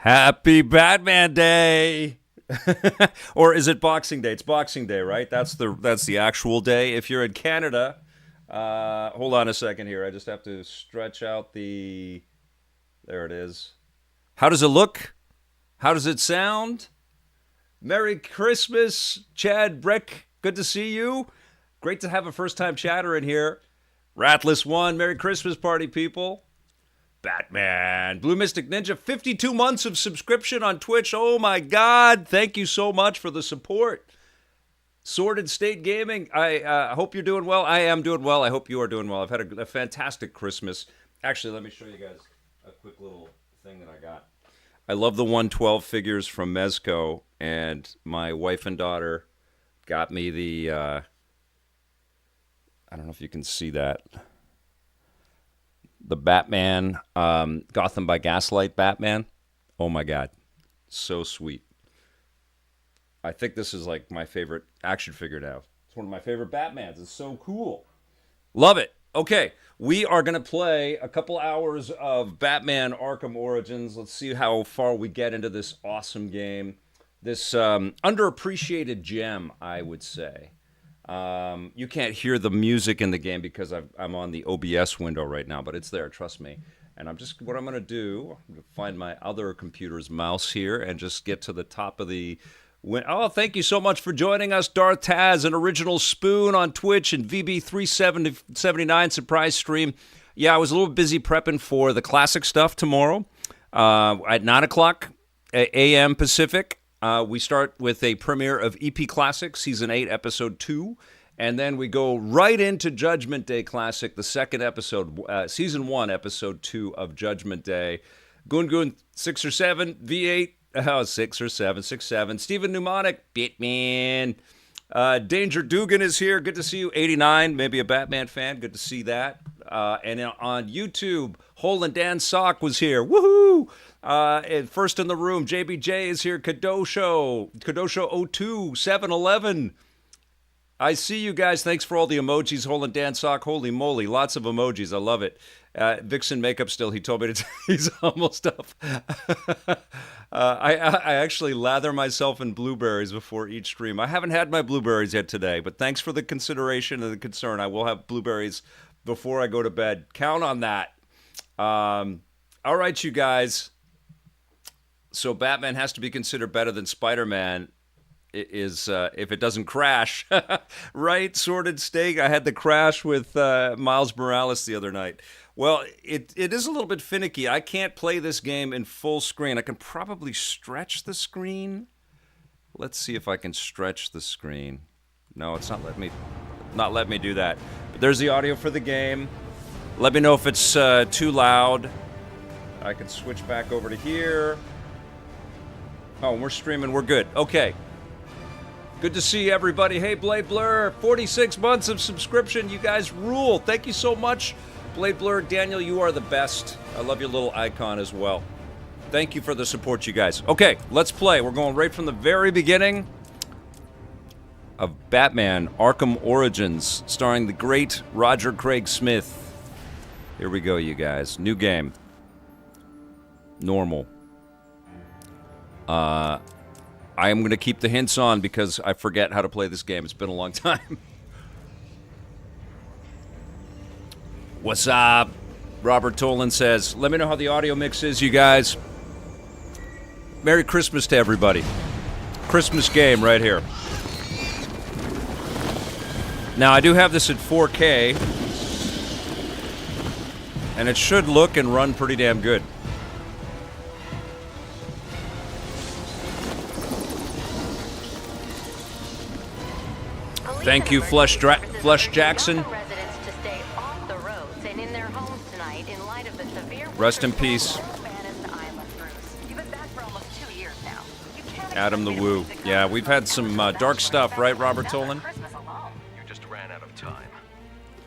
Happy Batman Day. Or is it Boxing Day? It's Boxing Day, right? That's the actual day. If you're in Canada, hold on a second here. I just have to stretch out the... There it is. How does it look? How does it sound? Merry Christmas, Chad Brick. Good to see you. Great to have a first-time chatter in here. Ratless1, Merry Christmas party, people. Batman. Blue Mystic Ninja, 52 months of subscription on Twitch. Oh, my God. Thank you so much for the support. Sorted State Gaming, I hope you're doing well. I am doing well. I hope you are doing well. I've had a fantastic Christmas. Actually, let me show you guys a quick little thing that I got. I love the 112 figures from Mezco, and my wife and daughter got me the, I don't know if you can see that, the Batman, Gotham by Gaslight Batman. Oh my God, so sweet. I think this is like my favorite action figure now. It's one of my favorite Batmans. It's so cool. Love it. Okay, we are going to play a couple hours of Batman Arkham Origins. Let's see how far we get into this awesome game. This underappreciated gem, I would say. You can't hear the music in the game because I'm on the OBS window right now, but it's there, trust me. And what I'm going to do, I'm going to find my other computer's mouse here and just get to the top of the... Oh, thank you so much for joining us, Darth Taz, an original spoon on Twitch, and VB379 surprise stream. Yeah, I was a little busy prepping for the classic stuff tomorrow at 9 o'clock a.m. Pacific. We start with a premiere of EP Classic, Season 8, Episode 2, and then we go right into Judgment Day Classic, the second episode, Season 1, Episode 2 of Judgment Day. Goon 6 or 7, V8, 6 or 7, 6, 7. Stephen Mnemonic, Bitman. Danger Dugan is here. Good to see you. 89, maybe a Batman fan. Good to see that. And on YouTube, Hole and Dan Sock was here. Woohoo! And first in the room, JBJ is here. Kadosho 02, 711. I see you guys. Thanks for all the emojis. Hole and Dan Sock. Holy moly. Lots of emojis. I love it. Vixen Makeup still. He told me he's almost up. I actually lather myself in blueberries before each stream. I haven't had my blueberries yet today, but thanks for the consideration and the concern. I will have blueberries before I go to bed. Count on that. All right, you guys. So Batman has to be considered better than Spider-Man is if it doesn't crash. Right, Sorted Steak? I had the crash with Miles Morales the other night. Well, it is a little bit finicky. I can't play this game in full screen. I can probably stretch the screen. Let's see if I can stretch the screen. No, it's not letting me do that. But there's the audio for the game. Let me know if it's too loud. I can switch back over to here. Oh, we're streaming. We're good. Okay. Good to see everybody. Hey, Blade Blur, 46 months of subscription. You guys rule. Thank you so much. Blade Blur, Daniel, you are the best. I love your little icon as well. Thank you for the support, you guys. Okay, let's play. We're going right from the very beginning of Batman Arkham Origins, starring the great Roger Craig Smith. Here we go, you guys. New game. Normal. I am going to keep the hints on because I forget how to play this game. It's been a long time. What's up? Robert Tolan says, let me know how the audio mix is, you guys. Merry Christmas to everybody. Christmas game right here. Now, I do have this at 4K, and it should look and run pretty damn good. Thank you, Flush Jackson. Rest in peace. Adam the Woo. Yeah, we've had some dark stuff, right, Robert Tolan? You just ran out of time.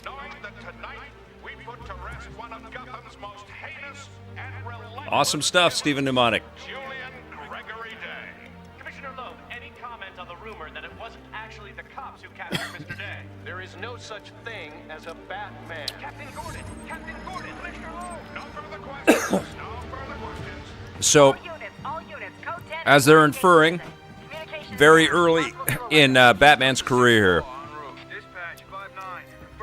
Knowing that tonight we put to rest one of Gotham's most heinous and relentless... Awesome stuff, Stephen Mnemonic. Commissioner Loeb, any comment on the rumor that it wasn't actually the cops who captured Mr. Day? There is no such thing as a Batman. Captain Gordon, Commissioner Loeb. No further questions. No further questions. So, Units, all as they're inferring, very early in Batman's career.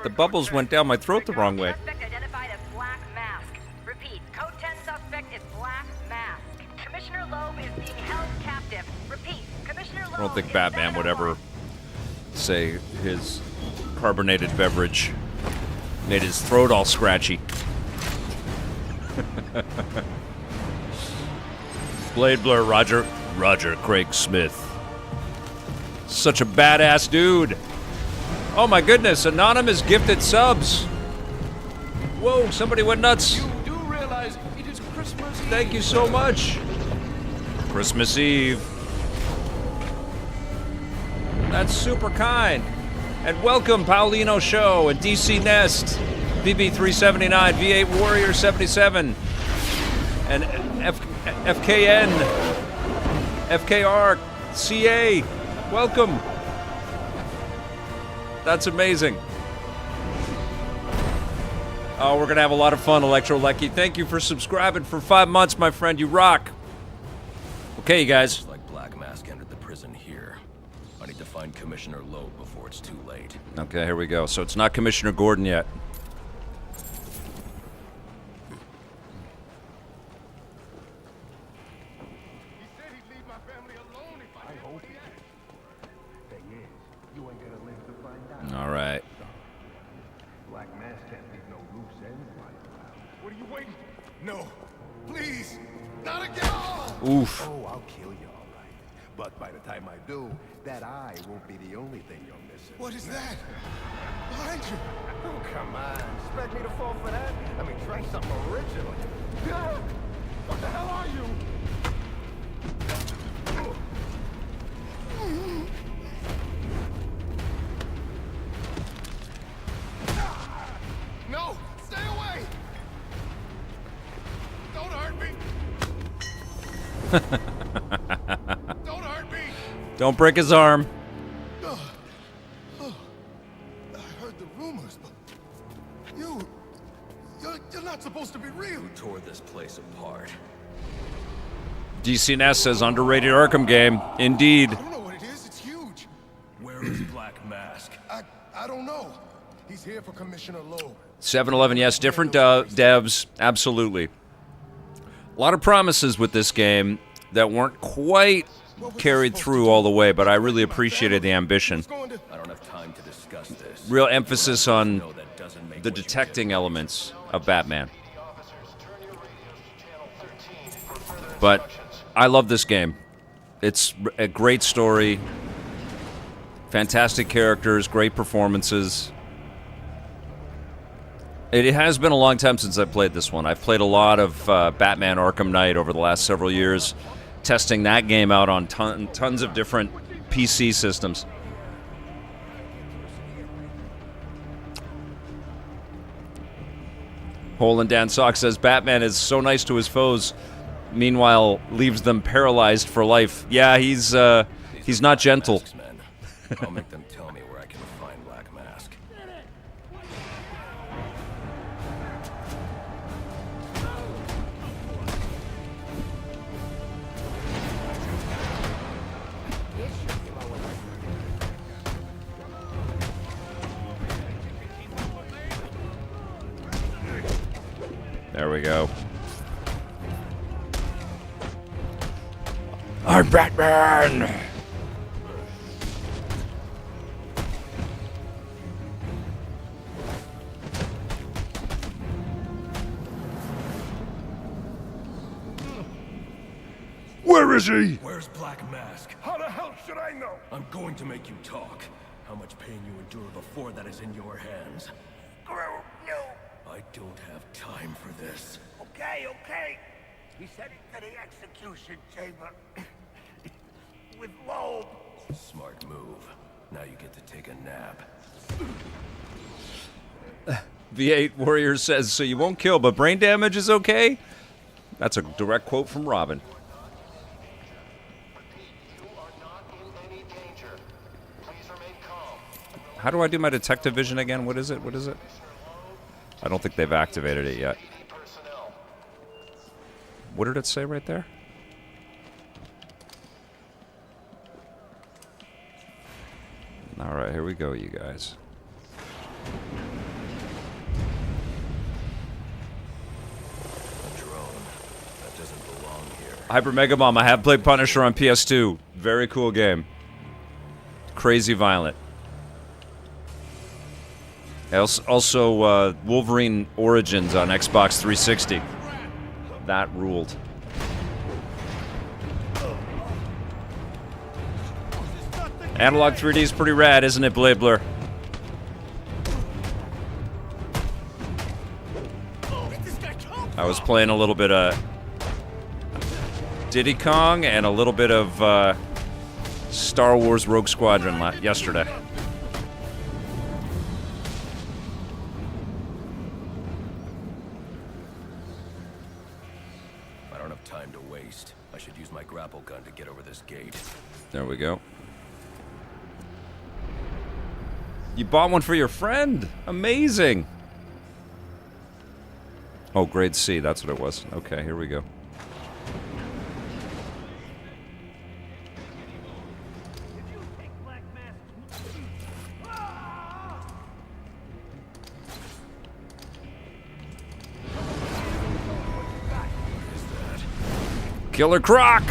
The bubbles went down my throat the wrong way. Suspect identified as Black Mask. Repeat, code 10 suspect is Black Mask. Commissioner Loeb is being held captive. Repeat, Commissioner Loeb I don't think is Batman would ever say his carbonated beverage made his throat all scratchy. Blade Blur, Roger Craig Smith. Such a badass dude. Oh my goodness, Anonymous gifted subs. Whoa, somebody went nuts. You do realize it is Christmas Eve. Thank you so much. Christmas Eve. That's super kind. And welcome, Paulino Show and DC Nest, BB379, V8 Warrior 77, and FKN, FKR, CA. Welcome. That's amazing. Oh, we're going to have a lot of fun, Electro Lecky. Thank you for subscribing for 5 months, my friend. You rock. Okay, you guys. Looks like Black Mask entered the prison here. I need to find Commissioner Loeb before it's too late. Okay, here we go. So it's not Commissioner Gordon yet. He said he'd leave my family alone if I hope he Thing is, you ain't gonna live to find out. All right. Black Mask can't leave no loose ends lying around. What are you waiting for? No. Please. Not again. Oof. Oh, I'll kill you all right. But by the time I do, that eye won't be the only thing you're missing. What is that? Behind you. Oh, come on. Expect me to fall for that? I mean, try something original. Yeah. What the hell are you? No! Stay away! Don't hurt me! Don't hurt me! Don't break his arm. I heard the rumors, but you're not supposed to be real. Who tore this place apart? DCNS says underrated Arkham game. Indeed. I don't know what it is. It's huge. Where is Black Mask? I don't know. He's here for Commissioner Loeb. 7-Eleven, yes. Different devs. Absolutely. A lot of promises with this game that weren't quite carried through all the way, but I really appreciated the ambition. I don't have time to discuss this. Real emphasis on No, that doesn't make the what you detecting do. elements of Batman. But I love this game. It's a great story, fantastic characters, great performances. It has been a long time since I played this one. I've played a lot of Batman Arkham Knight over the last several years, testing that game out on tons of different PC systems. Hole and Dan Sock says Batman is so nice to his foes, meanwhile leaves them paralyzed for life. Yeah, he's not gentle. Masks, men. I'll make them tell me where I can find Black Mask. There we go. I'm Batman! Where is he? Where's Black Mask? How the hell should I know? I'm going to make you talk. How much pain you endure before that is in your hands. Grow, no. I don't have time for this. Okay. He said it to the execution chamber. With Loeb. Smart move. Now you get to take a nap. V8 Warrior says, so you won't kill, but brain damage is okay? That's a direct quote from Robin. How do I do my detective vision again? What is it? I don't think they've activated it yet. What did it say right there? here we go, you guys. A drone. That doesn't belong here. Hyper Mega Bomb. I have played Punisher on PS2. Very cool game. Crazy violent. Also, Wolverine Origins on Xbox 360. That ruled. Analog 3D is pretty rad, isn't it, Blade Blur? I was playing a little bit of Diddy Kong and a little bit of Star Wars Rogue Squadron yesterday. I don't have time to waste. I should use my grapple gun to get over this gate. There we go. You bought one for your friend. Amazing. Oh, grade C. That's what it was. Okay, here we go. Killer Croc.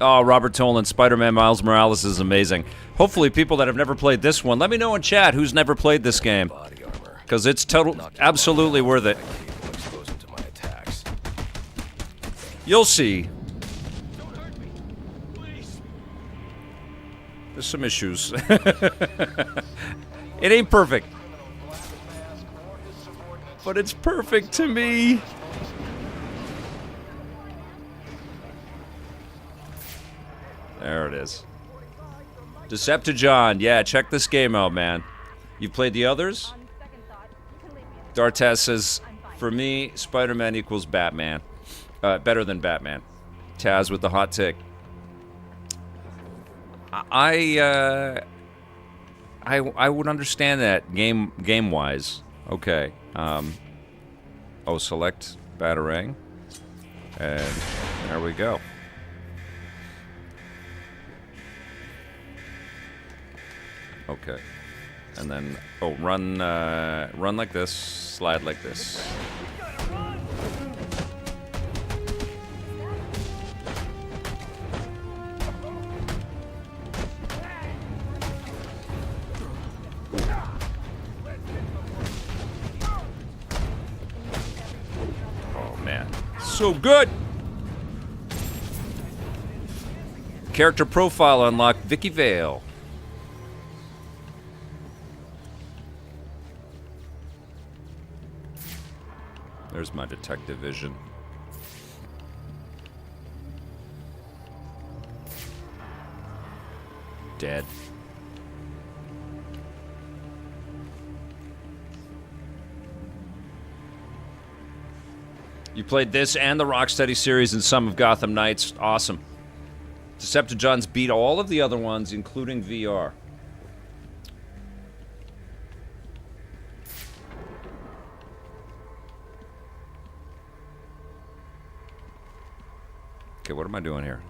Oh, Robert Tolan, Spider-Man Miles Morales is amazing. Hopefully people that have never played this one, let me know in chat who's never played this game. Because it's absolutely worth it. You'll see. There's some issues. It ain't perfect. But it's perfect to me. There it is. Decepticon. Yeah, check this game out, man. You've played the others? Dartaz says, for me, Spider-Man equals Batman. Better than Batman. Taz with the hot take. I would understand that game-wise. Okay. Oh, select Batarang. And there we go. Okay. And then, oh, run like this, slide like this. Oh, man. So good! Character profile unlocked, Vicky Vale. There's my detective vision. Dead. You played this and the Rocksteady series and some of Gotham Knights. Awesome. Decepticons beat all of the other ones, including VR. Okay, what am I doing here?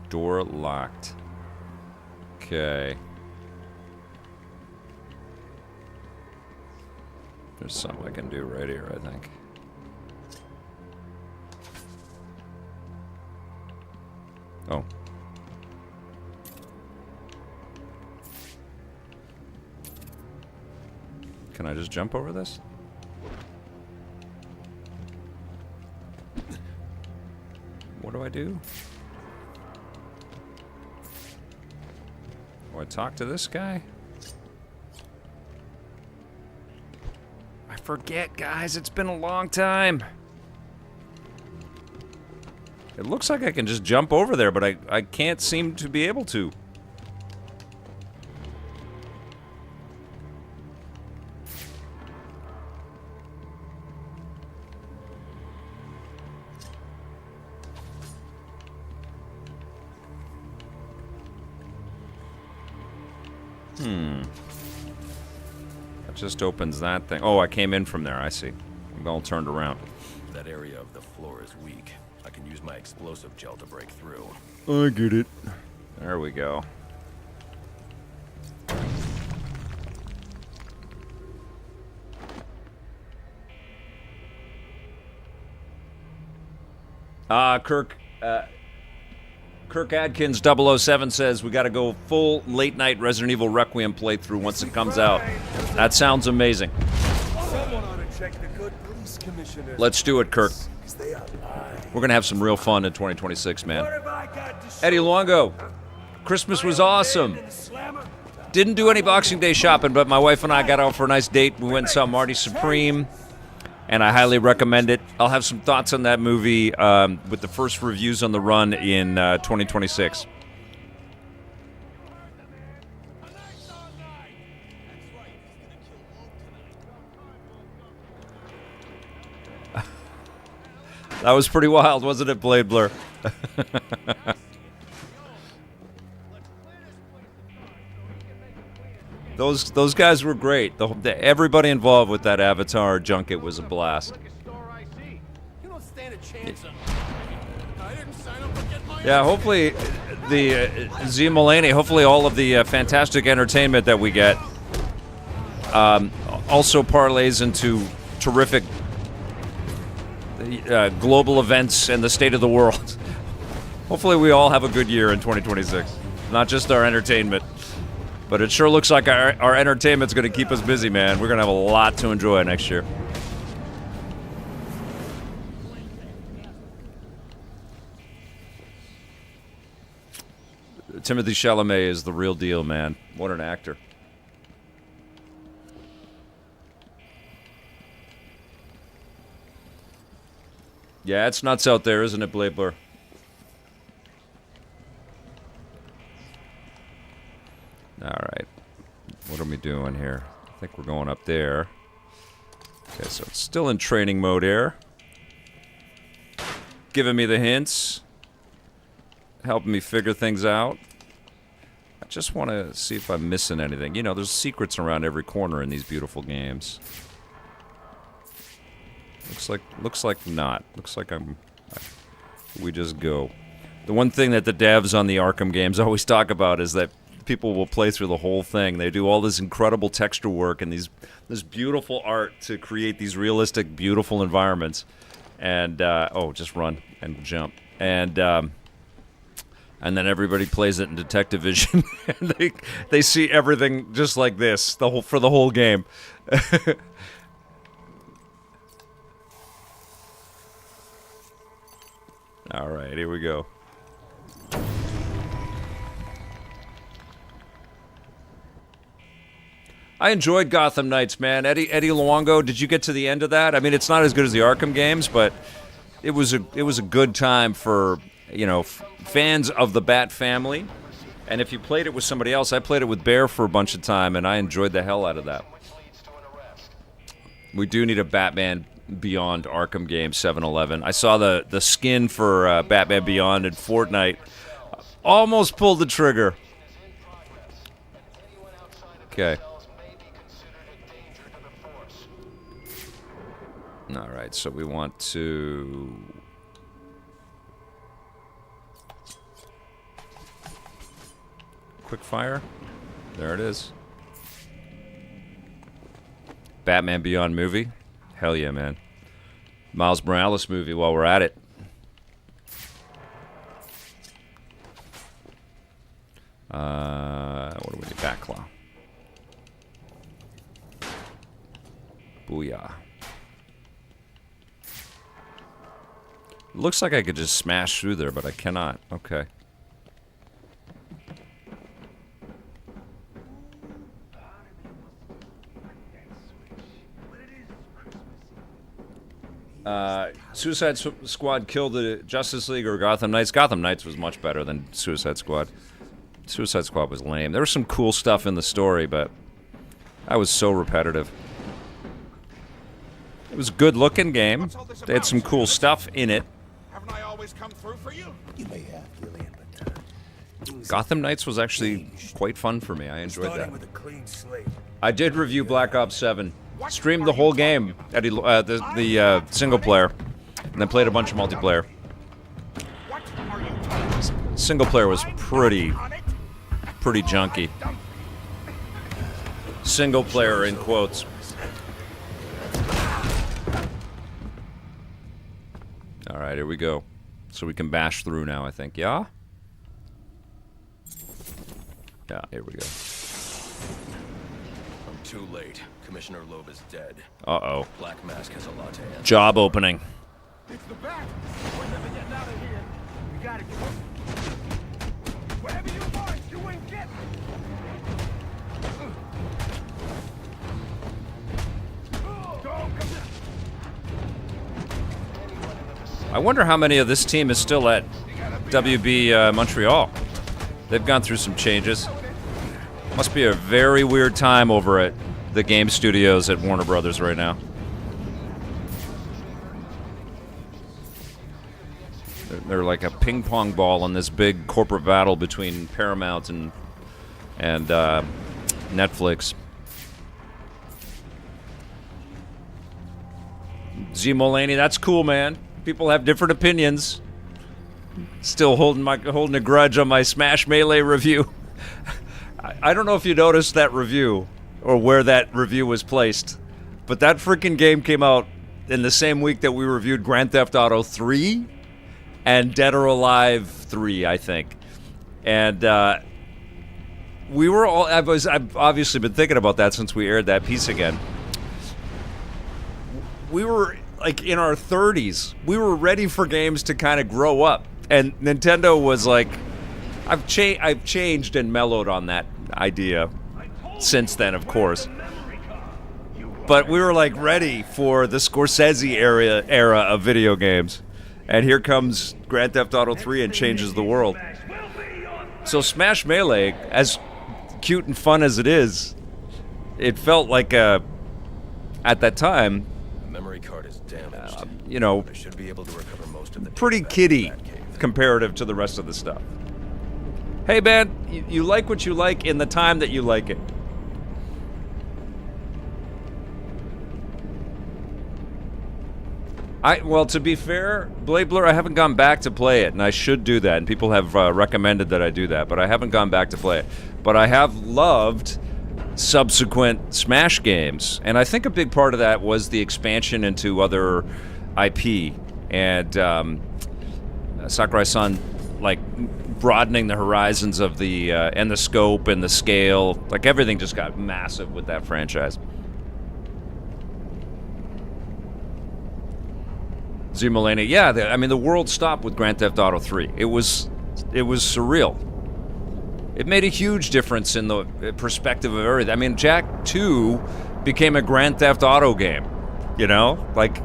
Door locked. Okay. There's something I can do right here, I think. Oh. Can I just jump over this? What do I do? Do I talk to this guy? I forget, guys. It's been a long time. It looks like I can just jump over there, but I can't seem to be able to. That just opens that thing. Oh, I came in from there. I see. I'm all turned around. That area of the floor is weak. I can use my explosive gel to break through. I get it. There we go. Kirk Adkins 007 says we got to go full late night Resident Evil Requiem playthrough once it comes out. That sounds amazing. Let's do it, Kirk. We're gonna have some real fun in 2026, man. Eddie Luongo, Christmas was awesome. Didn't do any Boxing Day shopping, but my wife and I got out for a nice date. We went and saw Marty Supreme, and I highly recommend it. I'll have some thoughts on that movie with the first reviews on the run in 2026. That was pretty wild, wasn't it, Blade Blur? Those guys were great. Everybody involved with that Avatar junket was a blast. Yeah, hopefully the Z Mulaney, hopefully all of the fantastic entertainment that we get also parlays into terrific global events and the state of the world. Hopefully we all have a good year in 2026. Not just our entertainment. But it sure looks like our entertainment's going to keep us busy, man. We're going to have a lot to enjoy next year. Timothée Chalamet is the real deal, man. What an actor. Yeah, it's nuts out there, isn't it, Blade Blur? All right. What are we doing here? I think we're going up there. Okay, so it's still in training mode here. Giving me the hints. Helping me figure things out. I just want to see if I'm missing anything. You know, there's secrets around every corner in these beautiful games. Looks like not. Looks like we just go. The one thing that the devs on the Arkham games always talk about is that people will play through the whole thing. They do all this incredible texture work and this beautiful art to create these realistic, beautiful environments. And just run and jump. And then everybody plays it in Detective Vision, and they see everything just like this for the whole game. All right, here we go. I enjoyed Gotham Knights, man. Eddie Luongo, did you get to the end of that? I mean, it's not as good as the Arkham games, but it was a good time for, you know, fans of the Bat family. And if you played it with somebody else, I played it with Bear for a bunch of time, and I enjoyed the hell out of that. We do need a Batman Beyond Arkham game, 7-Eleven. I saw the skin for Batman Beyond in Fortnite. Almost pulled the trigger. Okay. All right, so we want to... Quick fire. There it is. Batman Beyond movie. Hell yeah, man. Miles Morales movie while we're at it. What do we need? Backlaw. Booyah. Looks like I could just smash through there, but I cannot. Okay. Suicide Squad killed the Justice League or Gotham Knights? Gotham Knights was much better than Suicide Squad. Suicide Squad was lame. There was some cool stuff in the story, but that was so repetitive. It was a good-looking game. They had some cool stuff in it. Haven't I always come through for you? You may have, Gillian, but Gotham Knights was actually quite fun for me. I enjoyed that. with a clean slate. I did review Black Ops 7. Streamed the whole game, Eddie, the single player. and then played a bunch of multiplayer. Single player was pretty junky. Single player in quotes. All right, here we go. So we can bash through now, I think. Yeah? Yeah, here we go. Too late. Commissioner Loeb is dead. Uh-oh. Black Mask has a lot to answer. Job opening. It's the bat. We're never getting out of here. We gotta get whatever you want, you ain't getting. I wonder how many of this team is still at WB Montreal. They've gone through some changes. Must be a very weird time over at the game studios at Warner Brothers right now. They're like a ping pong ball in this big corporate battle between Paramount and Netflix. Z Mulaney, that's cool, man. People have different opinions. Still holding a grudge on my Smash Melee review. I don't know if you noticed that review or where that review was placed, but that freaking game came out in the same week that we reviewed Grand Theft Auto 3 and Dead or Alive 3, I think. And we were all... I've obviously been thinking about that since we aired that piece again. We were like in our 30s. We were ready for games to kind of grow up. And Nintendo was like... I've changed and mellowed on that idea since then, of course. But we were like ready for the Scorsese era of video games. And here comes Grand Theft Auto 3 and changes the world. So Smash Melee, as cute and fun as it is, it felt like at that time, The memory card is damaged. you know, I should be able to recover most of the pretty data back kiddie in that cave. comparative to the rest of the stuff. Hey man, you like what you like in the time that you like it. Well, to be fair, Blade Blur, I haven't gone back to play it, and I should do that, and people have recommended that I do that, but I haven't gone back to play it. But I have loved subsequent Smash games, and I think a big part of that was the expansion into other IP, and Sakurai-san, like, broadening the horizons of the, and the scope and the scale. Like, everything just got massive with that franchise. Z Mulaney, yeah, I mean, the world stopped with Grand Theft Auto 3. It was surreal. It made a huge difference in the perspective of everything. I mean, Jak 2 became a Grand Theft Auto game, you know? Like,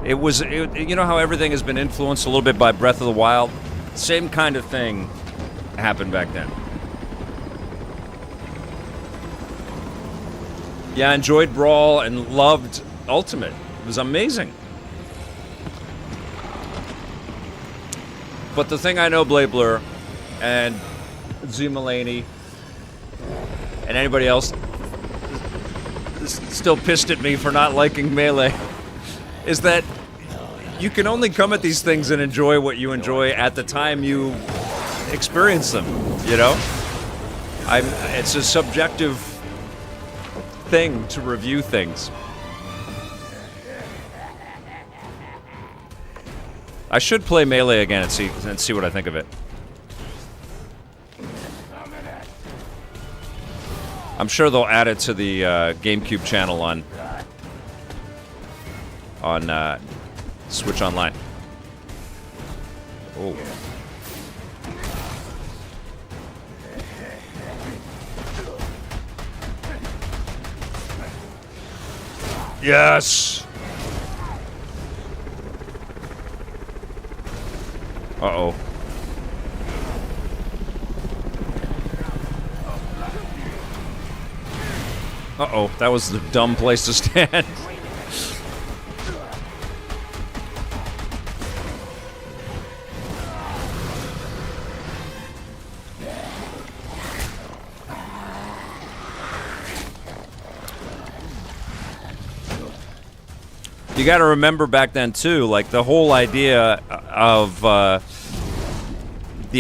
it was, you know how everything has been influenced a little bit by Breath of the Wild? Same kind of thing happened back then. Yeah, I enjoyed Brawl and loved Ultimate. It was amazing. But the thing I know, Blade Blur and Z Mulaney and anybody else still pissed at me for not liking Melee is that you can only come at these things and enjoy what you enjoy at the time you experience them, you know? It's a subjective thing to review things. I should play Melee again and see what I think of it. I'm sure they'll add it to the GameCube channel on Switch Online. Oh. Yes. Uh-oh. Uh-oh, that was the dumb place to stand. You got to remember back then too, like the whole idea of the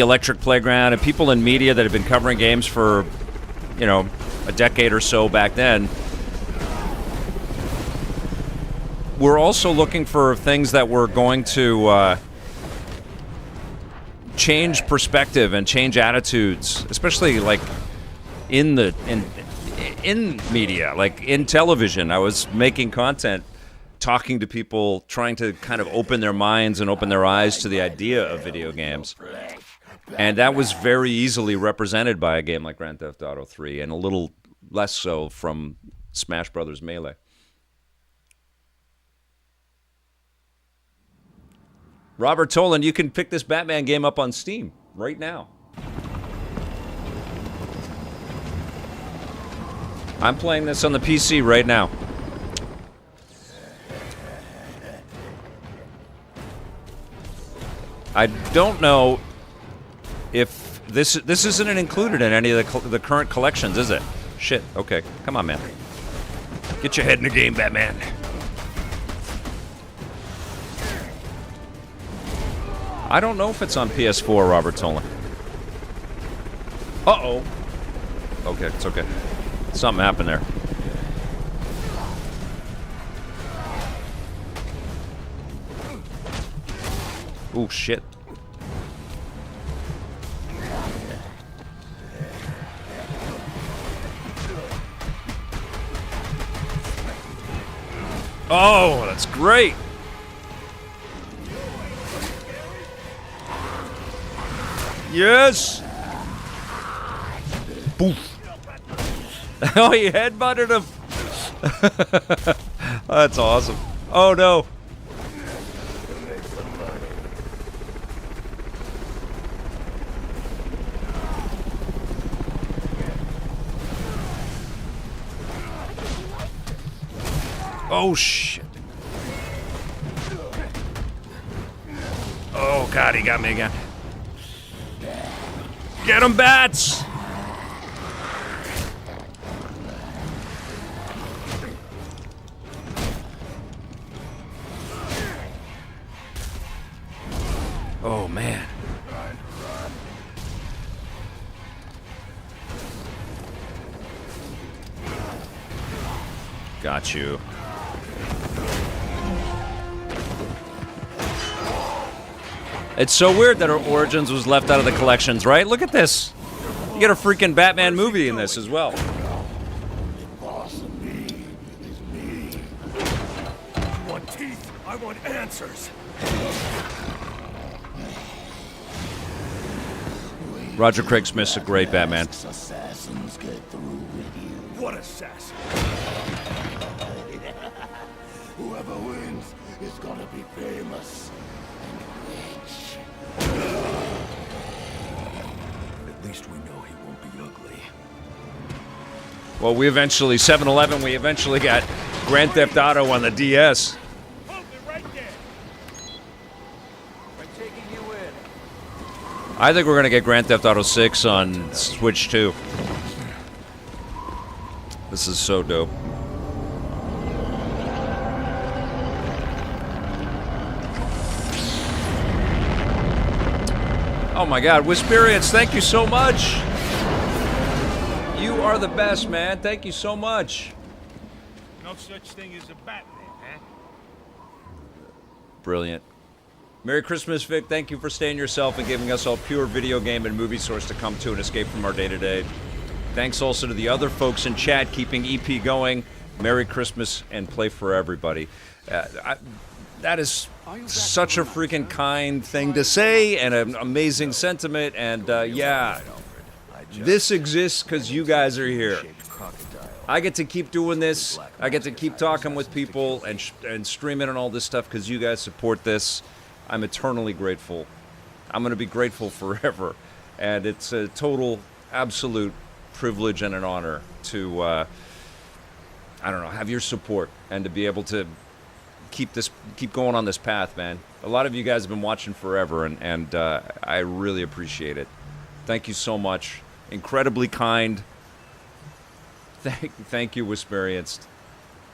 Electric Playground and people in media that have been covering games for, you know, a decade or so back then. We're also looking for things that were going to change perspective and change attitudes, especially like in media, like in television. I was making content, talking to people, trying to kind of open their minds and open their eyes to the idea of video games. And that was very easily represented by a game like Grand Theft Auto 3, and a little less so from Smash Brothers Melee. Robert Tolan, you can pick this Batman game up on Steam right now. I'm playing this on the PC right now. I don't know if this isn't included in any of the current collections, is it? Shit. Okay, come on, man. Get your head in the game, Batman. I don't know if it's on PS4, Robert Tolan. Uh-oh. Okay, it's okay. Something happened there. Oh, shit. Oh, that's great. Yes. Boof. Oh, he headbutted him. That's awesome. Oh, no. Oh, shit. Oh, God, he got me again. Get him, bats! Oh, man. Got you. It's so weird that Origins was left out of the collections, right? Look at this. You get a freaking Batman movie in this as well. Boss of me is me. I want teeth. I want answers. Roger Craig Smith's a great Batman. Assassins get through with you. What assassin? Whoever wins is gonna be famous and rich. At least we know he won't be ugly. Well, we eventually, 7-Eleven, we eventually got Grand Theft Auto on the DS. Hold it right there. We're taking you in. I think we're going to get Grand Theft Auto 6 on Switch too. This is so dope. Oh my God, Wisperience, thank you so much. You are the best, man. Thank you so much. No such thing as a Batman, huh? Brilliant. Merry Christmas, Vic. Thank you for staying yourself and giving us all pure video game and movie source to come to and escape from our day-to-day. Thanks also to the other folks in chat keeping EP going. Merry Christmas and play for everybody. That is such a freaking kind thing to say and an amazing sentiment. And yeah, this exists because you guys are here. I get to keep doing this. I get to keep talking with people and streaming and all this stuff because you guys support this. I'm eternally grateful. I'm going to be grateful forever. And it's a total, absolute privilege and an honor to, I don't know, have your support and to be able to keep going on this path, man. A lot of you guys have been watching forever, and I really appreciate it. Thank you so much. Incredibly kind. Thank you, Wisperienced.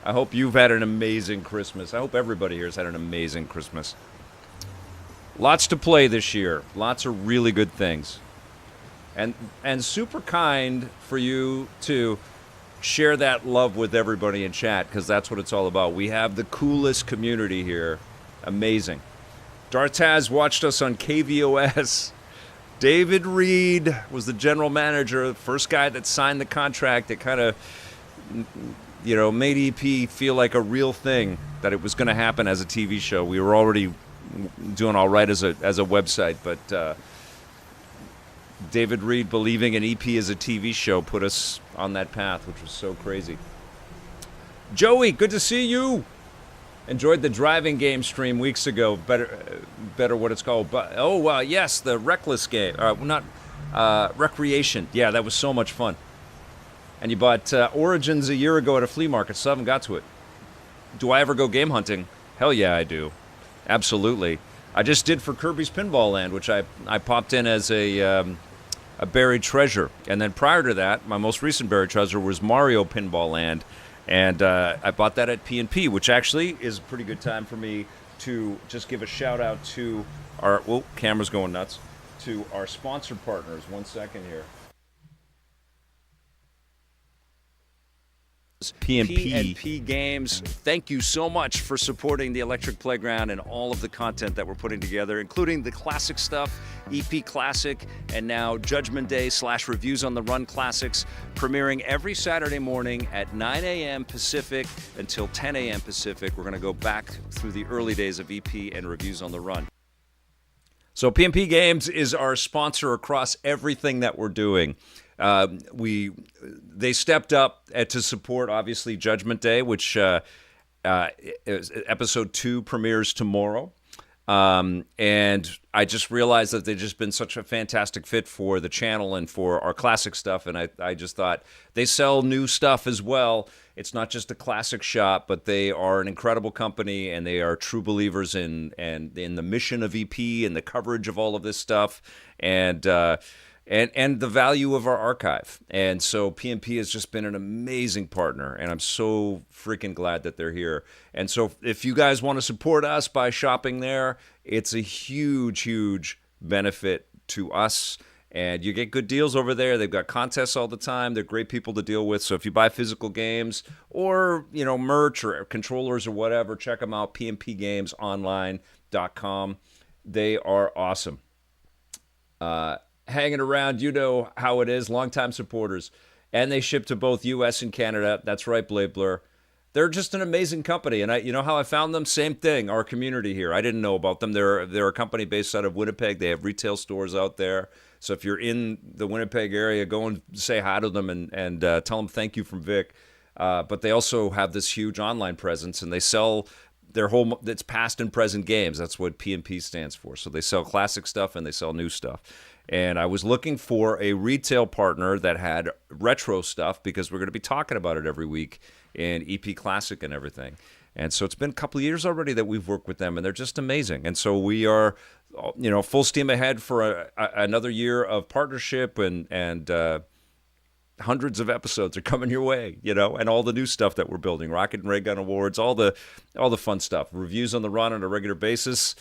I hope you've had an amazing Christmas. I hope everybody here has had an amazing Christmas. Lots to play this year. Lots of really good things. And super kind for you to share that love with everybody in chat, because that's what it's all about. We have the coolest community here. Amazing. Dartaz watched us on KVOS. David Reed was the general manager, the first guy that signed the contract that kind of, you know, made EP feel like a real thing, that it was going to happen as a TV show. We were already doing all right as a website, but David Reed believing in EP as a TV show put us on that path, which was so crazy. Joey, good to see you. Enjoyed the driving game stream weeks ago. Better what it's called. But yes, the Reckless game. Recreation. Yeah, that was so much fun. And you bought Origins a year ago at a flea market, so I haven't got to it. Do I ever go game hunting? Hell yeah, I do. Absolutely. I just did for Kirby's Pinball Land, which I popped in as a buried treasure. And then prior to that, my most recent buried treasure was Mario Pinball Land. And I bought that at P&P, which actually is a pretty good time for me to just give a shout out to our, camera's going nuts, to our sponsor partners. 1 second here. P&P Games, thank you so much for supporting the Electric Playground and all of the content that we're putting together, including the classic stuff, EP Classic, and now Judgment Day / Reviews on the Run Classics, premiering every Saturday morning at 9 a.m. Pacific until 10 a.m. Pacific. We're going to go back through the early days of EP and Reviews on the Run. So P&P Games is our sponsor across everything that we're doing. They stepped up to support, obviously, Judgment Day, which episode 2 premieres tomorrow. And I just realized that they've just been such a fantastic fit for the channel and for our classic stuff. And I just thought they sell new stuff as well. It's not just a classic shop, but they are an incredible company, and they are true believers in the mission of EP and the coverage of all of this stuff. And the value of our archive. And so P&P has just been an amazing partner, and I'm so freaking glad that they're here. And so if you guys want to support us by shopping there, it's a huge, huge benefit to us. And you get good deals over there. They've got contests all the time. They're great people to deal with. So if you buy physical games or, merch or controllers or whatever, check them out, pmpgamesonline.com. They are awesome. Hanging around, you know how it is, longtime supporters. And they ship to both U.S. and Canada. That's right, Blade Blur. They're just an amazing company. And you know how I found them? Same thing, our community here. I didn't know about them. They're a company based out of Winnipeg. They have retail stores out there. So if you're in the Winnipeg area, go and say hi to them and tell them thank you from Vic. But they also have this huge online presence, and they sell it's past and present games. That's what P&P stands for. So they sell classic stuff and they sell new stuff. And I was looking for a retail partner that had retro stuff, because we're going to be talking about it every week in EP Classic and everything. And so it's been a couple of years already that we've worked with them, and they're just amazing. And so we are, full steam ahead for another year of partnership, and hundreds of episodes are coming your way, and all the new stuff that we're building, Rocket and Ray Gun Awards, all the fun stuff, Reviews on the Run on a regular basis,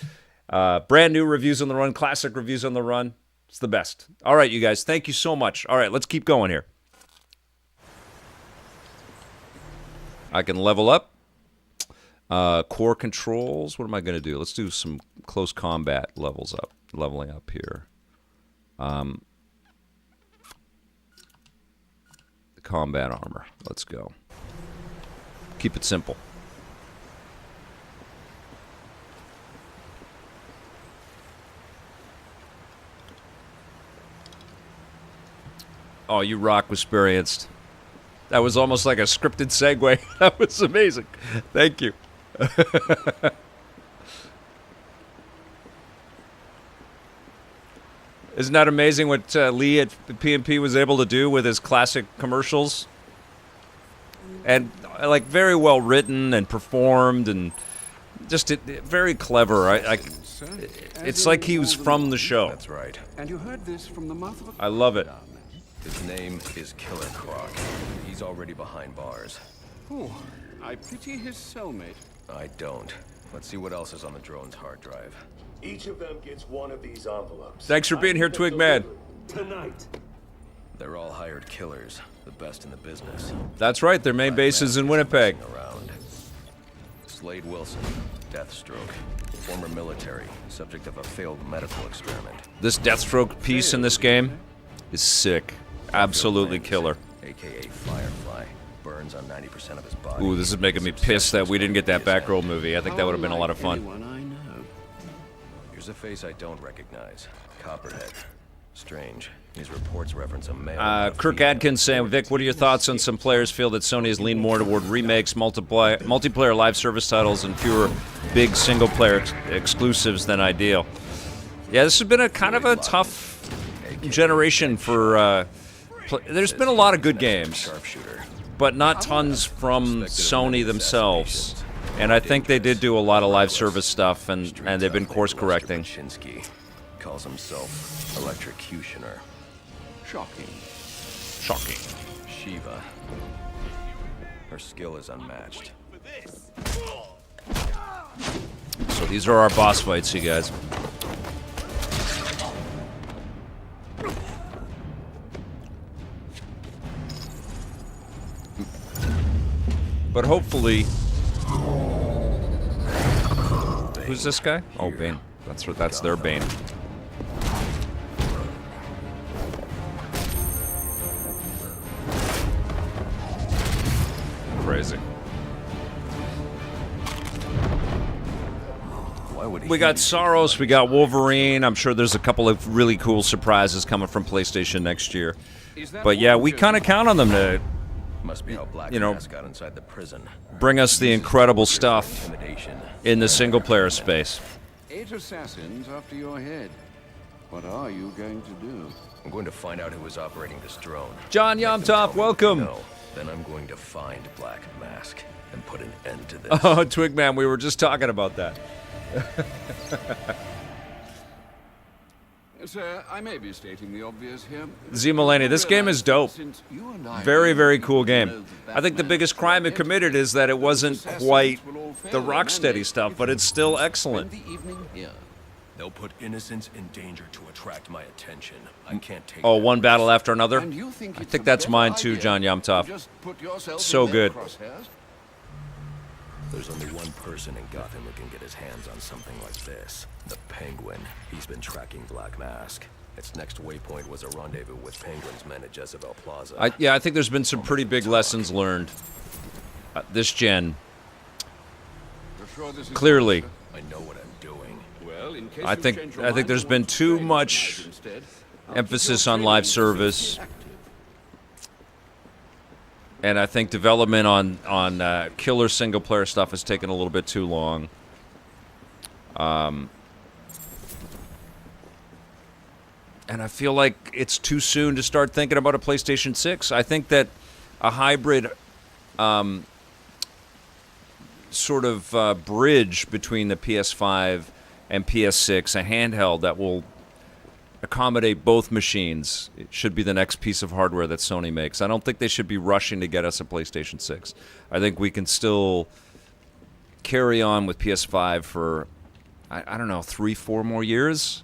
brand new Reviews on the Run, classic Reviews on the Run. It's the best. All right, you guys, thank you so much. All right, let's keep going here. I can level up. Core controls. What am I going to do? Let's do some close combat leveling up here. The combat armor. Let's go. Keep it simple. Oh, you rock, experienced. That was almost like a scripted segue. That was amazing. Thank you. Isn't that amazing what Lee at P&P was able to do with his classic commercials? And very well written and performed, and just very clever. It's like he was from the show. That's right. And you heard this from the mouth of a... I love it. His name is Killer Croc. He's already behind bars. Oh, I pity his cellmate. I don't. Let's see what else is on the drone's hard drive. Each of them gets one of these envelopes. Thanks for being here, Twigman. Tonight. They're all hired killers, the best in the business. That's right. Their main base is in Winnipeg. Around. Slade Wilson, Deathstroke, former military, subject of a failed medical experiment. This Deathstroke piece in this game is sick. Absolutely killer. AKA Firefly, burns on 90% of his body. Ooh, this is making me pissed that we didn't get that Batgirl movie. I think that would have been a lot of fun. Anyone I know. Here's a face I don't recognize. Copperhead. Strange. These reports reference a male. Kirk Adkins saying, Vic, what are your thoughts on some players feel that Sony has leaned more toward remakes, multiplayer live service titles, and fewer big single-player exclusives than ideal? Yeah, this has been a kind of a tough generation for... there's been a lot of good games, but not tons from Sony themselves. And I think they did do a lot of live service stuff, and they've been course-correcting. Shinsky calls himself Electrocutioner. Shocking. Shocking. Shiva. Her skill is unmatched. So these are our boss fights, you guys. But hopefully... Who's this guy? Oh, Bane. That's their Bane. Crazy. We got Soros, we got Wolverine. I'm sure there's a couple of really cool surprises coming from PlayStation next year. But yeah, we kind of count on them to, Must be how Black you know, Mask got inside the prison. bring us the incredible stuff Intimidation. in the single-player space. 8 assassins after your head. What are you going to do? I'm going to find out who was operating this drone. John Make them Yomtop, tell me welcome. no. Then I'm going to find Black Mask and put an end to this. Oh, Twigman, we were just talking about that. Sir, I may be stating the obvious here. Z Mulaney, this game is dope. Since you and I Very, very cool know game. the I think the Batman biggest crime it committed is that it wasn't quite the Rocksteady stuff, but it's still excellent. Spend the evening here. They'll put innocents in danger to attract my attention. I can't take Oh, that one battle after another? And you think I it's think a that's better mine too, idea John to Yomtop. just put yourself So in their good. crosshairs? There's only one person in Gotham who can get his hands on something like this. The Penguin. He's been tracking Black Mask. Its next waypoint was a rendezvous with Penguin's men at Jezebel Plaza. Yeah, I think there's been some pretty big lessons learned this gen. You're sure this is Clearly. right, I know what I'm doing. sir? Well, in case I you think- change your I think mind there's and been want to too train much tonight instead, I'll emphasis keep your on live training service. active. And I think development on killer single-player stuff has taken a little bit too long. And I feel like it's too soon to start thinking about a PlayStation 6. I think that a hybrid sort of bridge between the PS5 and PS6, a handheld that will accommodate both machines, it should be the next piece of hardware that Sony makes. I don't think they should be rushing to get us a PlayStation 6. I think we can still carry on with PS5 for, I don't know, 3-4 more years?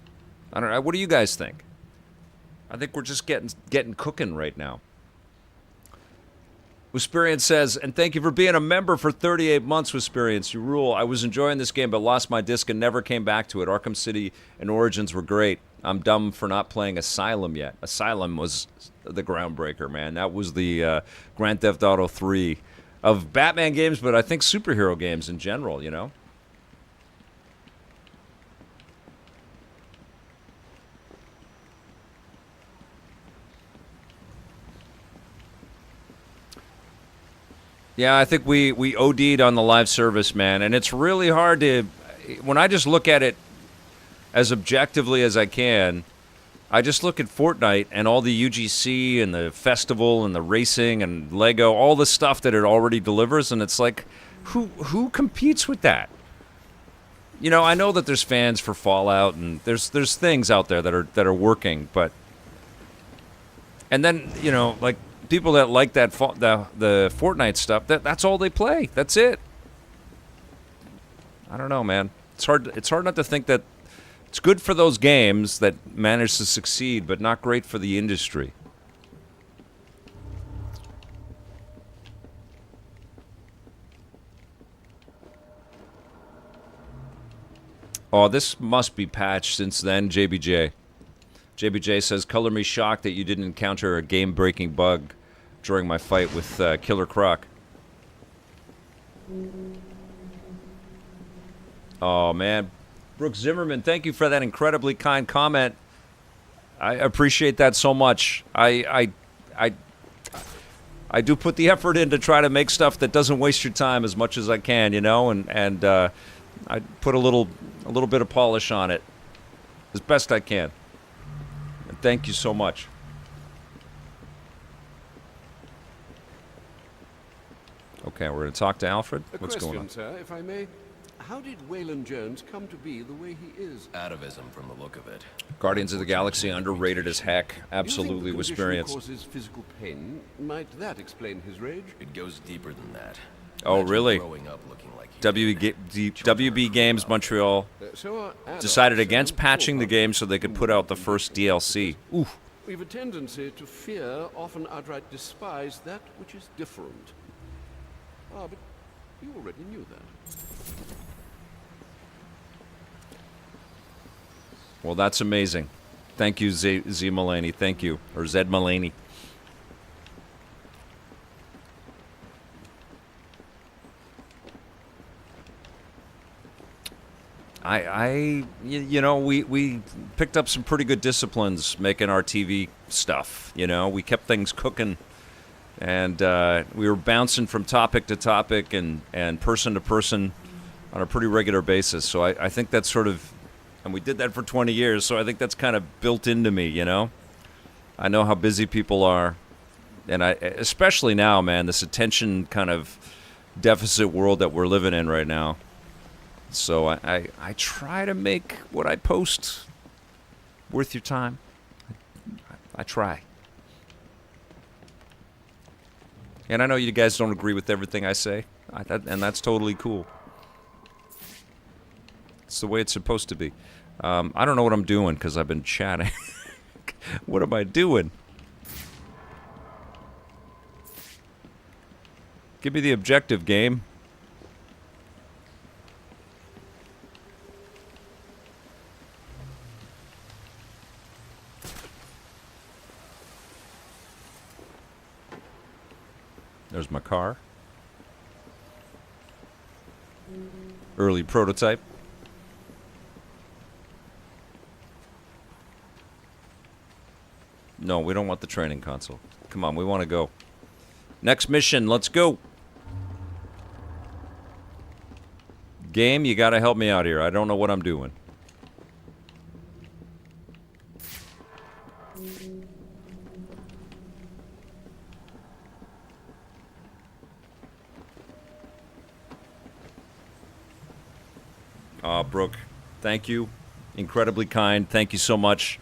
I don't know. What do you guys think? I think we're just getting cooking right now. Wisperian says, and thank you for being a member for 38 months, Wisperian. You rule. I was enjoying this game, but lost my disc and never came back to it. Arkham City and Origins were great. I'm dumb for not playing Asylum yet. Asylum was the groundbreaker, man. That was the Grand Theft Auto 3 of Batman games, but I think superhero games in general, you know? Yeah, I think we OD'd on the live service, man. And it's really hard to... When I just look at it as objectively as I can, I just look at Fortnite and all the UGC and the festival and the racing and Lego, all the stuff that it already delivers, and it's like, who competes with that? You know, I know that there's fans for Fallout and there's things out there that are working, but... And then, you know, like people that like the Fortnite stuff, that's all they play. That's it. I don't know, man. It's hard not to think that it's good for those games that manage to succeed, but not great for the industry. Oh, this must be patched since then, JBJ. JBJ says, color me shocked that you didn't encounter a game-breaking bug during my fight with Killer Croc. Oh, man. Brooks Zimmerman, thank you for that incredibly kind comment. I appreciate that so much. I do put the effort in to try to make stuff that doesn't waste your time as much as I can, you know, and I put a little bit of polish on it as best I can. And thank you so much. Okay, we're going to talk to Alfred. What's going on? Sir, if I may. How did Waylon Jones come to be the way he is? Atavism from the look of it. Guardians of the Galaxy underrated as heck. Absolutely with experience. Causes physical pain. Might that explain his rage? It goes deeper than that. Oh, Imagine really? growing up looking like WB Games Montreal decided against patching the game so they could put out the first DLC. Oof. We have a tendency to fear, often outright despise, that which is different. Ah, but you already knew that. Well, that's amazing. Thank you, Z Mulaney. Thank you. Or Zed Mulaney. You know, we picked up some pretty good disciplines making our TV stuff. You know, we kept things cooking, and we were bouncing from topic to topic and person to person on a pretty regular basis. So I think that's sort of, and we did that for 20 years, so I think that's kind of built into me, you know? I know how busy people are, and especially now, man, this attention kind of deficit world that we're living in right now. So I try to make what I post worth your time. I try. And I know you guys don't agree with everything I say, and that's totally cool. It's the way it's supposed to be. I don't know what I'm doing because I've been chatting. What am I doing? Give me the objective, game. There's my car. Early prototype. No, we don't want the training console. Come on, we want to go. Next mission, let's go. Game, you got to help me out here. I don't know what I'm doing. Brooke, thank you. Incredibly kind. Thank you so much.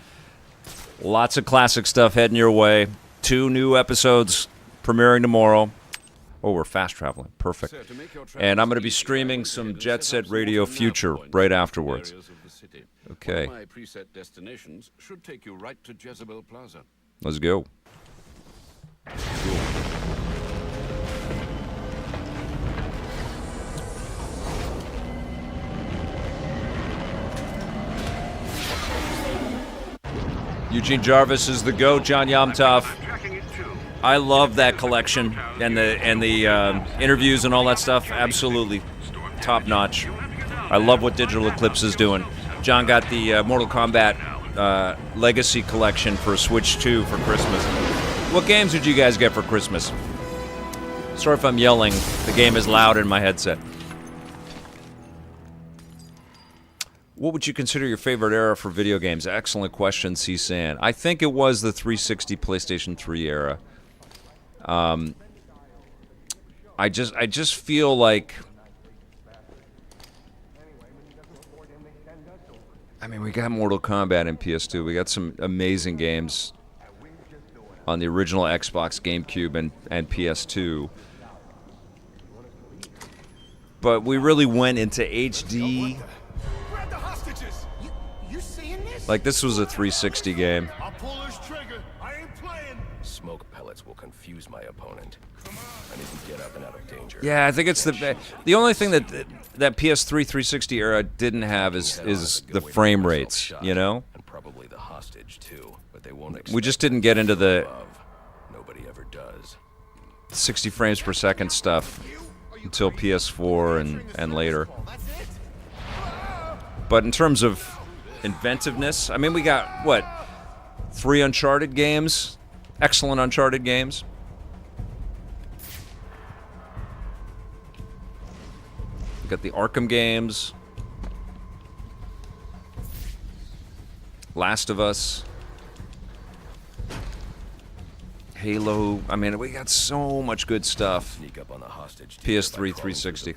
Lots of classic stuff heading your way. 2 new episodes premiering tomorrow. Oh, we're fast traveling. Perfect. And I'm going to be streaming some Jet Set Radio Future right afterwards. Okay. My preset destinations should take you right to Jezebel Plaza. Let's go. Eugene Jarvis is the GOAT. John Yomtov. I love that collection and the interviews and all that stuff. Absolutely top notch. I love what Digital Eclipse is doing. John got the Mortal Kombat Legacy collection for Switch 2 for Christmas. What games did you guys get for Christmas? Sorry if I'm yelling. The game is loud in my headset. What would you consider your favorite era for video games? Excellent question, C-San. I think it was the 360 PlayStation 3 era. I just feel like, I mean, we got Mortal Kombat in PS2. We got some amazing games. on the original Xbox, GameCube, and PS2. But we really went into HD. Grab the hostages! You seeing this? Like, this was a 360 game. I'll pull this trigger. I ain't playing. Smoke pellets will confuse my opponent. I need to get up and out of danger. Yeah, I think it's the only thing that PS3 360 era didn't have is the frame rates, you know? And probably the hostage too, but they won't We just didn't get into the Nobody ever does. 60 frames per second stuff until PS4 and later. But in terms of inventiveness, I mean, we got, what, 3 Uncharted games? Excellent Uncharted games. We got the Arkham games. Last of Us. Halo. I mean, we got so much good stuff. Sneak up on the hostage. PS3 360. You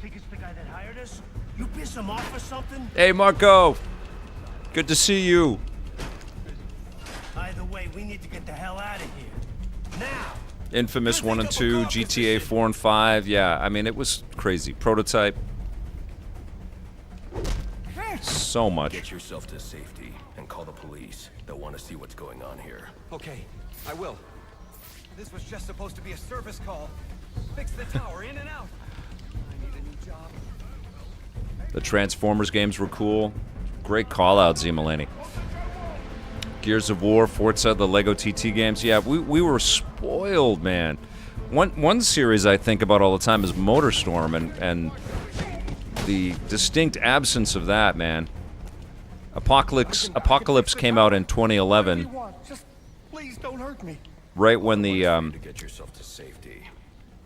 think it's the guy that hired us? You piss him off or something? Hey, Marco. Good to see you. Either way, we need to get the hell out of here. Now! Infamous 1 and 2, GTA 4 and 5. Yeah, I mean, it was crazy. Prototype. So much. Get yourself to safety and call the police. They'll want to see what's going on here. Okay, I will. This was just supposed to be a service call. Fix the tower in and out. I need a new job. The Transformers games were cool. Great call-out, Z Mulaney. Gears of War, Forza, the Lego TT games. Yeah, we were spoiled, man. One series I think about all the time is MotorStorm, and the distinct absence of that, man. Apocalypse came out in 2011, Just please don't hurt me. right when the To get yourself to safety.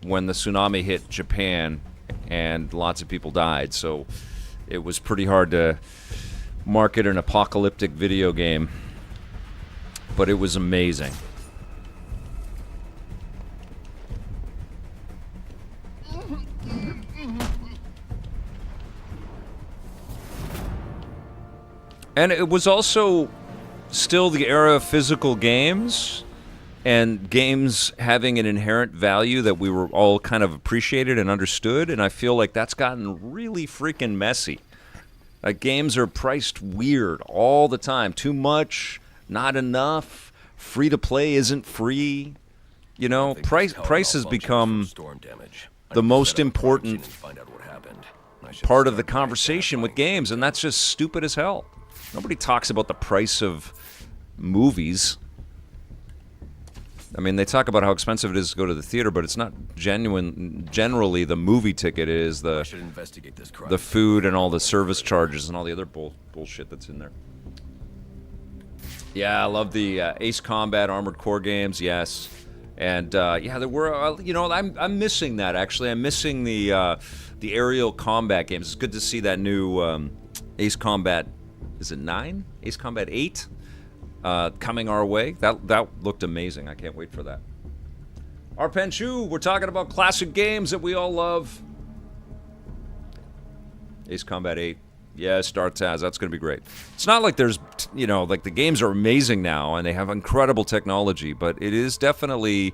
when the tsunami hit Japan, and lots of people died. So it was pretty hard to market an apocalyptic video game, but it was amazing. And it was also still the era of physical games and games having an inherent value that we were all kind of appreciated and understood, and I feel like that's gotten really freaking messy. Like, games are priced weird all the time. Too much, not enough, free to play isn't free. You know, price has become the most important part of the conversation with games, and that's just stupid as hell. Nobody talks about the price of movies. I mean, they talk about how expensive it is to go to the theater, but it's not genuine. Generally, the movie ticket is the food and all the service charges and all the other bullshit that's in there. Yeah, I love the Ace Combat Armored Core games. Yes, and yeah, there were. You know, I'm missing that actually. I'm missing the aerial combat games. It's good to see that new Ace Combat. Is it 9? Ace Combat 8 coming our way. That looked amazing. I can't wait for that. Arpenchu, we're talking about classic games that we all love. Ace Combat 8. Yeah, Star Taz. That's going to be great. It's not like there's, you know, like the games are amazing now and they have incredible technology, but it is definitely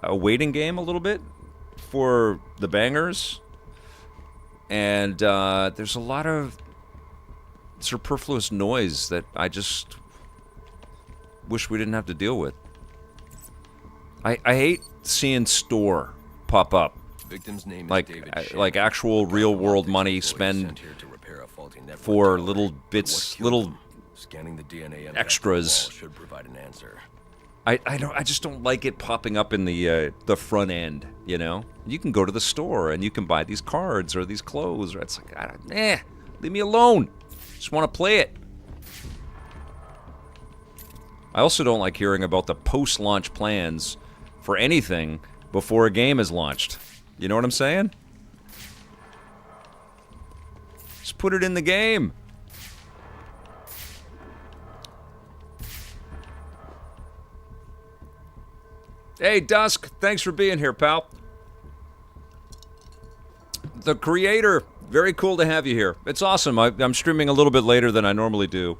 a waiting game a little bit for the bangers. And there's a lot of superfluous noise that I just wish we didn't have to deal with. I hate seeing store pop up. Victim's name is like David like actual real world money spend for little bits, little Scanning the DNA extras. should provide an answer. I just don't like it popping up in the front end. You know, you can go to the store and you can buy these cards or these clothes. Or it's like, leave me alone. Just want to play it. I also don't like hearing about the post-launch plans for anything before a game is launched. You know what I'm saying? Just put it in the game. Hey, Dusk, thanks for being here, pal. The Creator, very cool to have you here. It's awesome. I'm streaming a little bit later than I normally do.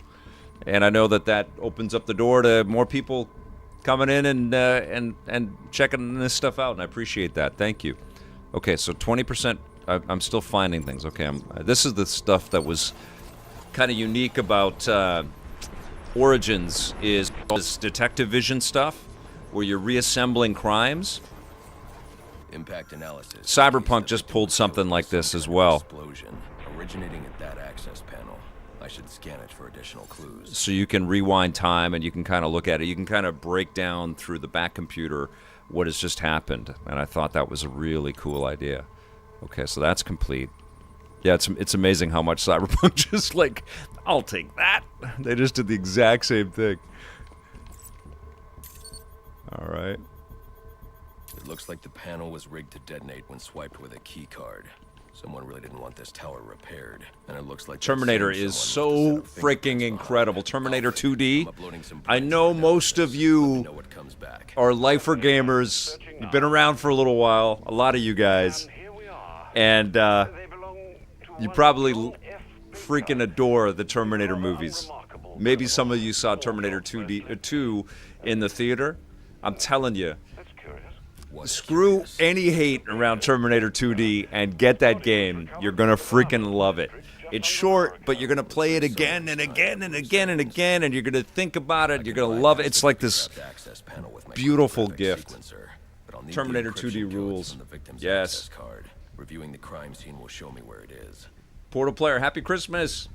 And I know that opens up the door to more people coming in and checking this stuff out, and I appreciate that. Thank you. Okay, so 20%. I'm still finding things. Okay, this is the stuff that was kind of unique about Origins is this detective vision stuff, where you're reassembling crimes. Impact analysis. Cyberpunk just pulled something like this as well. Explosion originating at that access panel. I should scan it for additional clues. So you can rewind time and you can kind of look at it. You can kind of break down through the back computer what has just happened. And I thought that was a really cool idea. Okay, so that's complete. Yeah, it's amazing how much Cyberpunk just like, I'll take that. They just did the exact same thing. All right. It looks like the panel was rigged to detonate when swiped with a key card. Someone really didn't want this tower repaired, and it looks like Terminator is so freaking incredible. Terminator 2D. I know most of you are lifer gamers. You've been around for a little while, a lot of you guys, and you probably freaking adore the Terminator movies. Maybe some of you saw Terminator 2 in the theater. I'm telling you. Screw any hate around Terminator 2D and get that game. You're going to freaking love it. It's short, but you're going to play it again and again and again and again, and you're going to think about it. You're going to love it. It's like this beautiful gift. Terminator 2D rules. Yes. Reviewing the crime scene will show me where it is. Portal player, happy Christmas.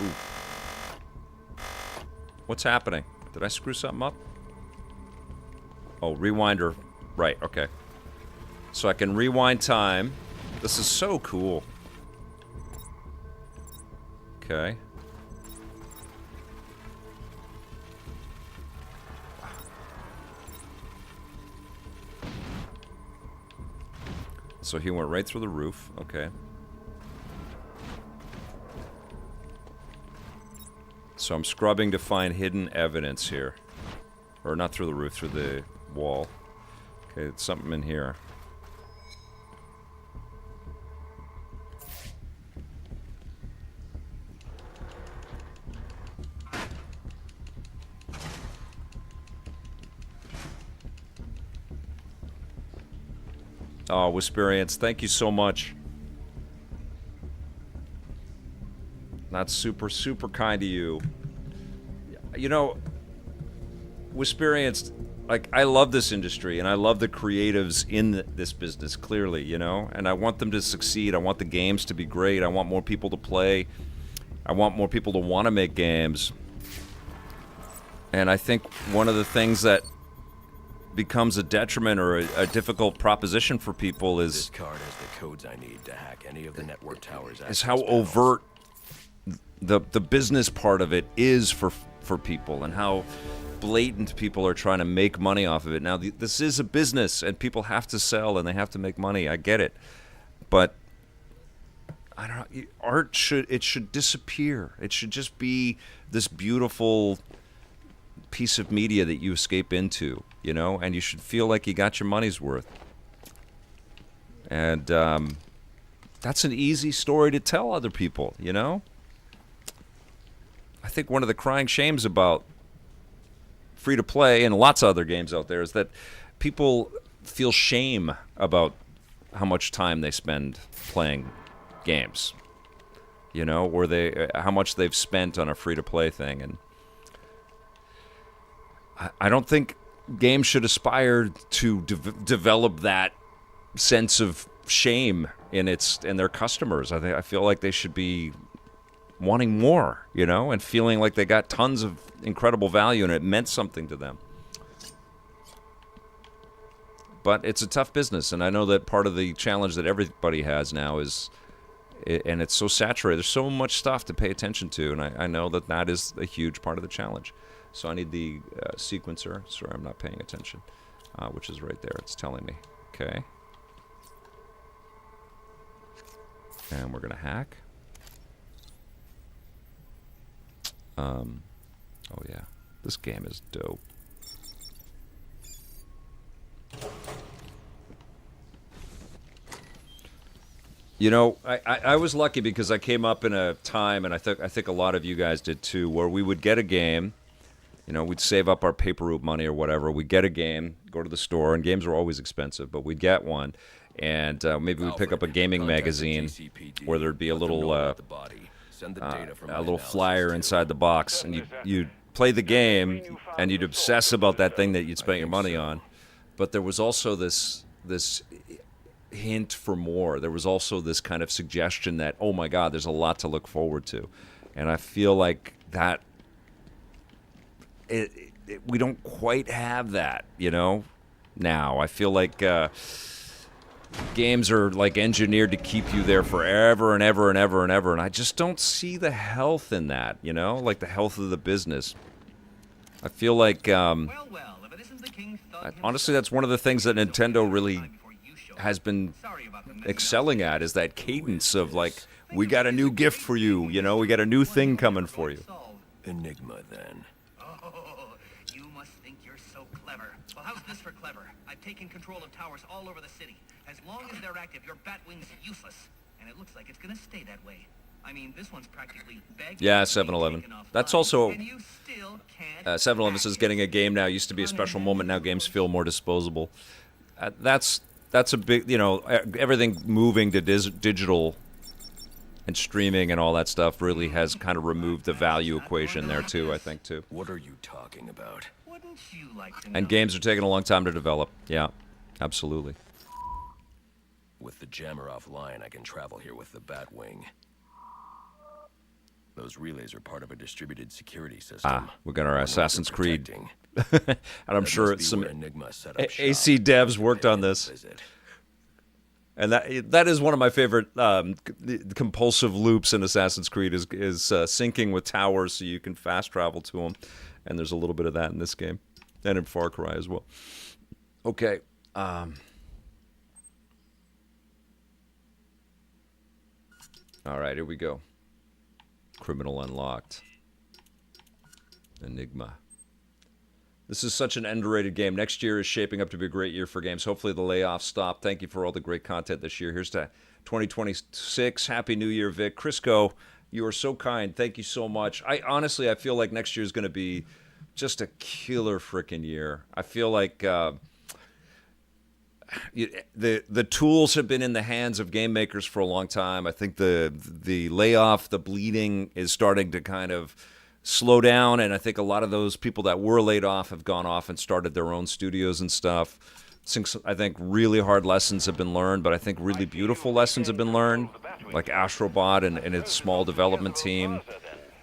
Ooh. What's happening? Did I screw something up? Oh, rewinder. Right, okay. So I can rewind time. This is so cool. Okay. So he went right through the roof. Okay. So I'm scrubbing to find hidden evidence here. Or not through the roof, through the wall. Okay, it's something in here. Oh, Wisperience, thank you so much. That's super, super kind of you. You know, Wisperience, like, I love this industry, and I love the creatives in this business, clearly, you know? And I want them to succeed. I want the games to be great. I want more people to play. I want more people to want to make games. And I think one of the things that becomes a detriment or a difficult proposition for people is... This card has the codes I need to hack any of the network towers. Is how overt the business part of it is for people, and how blatant people are trying to make money off of it. Now, this is a business, and people have to sell, and they have to make money. I get it, but I don't know. Art should disappear. It should just be this beautiful piece of media that you escape into, you know, and you should feel like you got your money's worth. And that's an easy story to tell other people, you know. I think one of the crying shames about free-to-play and lots of other games out there is that people feel shame about how much time they spend playing games, you know, or how much they've spent on a free-to-play thing. And I don't think games should aspire to develop that sense of shame in their customers. I feel like they should be wanting more, you know, and feeling like they got tons of incredible value and it meant something to them. But it's a tough business, and I know that part of the challenge that everybody has now is, and it's so saturated, there's so much stuff to pay attention to, and I know that is a huge part of the challenge. So I need the sequencer. Sorry, I'm not paying attention, which is right there. It's telling me. Okay. And we're going to hack. Oh yeah, this game is dope. You know, I was lucky because I came up in a time, and I think a lot of you guys did too, where we would get a game. You know, we'd save up our paper route money or whatever. We'd get a game, go to the store, and games were always expensive, but we'd get one. And maybe we'd pick up a gaming magazine where there'd be a little flyer inside the box, and you'd play the game, and you'd obsess about that thing that you'd spent your money on. But there was also this hint for more. There was also this kind of suggestion that, oh my God, there's a lot to look forward to. And I feel like that we don't quite have that, you know, now. I feel like games are like engineered to keep you there forever and ever and ever and ever, and I just don't see the health in that, you know, like the health of the business. I feel like, honestly, that's one of the things that Nintendo really has been excelling at, is that cadence of like, we got a new gift for you, you know, we got a new thing coming for you. Enigma, then. Oh, you must think you're so clever. Well, how's this for clever? I've taken control of towers all over the city. As long as they're active, your Batwing's useless. And it looks like it's gonna stay that way. I mean, this one's practically begging. Yeah, 7-Eleven. That's also... And you still can't 7-Eleven says getting a game now used to be a special moment. Now games feel more disposable. That's a big, you know, everything moving to digital and streaming and all that stuff really has kind of removed the value equation there too, I think, too. What are you talking about? Wouldn't you like to know? And games are taking a long time to develop. Yeah, absolutely. With the jammer offline, I can travel here with the Batwing. Those relays are part of a distributed security system. We got our Assassin's Creed. And I'm sure it's some Enigma set up AC devs worked on this. And that is one of my favorite compulsive loops in Assassin's Creed is syncing with towers so you can fast travel to them. And there's a little bit of that in this game. And in Far Cry as well. Okay. All right, here we go. Criminal unlocked. Enigma. This is such an underrated game. Next year is shaping up to be a great year for games. Hopefully the layoffs stop. Thank you for all the great content this year. Here's to 2026. Happy New Year, Vic. Crisco, you are so kind. Thank you so much. I feel like next year is going to be just a killer freaking year. I feel like the tools have been in the hands of game makers for a long time. I think the layoff, the bleeding is starting to kind of slow down, and I think a lot of those people that were laid off have gone off and started their own studios and stuff. I think really hard lessons have been learned, but I think really beautiful lessons have been learned, like Astrobot and its small development team.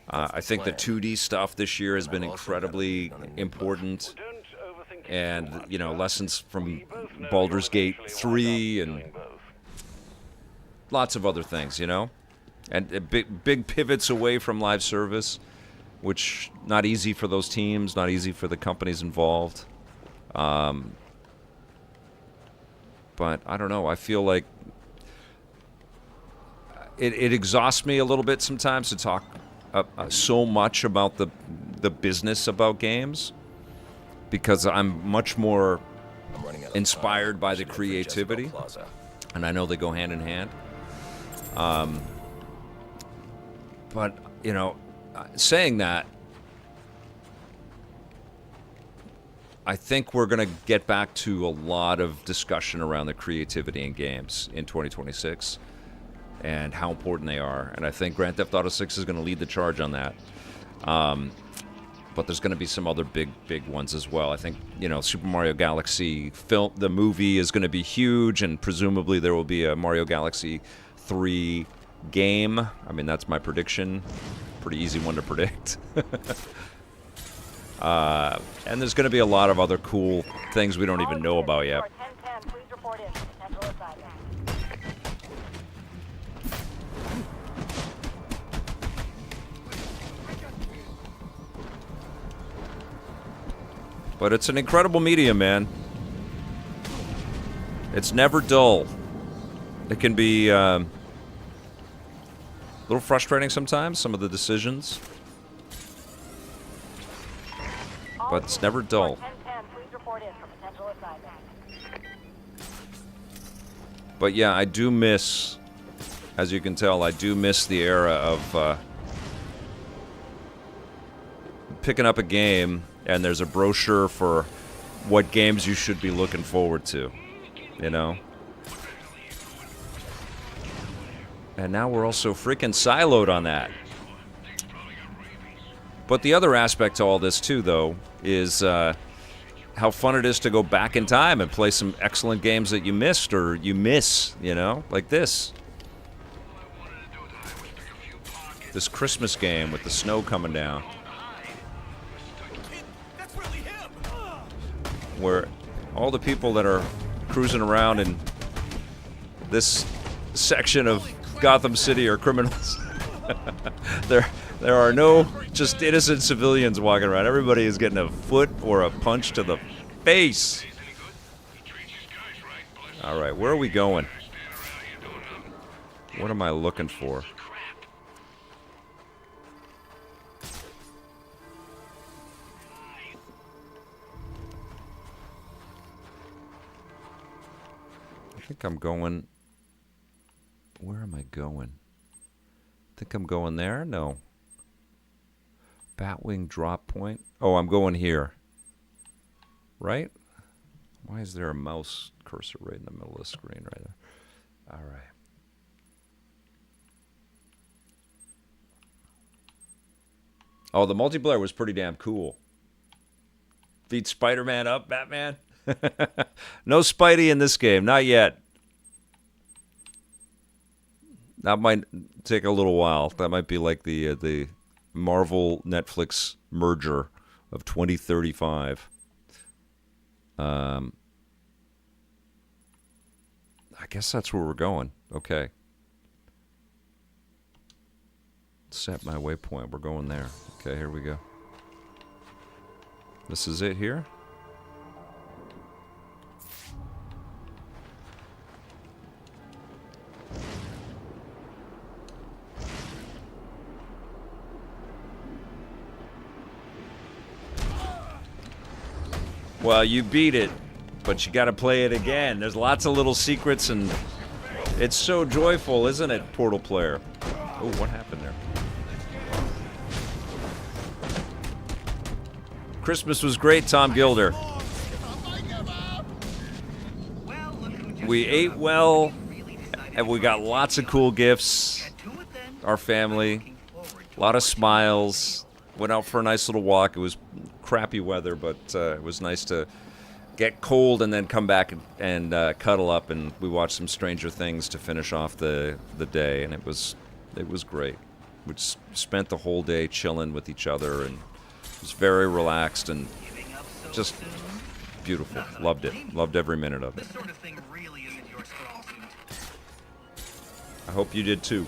I think the 2D stuff this year has been incredibly important. And, you know, lessons from Baldur's Gate 3 and lots of other things, you know? And big pivots away from live service, which not easy for those teams, not easy for the companies involved. But I don't know. I feel like it exhausts me a little bit sometimes to talk so much about the business about games, because I'm much more inspired by the creativity, and I know they go hand in hand. But, you know, saying that, I think we're going to get back to a lot of discussion around the creativity in games in 2026 and how important they are. And I think Grand Theft Auto 6 is going to lead the charge on that. But there's going to be some other big ones as well. I think, you know, Super Mario Galaxy the movie is going to be huge, and presumably there will be a Mario Galaxy 3 game. I mean, that's my prediction. Pretty easy one to predict. And there's going to be a lot of other cool things we don't even know about yet. But it's an incredible medium, man. It's never dull. It can be a little frustrating sometimes, some of the decisions. But it's never dull. But yeah, I do miss As you can tell, I do miss the era of picking up a game and there's a brochure for what games you should be looking forward to, you know? And now we're also freaking siloed on that. But the other aspect to all this, too, though, is how fun it is to go back in time and play some excellent games that you missed or you miss, you know? Like this. This Christmas game with the snow coming down. Where all the people that are cruising around in this section of Gotham City are criminals. There are no just innocent civilians walking around. Everybody is getting a foot or a punch to the face. All right, where are we going? What am I looking for? I think I'm going... Where am I going? Think I'm going there? No. Batwing drop point? Oh, I'm going here. Right? Why is there a mouse cursor right in the middle of the screen right there? All right. Oh, the multiplayer was pretty damn cool. Beat Spider-Man up, Batman? No Spidey in this game, not yet. That might take a little while. That might be like the Marvel Netflix merger of 2035. I guess that's where we're going. Okay. Set my waypoint. We're going there. Okay, here we go. This is it here. Well, you beat it, but you got to play it again. There's lots of little secrets, and it's so joyful, isn't it, Portal player? Oh, what happened there? Christmas was great, Tom Gilder. We ate well, and we got lots of cool gifts. Our family, a lot of smiles. Went out for a nice little walk. It was crappy weather, but it was nice to get cold and then come back and cuddle up, and we watched some Stranger Things to finish off the day, and it was great. We just spent the whole day chilling with each other, and it was very relaxed and just beautiful. Loved it. Loved every minute of it. I hope you did too.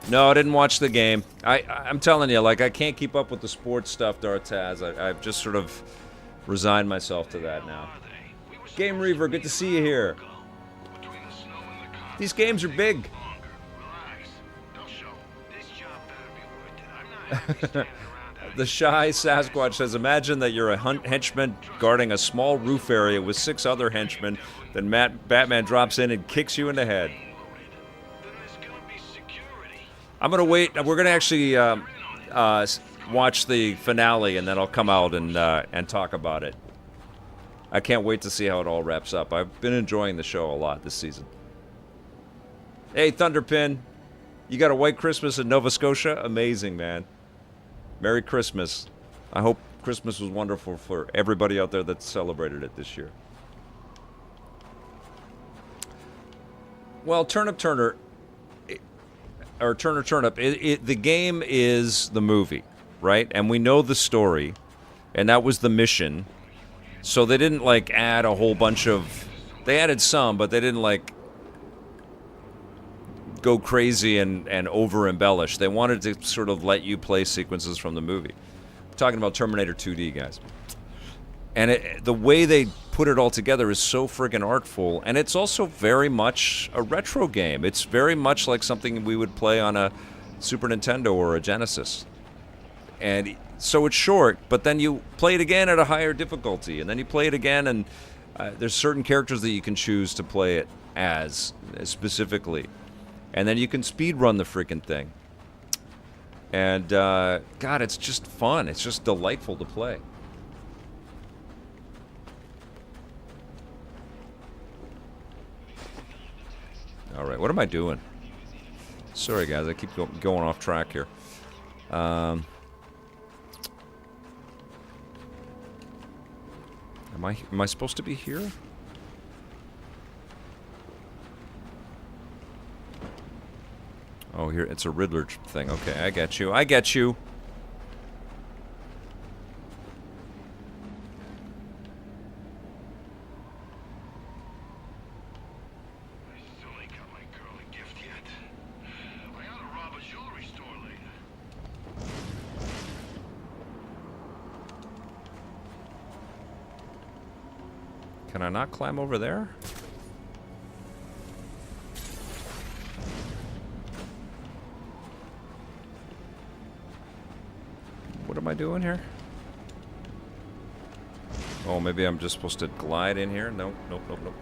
No, I didn't watch the game. I'm telling you, like, I can't keep up with the sports stuff, Dartaz. I've just sort of resigned myself to that now. Game Reaver, good to see you here. These games are big. The Shy Sasquatch says, imagine that you're a henchman guarding a small roof area with 6 other henchmen, then Batman drops in and kicks you in the head. I'm going to wait. We're going to actually watch the finale, and then I'll come out and talk about it. I can't wait to see how it all wraps up. I've been enjoying the show a lot this season. Hey, Thunderpin, you got a white Christmas in Nova Scotia? Amazing, man. Merry Christmas. I hope Christmas was wonderful for everybody out there that celebrated it this year. Well, Turnip Turner... or Turner Turnip, the game is the movie, right? And we know the story, and that was the mission. So they didn't, like, add a whole bunch of... They added some, but they didn't, like, go crazy and over-embellish. They wanted to sort of let you play sequences from the movie. We're talking about Terminator 2D, guys. And the way they put it all together is so friggin' artful, and it's also very much a retro game. It's very much like something we would play on a Super Nintendo or a Genesis. And so it's short, but then you play it again at a higher difficulty, and then you play it again, and There's certain characters that you can choose to play it as specifically, and then you can speed run the freaking thing. And God, it's just fun. It's just delightful to play. All right, what am I doing? Sorry, guys, I keep going off track here. Am I supposed to be here? Oh, here, it's a Riddler thing. Okay, I get you. I get you. I still ain't got my girl a gift yet. I ought to rob a jewelry store later. Can I not climb over there? What am I doing here? Oh, maybe I'm just supposed to glide in here? Nope, nope, nope, nope.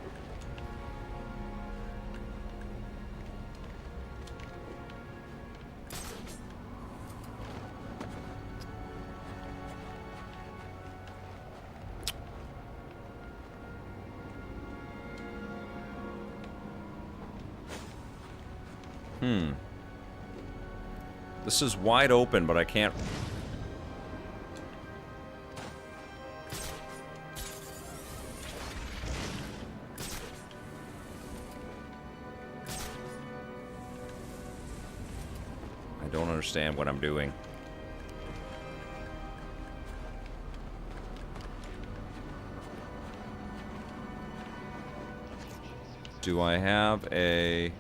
This is wide open, but I can't... I don't understand what I'm doing. Do I have a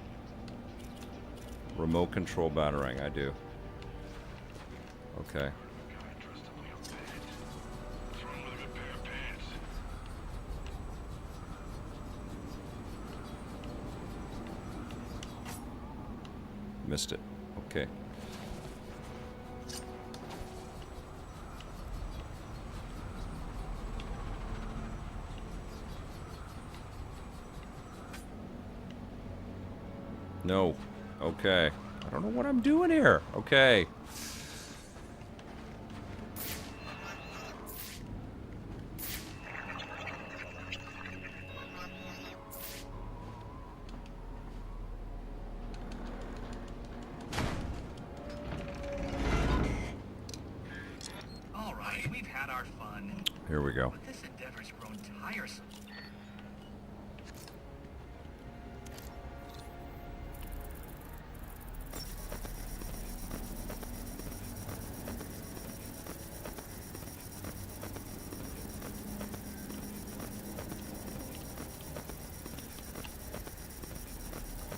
remote control batarang? I do. Okay. Missed it. Okay. No. Okay. I don't know what I'm doing here. Okay. All right, we've had our fun. Here we go. But this endeavor's grown tiresome.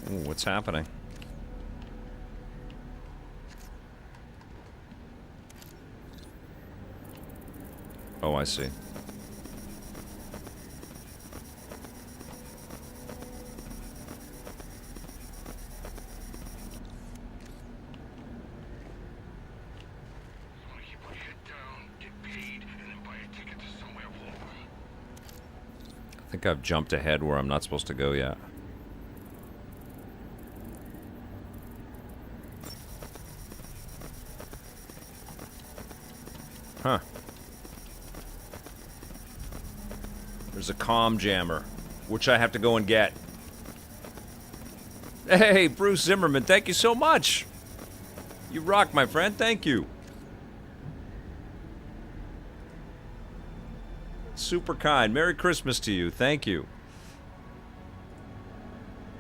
Ooh, what's happening? Oh, I see. Keep your head down, get paid, and then buy a ticket to somewhere warm. I think I've jumped ahead where I'm not supposed to go yet. Huh. There's a comm jammer, which I have to go and get. Hey, Bruce Zimmerman, thank you so much. You rock, my friend. Thank you. Super kind. Merry Christmas to you. Thank you.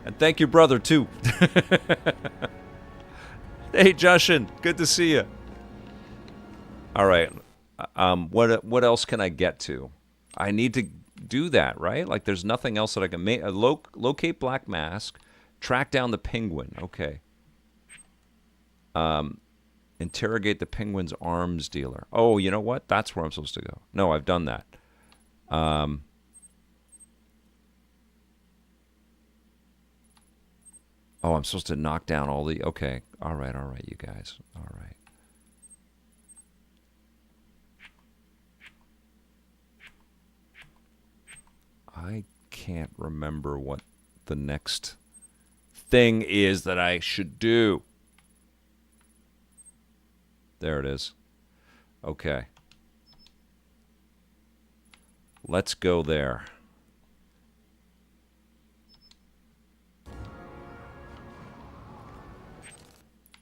And thank you, brother, too. Hey, Justin. Good to see you. All right. What else can I get to? I need to do that, right? Like, there's nothing else that I can make. Locate Black Mask. Track down the Penguin. Okay. Interrogate the Penguin's arms dealer. Oh, you know what? That's where I'm supposed to go. No, I've done that. Oh, I'm supposed to knock down all the... Okay. All right, you guys. All right. I can't remember what the next thing is that I should do. There it is. Okay. Let's go there.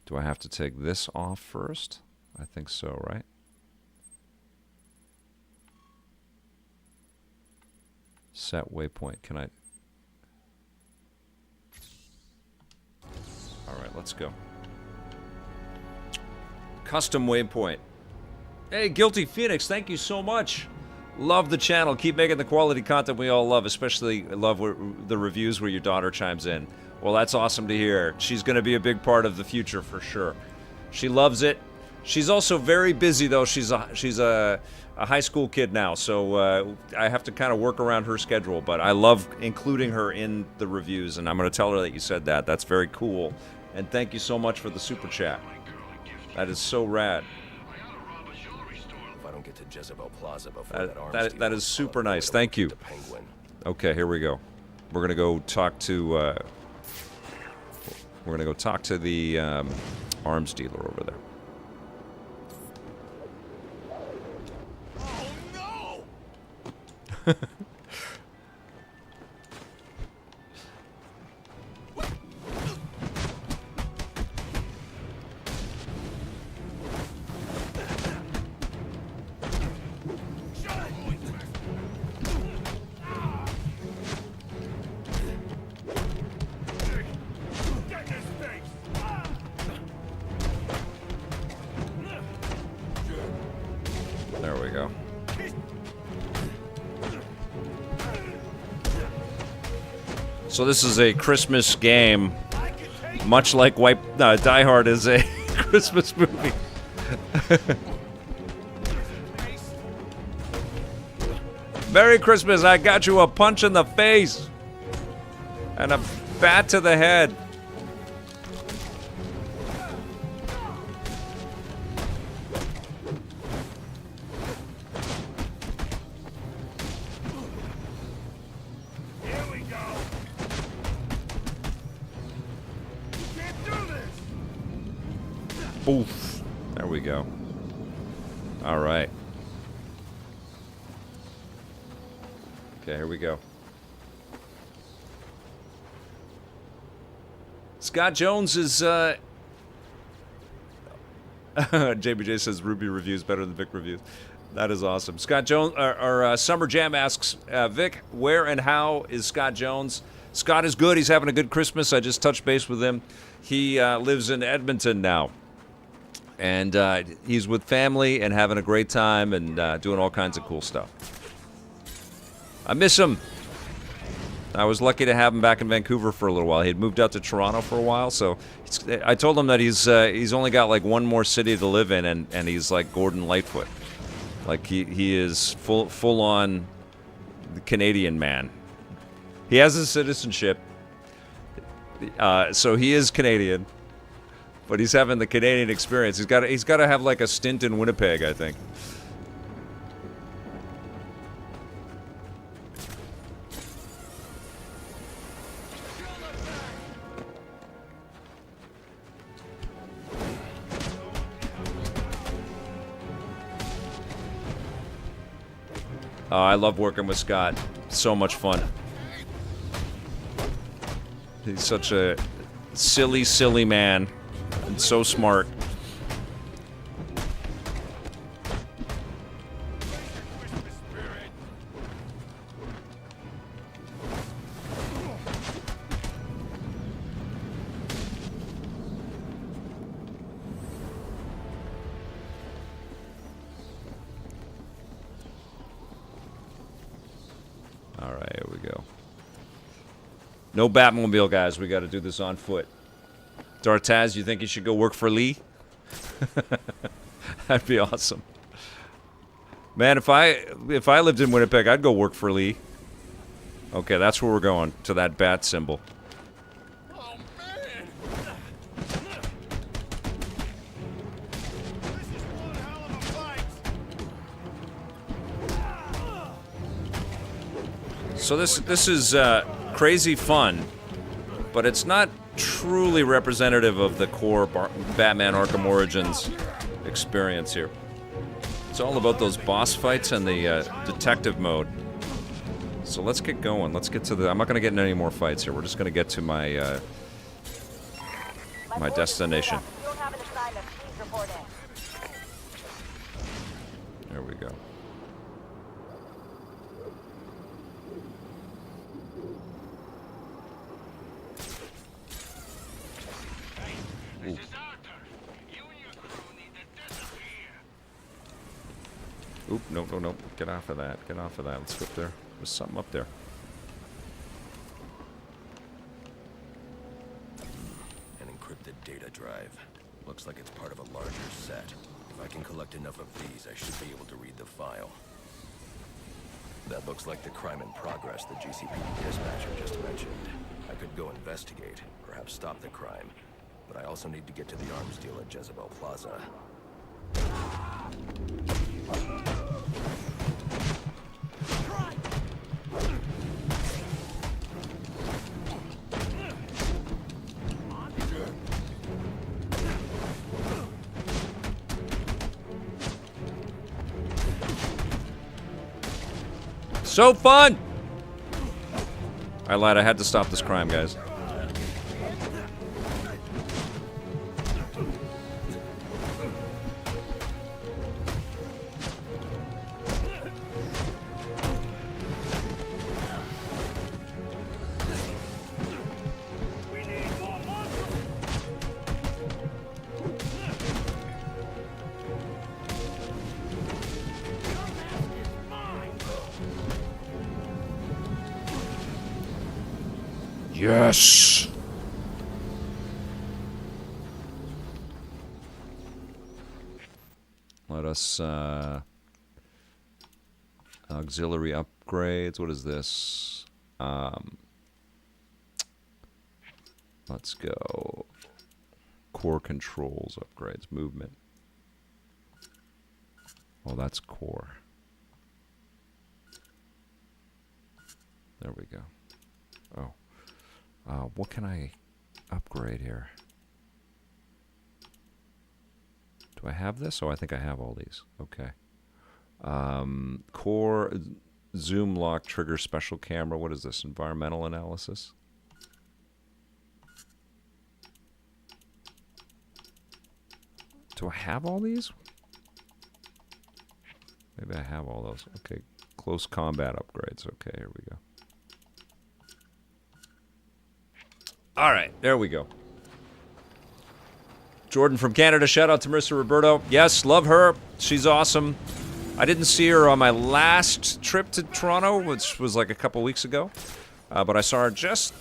Do I have to take this off first? I think so, right? Set waypoint. Can I... Alright, let's go. Custom waypoint. Hey, Guilty Phoenix, thank you so much. Love the channel. Keep making the quality content we all love, especially love the reviews where your daughter chimes in. Well, that's awesome to hear. She's going to be a big part of the future for sure. She loves it. She's also very busy, though. She's a high school kid now, so I have to kind of work around her schedule. But I love including her in the reviews, and I'm going to tell her that you said that. That's very cool. And thank you so much for the super chat. That is so rad. If I don't get to Jezebel Plaza before that is super nice. Thank you. Okay, here we go. We're gonna go talk to. We're gonna go talk to the arms dealer over there. Oh no! There we go. So this is a Christmas game, much like Die Hard is a Christmas movie. Merry Christmas, I got you a punch in the face and a bat to the head. Oof. There we go. All right. Okay, here we go. Scott Jones is, JBJ says Ruby reviews better than Vic reviews. That is awesome. Scott Jones, our Summer Jam asks, Vic, where and how is Scott Jones? Scott is good. He's having a good Christmas. I just touched base with him. He lives in Edmonton now. And he's with family and having a great time and doing all kinds of cool stuff. I miss him. I was lucky to have him back in Vancouver for a little while. He had moved out to Toronto for a while, so I told him that he's only got like one more city to live in, and he's like Gordon Lightfoot. Like he is full on Canadian man. He has his citizenship, so he is Canadian. But he's having the Canadian experience. He's got to have like a stint in Winnipeg, I think. I love working with Scott. So much fun. He's such a silly man. And so smart. All right, here we go. No Batmobile, guys. We got to do this on foot. Dartaz, you think you should go work for Lee? That'd be awesome. Man, if I lived in Winnipeg, I'd go work for Lee. Okay, that's where we're going, to that bat symbol. Oh man! This is one hell of a fight. So this is crazy fun, but it's not truly representative of the core Batman Arkham Origins experience here. It's all about those boss fights and the detective mode. So let's get going. Let's get to the... I'm not going to get in any more fights here. We're just going to get to my my destination. There we go. Ooh. Oop, no, no, no. Get off of that. Get off of that. Let's go up there. There's something up there. An encrypted data drive. Looks like it's part of a larger set. If I can collect enough of these, I should be able to read the file. That looks like the crime in progress the GCPD dispatcher just mentioned. I could go investigate, perhaps stop the crime. But I also need to get to the arms deal at Jezebel Plaza. So fun! I lied, I had to stop this crime, guys. Yes! Let us, auxiliary upgrades. What is this? Let's go. Core controls upgrades. Movement. Oh, that's core. There we go. Oh. What can I upgrade here? Do I have this? Oh, I think I have all these. Okay. Core, zoom lock, trigger, special camera. What is this? Environmental analysis? Do I have all these? Maybe I have all those. Okay. Close combat upgrades. Okay, here we go. All right, there we go. Jordan from Canada, shout out to Marissa Roberto. Yes, love her. She's awesome. I didn't see her on my last trip to Toronto, which was like a couple weeks ago. But I saw her just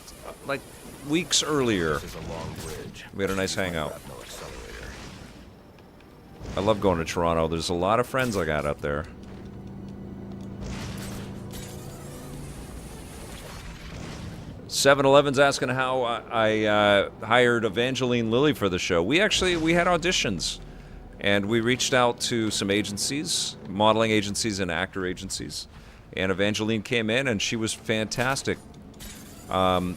like weeks earlier. This is a long bridge. We had a nice hangout. I love going to Toronto. There's a lot of friends I got out there. 7-Eleven's asking how I hired Evangeline Lilly for the show. We had auditions, and we reached out to some agencies, modeling agencies and actor agencies, and Evangeline came in, and she was fantastic.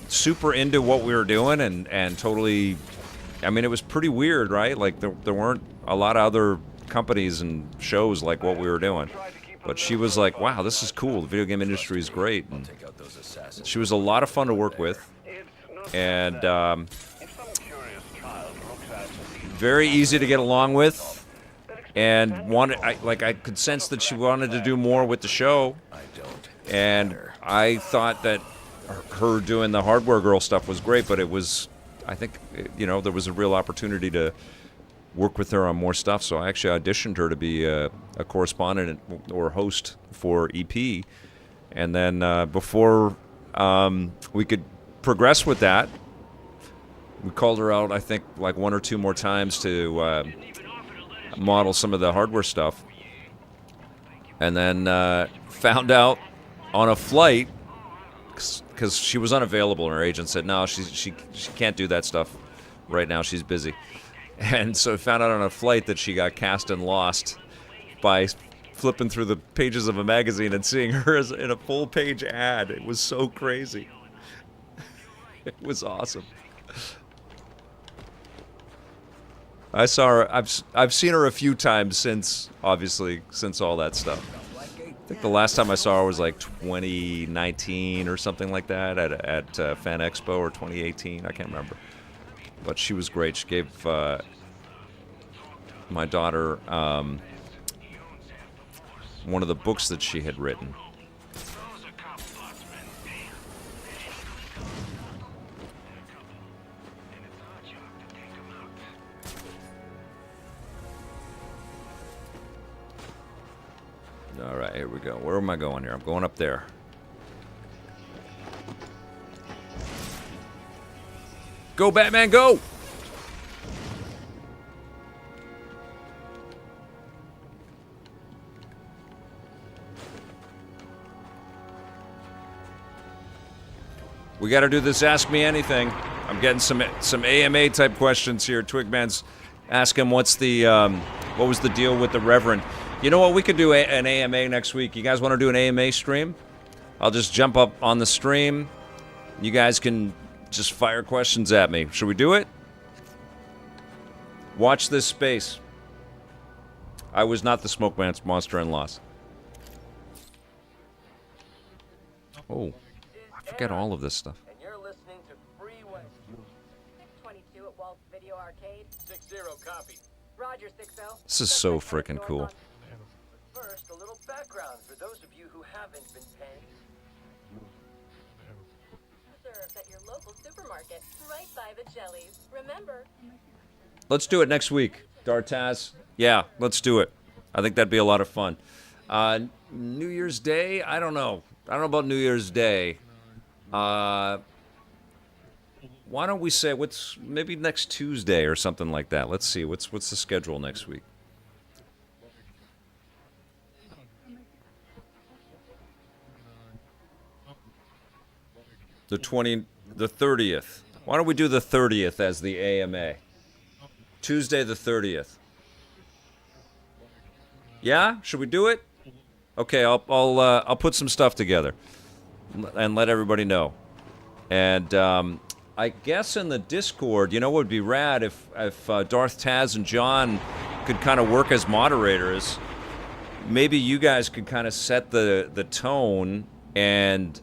Super into what we were doing, and totally, I mean, it was pretty weird, right? Like, there weren't a lot of other companies and shows like what we were doing. But she was like, wow, this is cool. The video game industry is great. And she was a lot of fun to work with. And very easy to get along with. And I could sense that she wanted to do more with the show. And I thought that her doing the hardware girl stuff was great, but it was, I think, there was a real opportunity to work with her on more stuff, so I actually auditioned her to be a correspondent or host for EP, and then before we could progress with that, we called her out, I think, like 1 or 2 more times to model some of the hardware stuff, and then found out on a flight, because she was unavailable, and her agent said, no, she can't do that stuff right now, she's busy. And so found out on a flight that she got cast and lost by flipping through the pages of a magazine and seeing her as in a full-page ad. It was so crazy. It was awesome. I saw her. I've seen her a few times since, obviously, since all that stuff. I think the last time I saw her was like 2019 or something like that at Fan Expo, or 2018. I can't remember. But she was great. She gave my daughter one of the books that she had written. All right, here we go. Where am I going here? I'm going up there. Go, Batman, go! We got to do this Ask Me Anything. I'm getting some AMA type questions here. Twigman's asking what was the deal with the Reverend. You know what? We could do an AMA next week. You guys want to do an AMA stream? I'll just jump up on the stream. You guys can just fire questions at me. Should we do it? Watch this space. I was not the smoke monster in Lost. Oh, I forget all of this stuff. And you're listening to Freeway. 622 at Walt's Video Arcade. 6-0 copy. Roger, 6-0. This is so freaking cool. First, a little background for those of you who haven't been paying. Served at your local supermarket, right by the jellies. Remember? Let's do it next week, Dartaz. Yeah, let's do it. I think that'd be a lot of fun. New Year's Day? I don't know. I don't know about New Year's Day. Why don't we say maybe next Tuesday or something like that? Let's see. What's the schedule next week? The 30th. Why don't we do the 30th as the AMA? Tuesday the 30th. Yeah? Should we do it? Okay, I'll put some stuff together and let everybody know. And I guess in the Discord, you know what would be rad if Darth Taz and John could kind of work as moderators. Maybe you guys could kind of set the tone and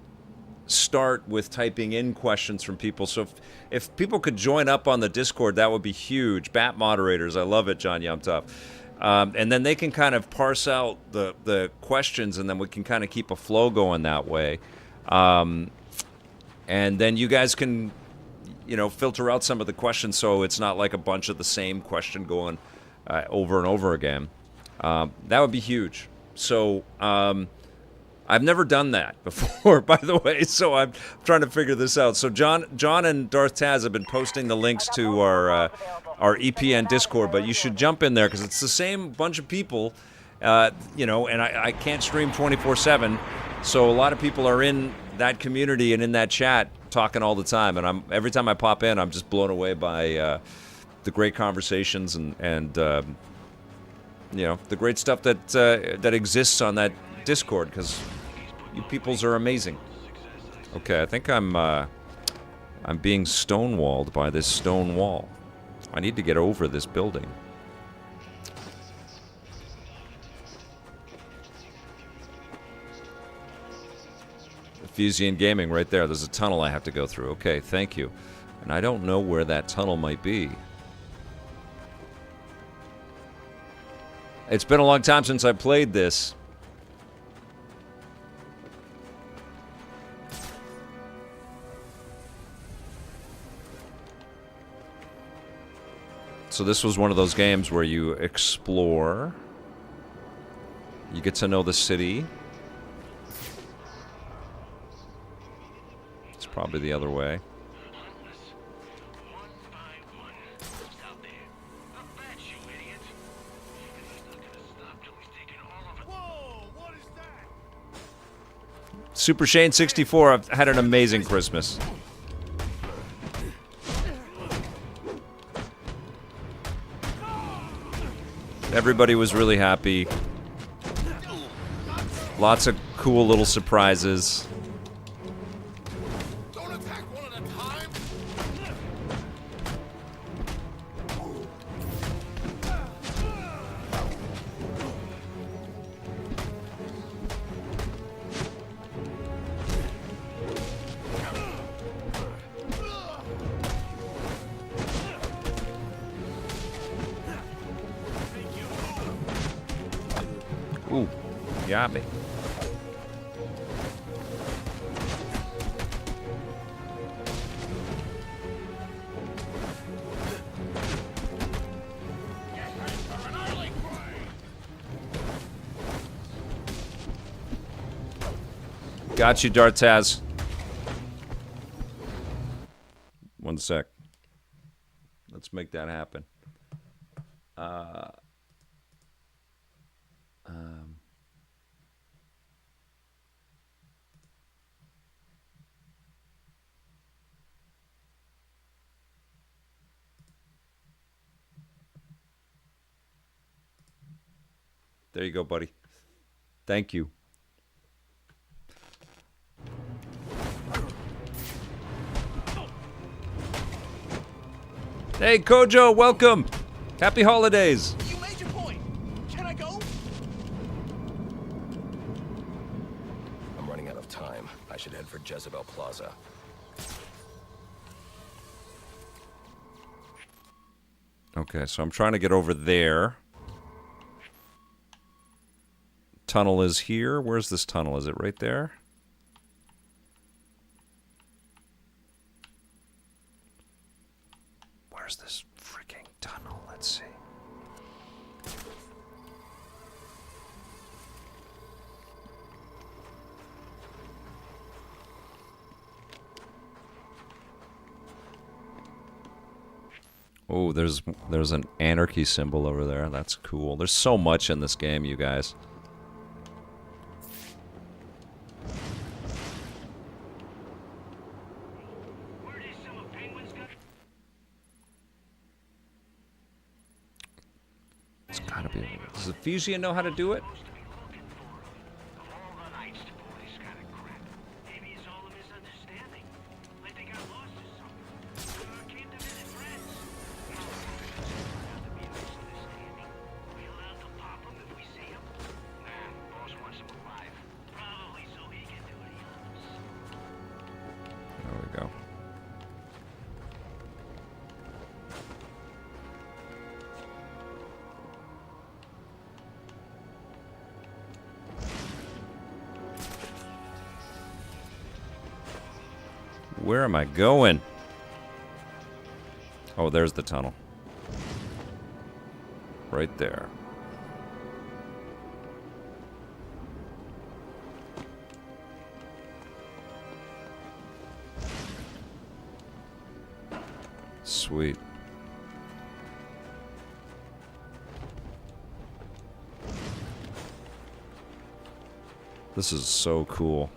start with typing in questions from people. So if people could join up on the Discord, that would be huge. Bat moderators, I love it, John Yumtop. And then they can kind of parse out the questions, and then we can kind of keep a flow going that way. And then you guys can, filter out some of the questions so it's not like a bunch of the same question going over and over again. That would be huge. So I've never done that before, by the way, so I'm trying to figure this out. So John and Darth Taz have been posting the links to our EPN Discord, but you should jump in there because it's the same bunch of people, and I can't stream 24/7, so a lot of people are in that community and in that chat talking all the time, and every time I pop in, I'm just blown away by the great conversations and the great stuff that exists on that Discord, because you peoples are amazing. Okay, I think I'm being stonewalled by this stone wall. I need to get over this building. Fusian Gaming right there. There's a tunnel I have to go through. Okay, thank you. And I don't know where that tunnel might be. It's been a long time since I played this. So this was one of those games where you explore. You get to know the city. It's probably the other way. Super Shane 64, I've had an amazing Christmas. Everybody was really happy. Lots of cool little surprises. Don't attack one at a time. Ooh, yabby. Got you, Dartaz. One sec. Let's make that happen. There you go, buddy. Thank you. Hey, Kojo, welcome. Happy holidays. You made your point. Can I go? I'm running out of time. I should head for Jezebel Plaza. Okay, so I'm trying to get over there. Tunnel is here. Where's this tunnel? Is it right there? Where's this freaking tunnel? Let's see. Oh, there's an anarchy symbol over there. That's cool. There's so much in this game, you guys. It's gotta be. Does the Fusion know how to do it? There we go. Where am I going? Oh, there's the tunnel. Right there. Sweet. This is so cool.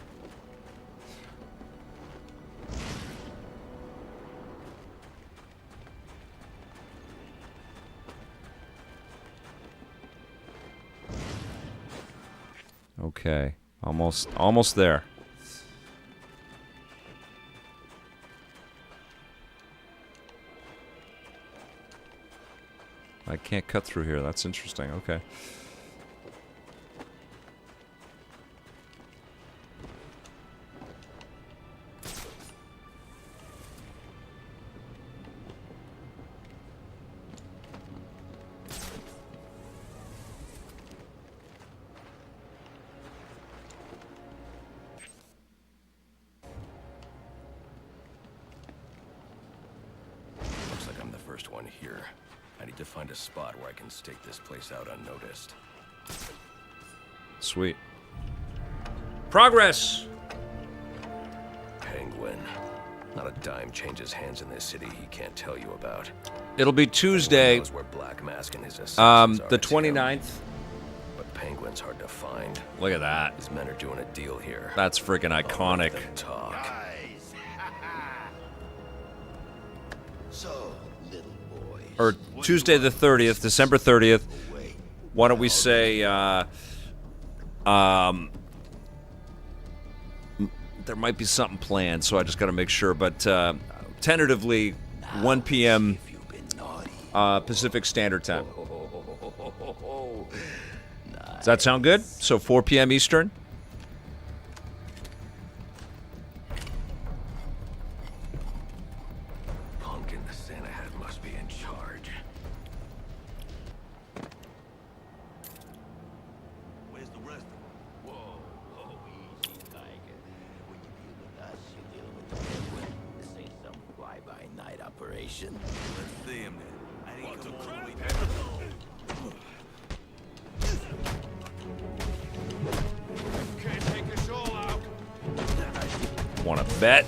Okay, almost there. I can't cut through here. That's interesting. Okay. Looks like I'm the first one here. I need to find a spot where I can stake this place out unnoticed. Sweet. Progress! Penguin. Not a dime changes hands in this city he can't tell you about. It'll be Tuesday, Knows where Black Mask and his assassins are. the It's him. 29th. But Penguin's hard to find. Look at that. His men are doing a deal here. That's freaking I'll iconic. let them talk. Guys. So, little boys. Or Tuesday the 30th, December 30th. Why don't we say, there might be something planned, so I just got to make sure. But tentatively, 1 p.m. Pacific Standard Time. Does that sound good? So 4 p.m. Eastern? Pumpkin the Santa hat must be in charge. Where's the rest of them? Whoa, easy, Tiger. When you deal with us, you deal with the Penguin. This ain't some fly-by-night operation. Let's see him then. I didn't come all the way down. Can't take us all out. Want to bet?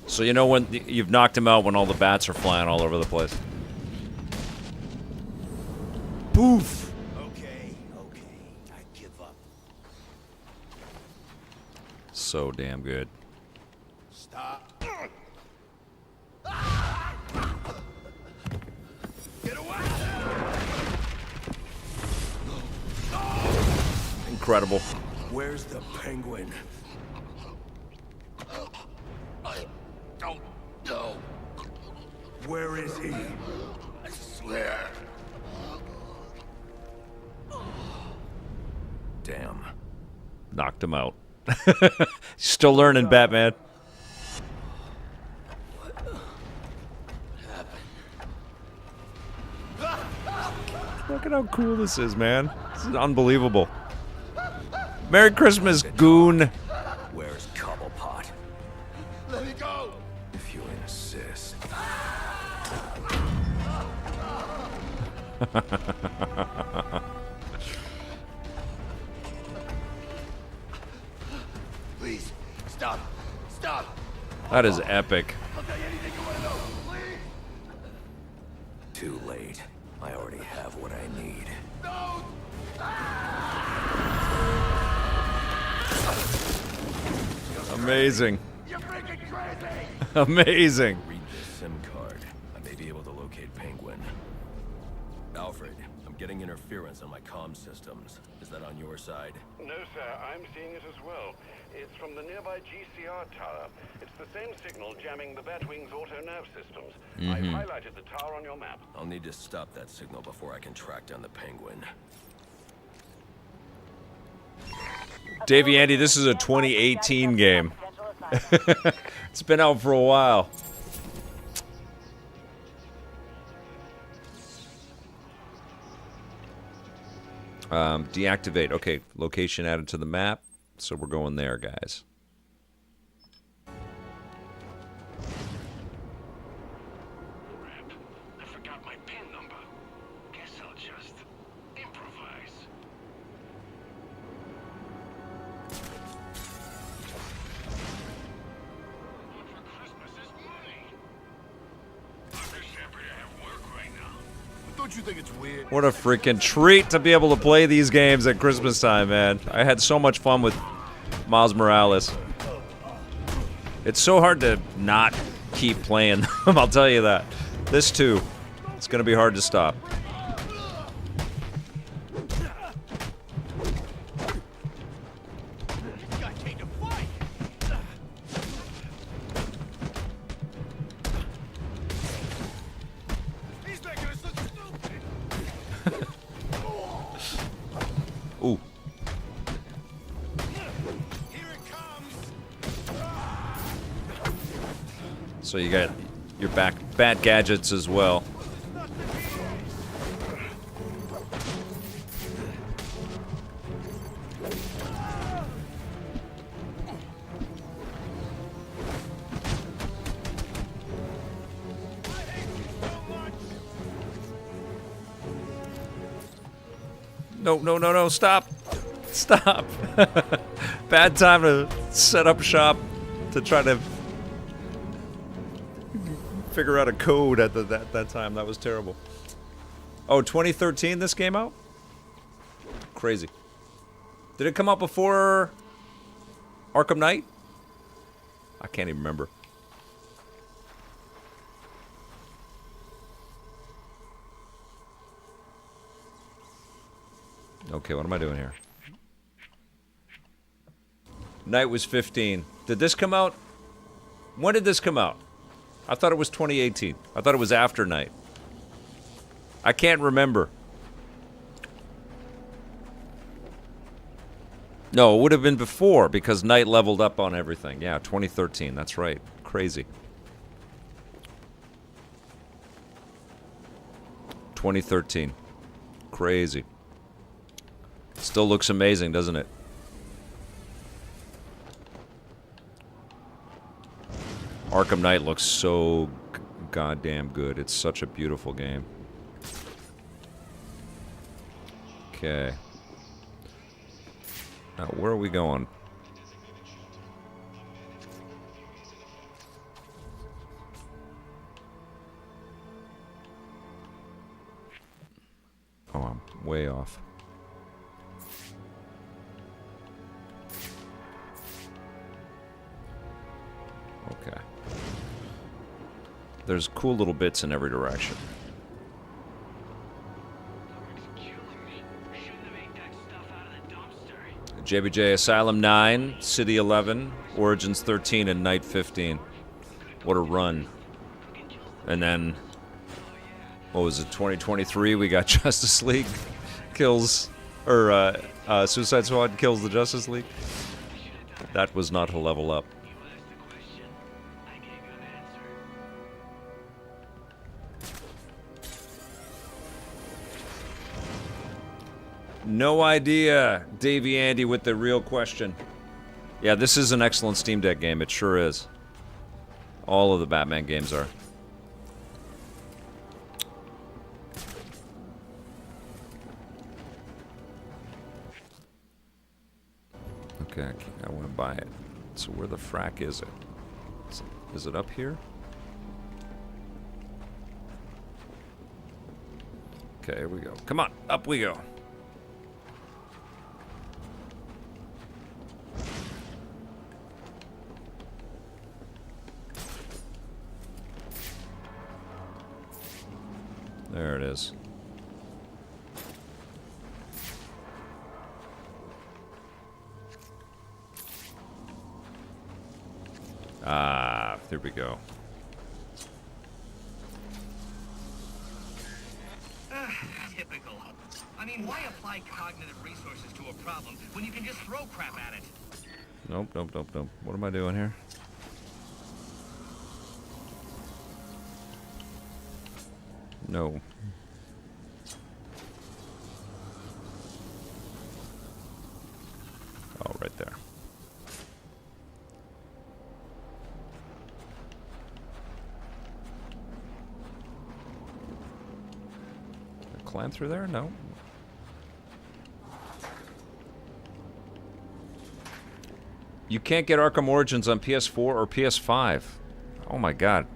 So you know when you've knocked him out when all the bats are flying all over the place. Poof! Okay, I give up. So damn good. Stop. Get away! Incredible. Where's the Penguin? I don't know. Where is he? I swear. Damn. Knocked him out. Still learning, Batman. Look at how cool this is, man. This is unbelievable. Merry Christmas, goon. Where's Cobblepot? Let me go. If you insist. Please, stop. Stop. That is epic. I'll tell you anything you want to know. Please. Too late. I already have what I need. No. Amazing. You're freaking crazy. Amazing. Read this SIM card. I may be able to locate Penguin. Alfred, I'm getting interference on my comm systems. Is that on your side? No, sir. I'm seeing it as well. It's from the nearby GCR tower. It's the same signal jamming the Batwing's auto-nerve systems. I've highlighted the tower on your map. I'll need to stop that signal before I can track down the Penguin. Davey Andy, this is a 2018 game. It's been out for a while. Deactivate. Okay, location added to the map. So we're going there, guys. Crap. I forgot my PIN number. Guess I'll just improvise. What for Christmas is money? I'm just happy to have work right now. Don't you think it's weird? What a freaking treat to be able to play these games at Christmas time, man. I had so much fun with Miles Morales. It's so hard to not keep playing them, I'll tell you that. This too. It's going to be hard to stop. This guy came to fight. He's making us look stupid. Ooh. Here it comes. So you got your bat gadgets as well. No, stop. Stop. Bad time to set up shop to try to figure out a code at that time. That was terrible. Oh, 2013 this came out? Crazy. Did it come out before Arkham Knight? I can't even remember. Okay, what am I doing here? Knight was 15. Did this come out? When did this come out? I thought it was 2018. I thought it was after Knight. I can't remember. No, it would have been before because Knight leveled up on everything. Yeah, 2013. That's right. Crazy. 2013. Crazy. Still looks amazing, doesn't it? Arkham Knight looks so goddamn good. It's such a beautiful game. Okay. Now, where are we going? Oh, I'm way off. Okay. There's cool little bits in every direction. JBJ Asylum 9, City 11, Origins 13, and Night 15. What a run. And then, what was it, 2023? We got Justice League kills, or Suicide Squad kills the Justice League. That was not a level up. No idea, Davey Andy with the real question. Yeah, this is an excellent Steam Deck game. It sure is. All of the Batman games are. Okay, I want to buy it. So where the frack is it? Is it up here? Okay, here we go. Come on, up we go. There it is. Ah, there we go. Typical. I mean, why apply cognitive resources to a problem when you can just throw crap at it? Nope. What am I doing here? No. Oh, right there. Climb through there? No. You can't get Arkham Origins on PS4 or PS5. Oh my god.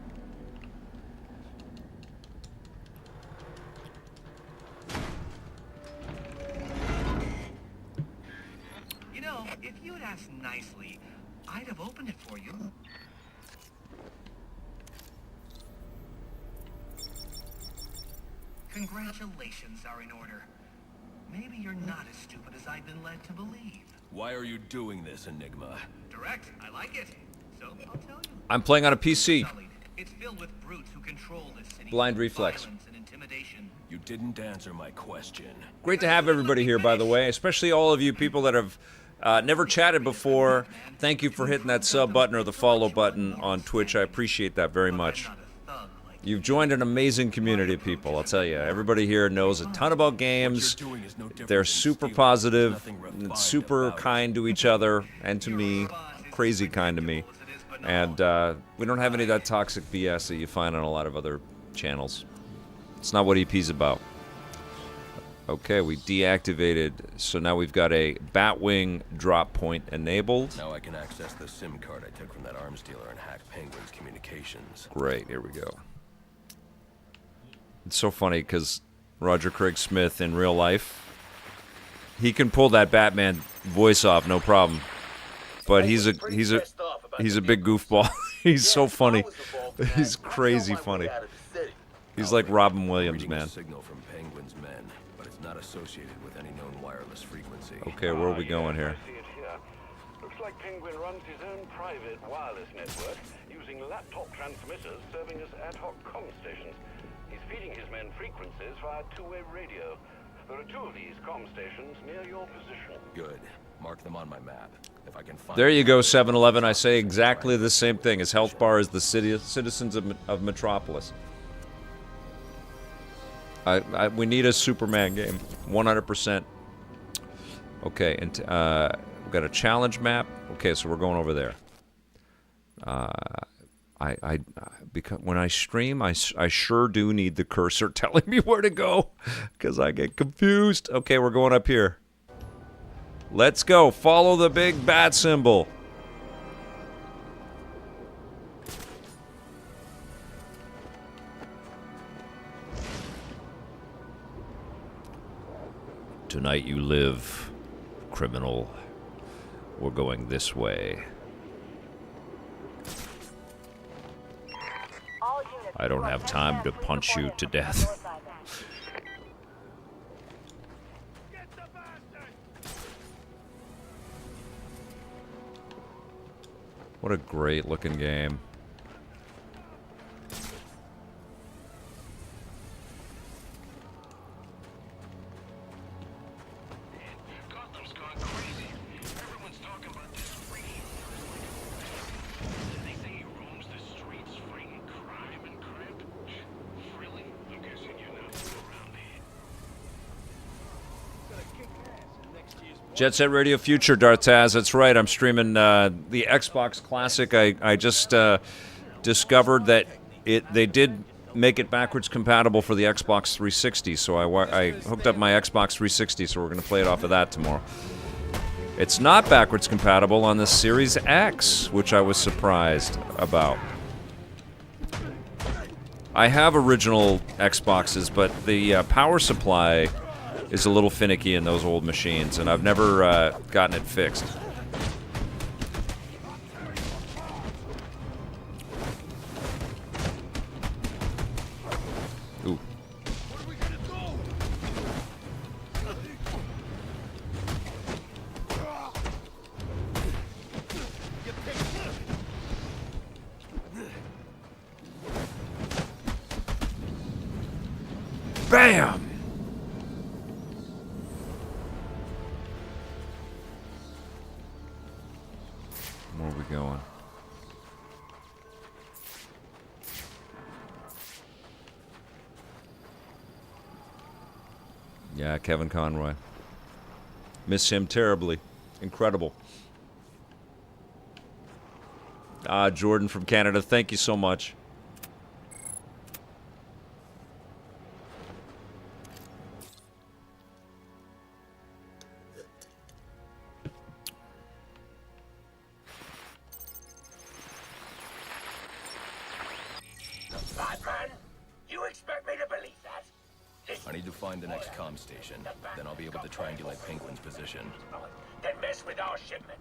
You know, if you'd asked nicely, I'd have opened it for you. Congratulations are in order. Maybe you're not as stupid as I've been led to believe. Why are you doing this, Enigma? Direct, I like it. So I'll tell you. I'm playing on a PC. It's filled with brutes who control this city. Blind reflex. Violence and intimidation. You didn't answer my question. Great to have everybody here, by the way, especially all of you people that have never chatted before. Thank you for hitting that sub button or the follow button on Twitch. I appreciate that very much. You've joined an amazing community of people, I'll tell you. Everybody here knows a ton about games. They're super positive, super kind to each other and to me, crazy kind to me. And we don't have any of that toxic BS that you find on a lot of other channels. It's not what EP's about. Okay, we deactivated. So now we've got a Batwing drop point enabled. Now I can access the SIM card I took from that arms dealer and hack Penguin's communications. Great, here we go. It's so funny because Roger Craig Smith in real life, he can pull that Batman voice off, no problem. But he's a big goofball. He's so funny. He's crazy funny. He's like Robin Williams, man. Signal from Penguin's men, but it's not associated with any known wireless frequency. Okay, where are we going here? I see it here. Looks like Penguin runs his own private wireless network using laptop transmitters serving as ad hoc comm stations. He's feeding his men frequencies via two-way radio. There are 2 of these comm stations near your position. Good. Mark them on my map. If I can find There you go, 7-Eleven. I say exactly the same thing. His health bar is the citizens of Metropolis. We need a Superman game, 100%. Okay, and we've got a challenge map. Okay, so we're going over there. Because when I stream, I sure do need the cursor telling me where to go, because I get confused. Okay, we're going up here. Let's go. Follow the big bat symbol. Tonight you live, criminal. We're going this way. I don't have time to punch you to death. What a great looking game. Jet Set Radio Future, Dartaz. That's right. I'm streaming the Xbox Classic. I just discovered that they did make it backwards compatible for the Xbox 360. So I hooked up my Xbox 360. So we're going to play it off of that tomorrow. It's not backwards compatible on the Series X, which I was surprised about. I have original Xboxes, but the power supply is a little finicky in those old machines, and I've never gotten it fixed. Ooh. Bam! Where are we going? Yeah, Kevin Conroy. Miss him terribly. Incredible. Jordan from Canada, thank you so much. I need to find the next comm station. Then I'll be able to triangulate Penguin's position. Then mess with our shipment,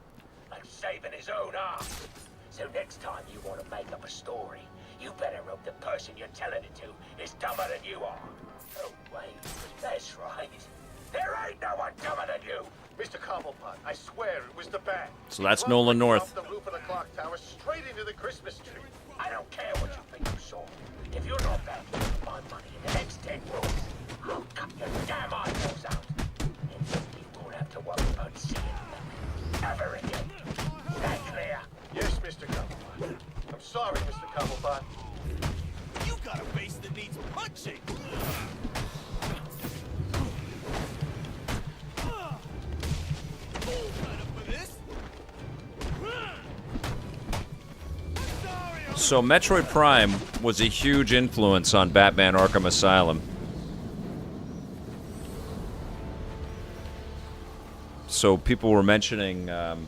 like saving his own arse. So next time you want to make up a story, you better hope the person you're telling it to is dumber than you are. Oh, wait, that's right. There ain't no one dumber than you. Mr. Cobblepot, I swear it was the bat. So that's Nolan North. Off the roof of the clock tower straight into the Christmas tree. I don't care what you think you saw. If you're not back here with my money in the next 10 weeks, I'll cut your damn eyeballs out. And then you won't have to worry about seeing them ever again. That clear? Yes, Mr. Cobblepot. I'm sorry, Mr. Cobblepot. You got a face that needs punching. So Metroid Prime was a huge influence on Batman Arkham Asylum. So people were mentioning. Oh,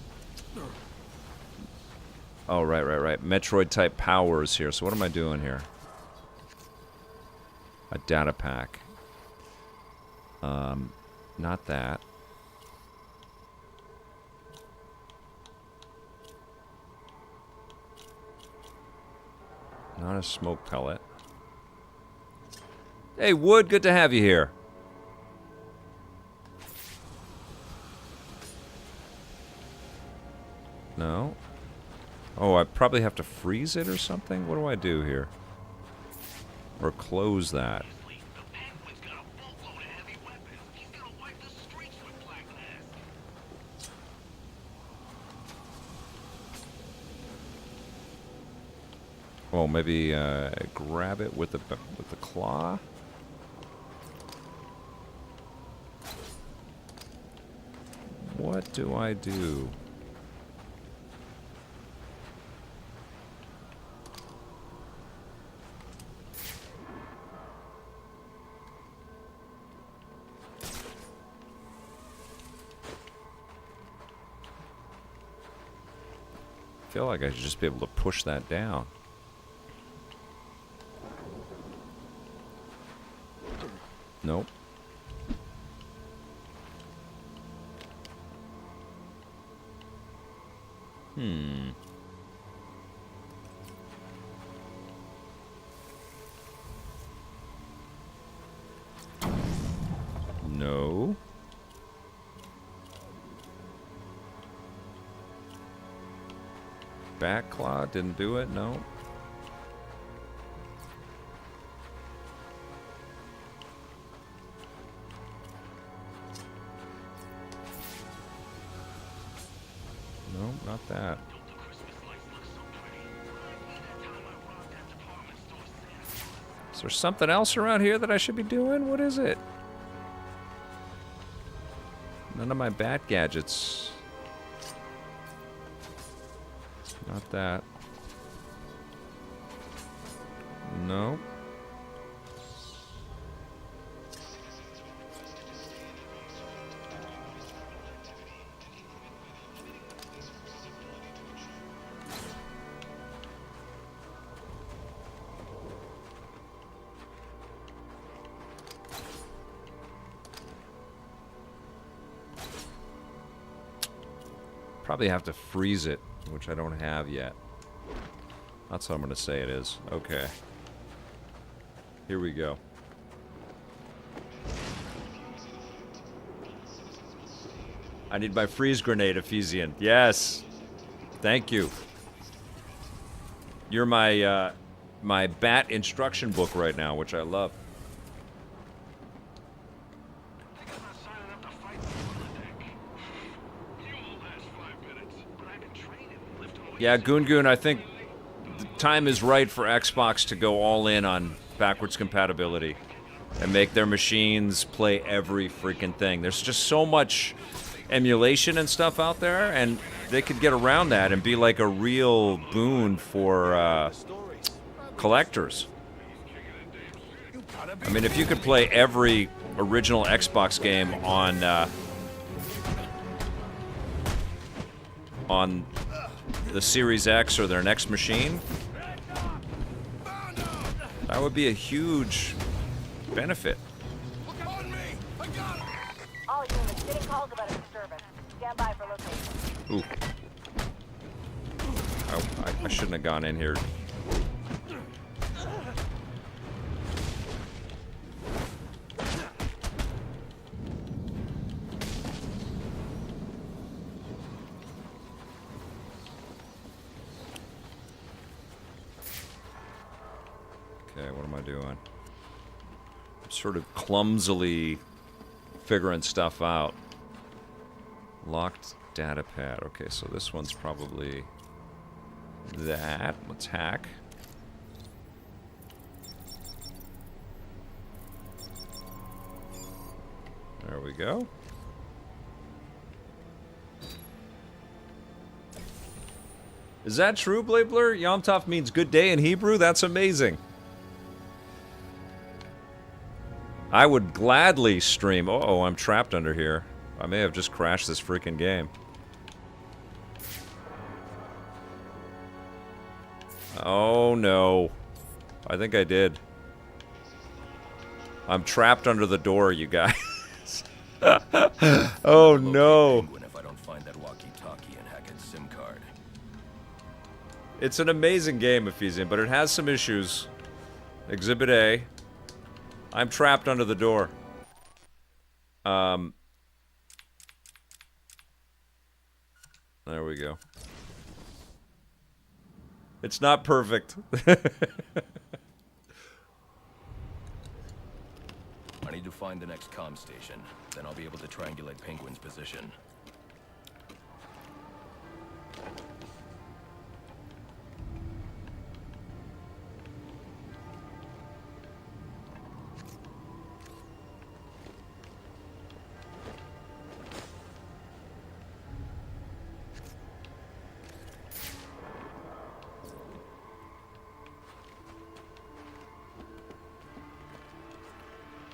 right. Metroid-type powers here. So what am I doing here? A data pack. Not that. Not a smoke pellet. Hey, Wood, good to have you here. No. Oh, I probably have to freeze it or something? What do I do here? Or close that? Oh, maybe grab it with the claw. What do I do? I feel like I should just be able to push that down. Nope. No. Back claw didn't do it, no. No, not that. Is there something else around here that I should be doing? What is it? None of my bat gadgets. Not that. No. Probably have to freeze it, which I don't have yet. That's what I'm going to say it is. Okay. Here we go. I need my freeze grenade, Ephesian. Yes. Thank you. You're my my bat instruction book right now, which I love. Yeah, Goon, I think the time is right for Xbox to go all in on backwards compatibility and make their machines play every freaking thing. There's just so much emulation and stuff out there, and they could get around that and be like a real boon for collectors. I mean, if you could play every original Xbox game on the Series X or their next machine, that would be a huge benefit. All units getting calls about a disturbance. Stand by for location. Ooh. Oh, I shouldn't have gone in here. Okay, what am I doing? I'm sort of clumsily figuring stuff out. Locked data pad. Okay, so this one's probably that. Let's hack. There we go. Is that true, Blabler? Yom Tov means good day in Hebrew? That's amazing. I would gladly stream. Uh-oh, I'm trapped under here. I may have just crashed this freaking game. Oh no. I think I did. I'm trapped under the door, you guys. Oh no. If I don't find that walkie-talkie and hack its SIM card. It's an amazing game, Ephesian, but it has some issues. Exhibit A. I'm trapped under the door. There we go. It's not perfect. I need to find the next comm station. Then I'll be able to triangulate Penguin's position.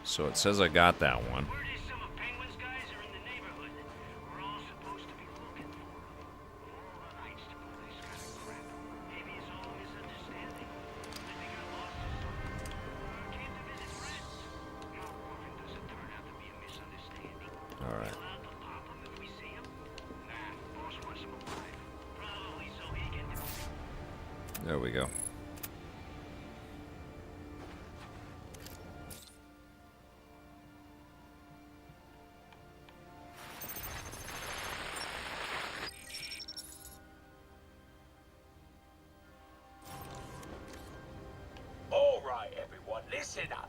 So it says I got that one. Word is some of Penguin's guys are in the neighborhood. We're all supposed to be looking for them. All the nights to pull this kind of crap. Maybe it's all a misunderstanding. I think I lost or something. I came to visit friends. How often does it turn out to be a misunderstanding? Alright. Allowed to pop them if we see them? Nah, boss wants them alive. Probably so he can do it. There we go. All right, everyone, listen up.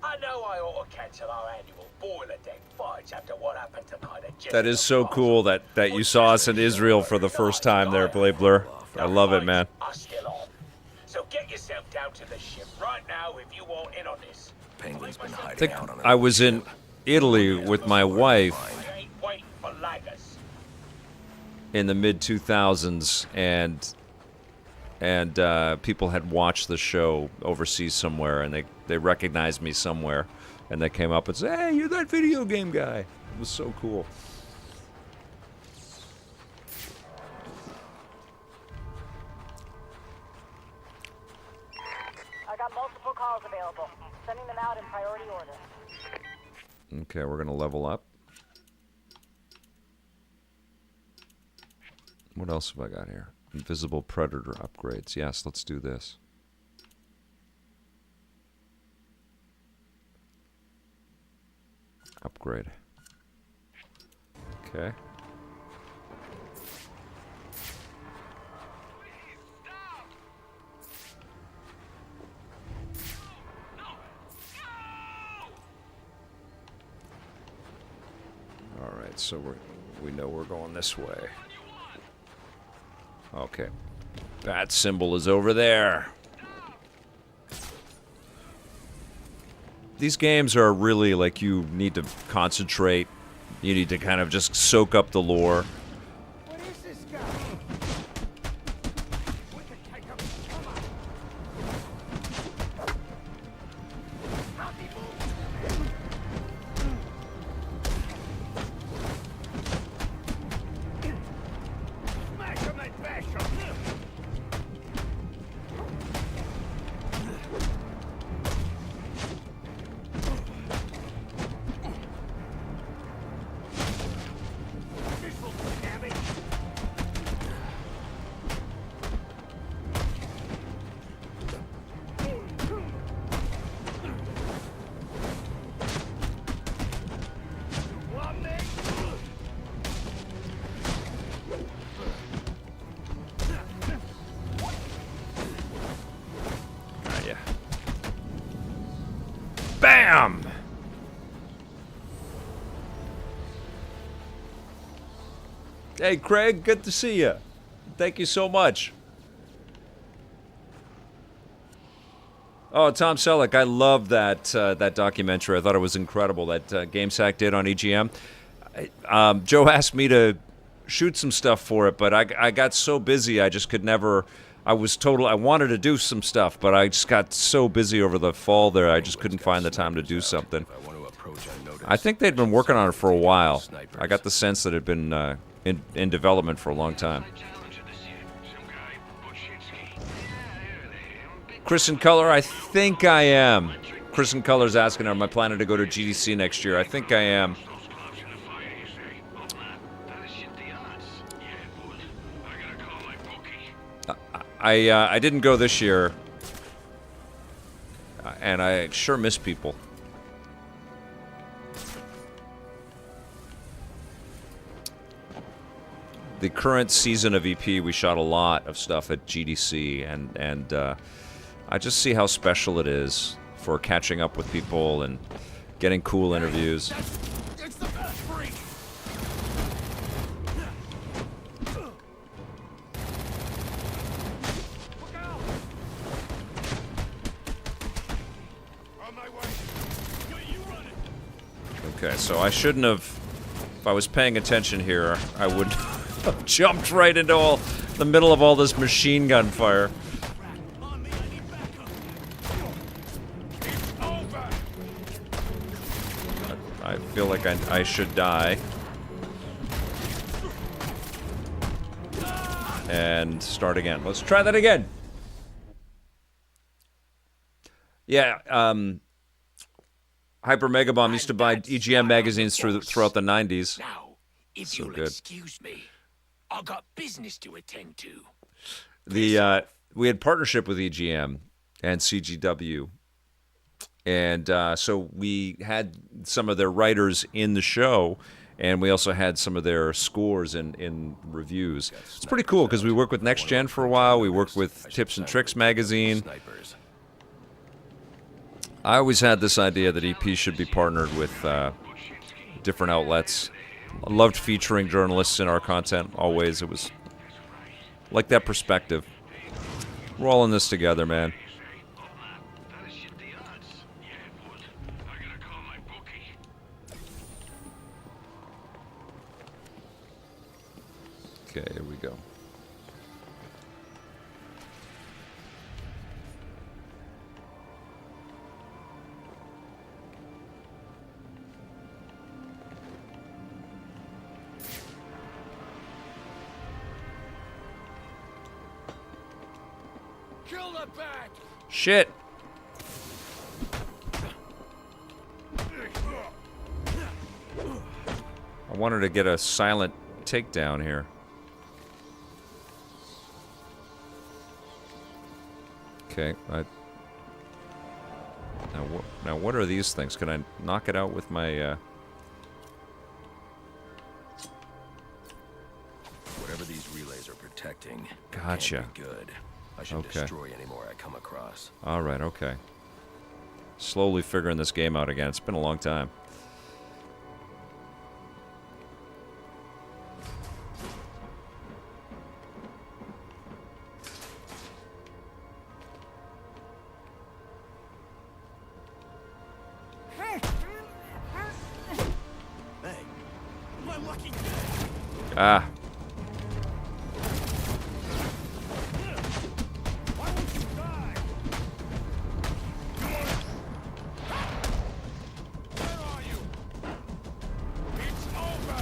I know I ought to cancel our annual boiler deck fights after what happened tonight at That is so cool that you saw us in Israel for the first time there, Blade Blur. I love it, man. Are still on. So get yourself down to the ship right now if you want in on this. Penguin's been I hiding think out on I was in Italy with my wife I ain't waiting for laggers. in the mid-2000s, and people had watched the show overseas somewhere, and they recognized me somewhere, and they came up and said, "Hey, you're that video game guy." It was so cool. I got multiple calls available. Sending them out in priority order. Okay, we're gonna level up. What else have I got here? Invisible Predator upgrades. Yes, let's do this. Upgrade. Okay. All right, so we know we're going this way. Okay. Bat symbol is over there. These games are really like you need to concentrate. You need to kind of just soak up the lore. What is this guy? We can take him. Come on. How's he move? Smash him and bash him. This'll do damage. Want me? Got ya. Bam! Hey, Craig, good to see you. Thank you so much. Oh, Tom Selleck, I love that that documentary. I thought it was incredible that GameSack did on EGM. Joe asked me to shoot some stuff for it, but I got so busy I just could never. I wanted to do some stuff, but I just got so busy over the fall there. I just couldn't find the time to do something. If I want to approach unnoticed I think they'd been working on it for a while. I got the sense that it had been in development for a long time. Chris in Color, I think I am. Chris in Color's asking, am I planning to go to GDC next year? I think I am. I didn't go this year, and I sure miss people. The current season of EP, we shot a lot of stuff at GDC, and I just see how special it is for catching up with people and getting cool interviews. It's the best freak. On my way. You run it. Okay, so I shouldn't have. If I was paying attention here, I would have jumped right into the middle of all this machine gun fire. I feel like I should die. And start again. Let's try that again. Yeah, Hyper Megabomb used to buy EGM magazines throughout the 90s. Now, if So you'll good. excuse me, I got business to attend to. We had partnership with EGM and CGW. And so we had some of their writers in the show, and we also had some of their scores in reviews. It's pretty cool because we worked with Next Gen for a while. We worked with Tips and Tricks magazine. I always had this idea that EP should be partnered with different outlets. I loved featuring journalists in our content always. It was like that perspective. We're all in this together, man. Okay, here we go. Kill the bat. Shit. I wanted to get a silent takedown here. Okay, now what are these things? Can I knock it out with my, Whatever these relays are protecting, Gotcha. can't be good. I should Okay. destroy any more I come across. Alright, okay. Slowly figuring this game out again. It's been a long time. Hey, my lucky day. Ah. Why won't you die? Where are you? It's over.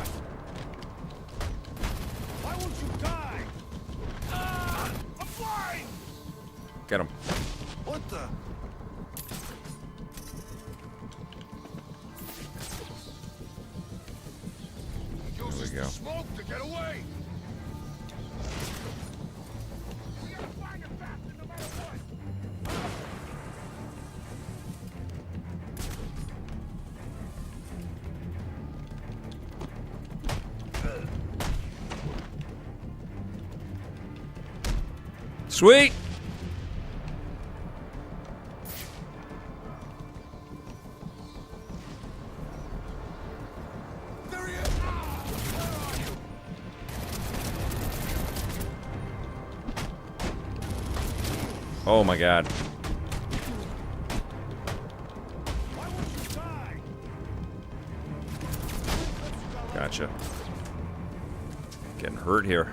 Why won't you die? Ah, I'm flying. Get him. What the? There we go. Smoke to get away. We gotta find him faster no matter what. Sweet! There he is. Ah, where are you? Oh my god. Why won't you die? Gotcha. Getting hurt here.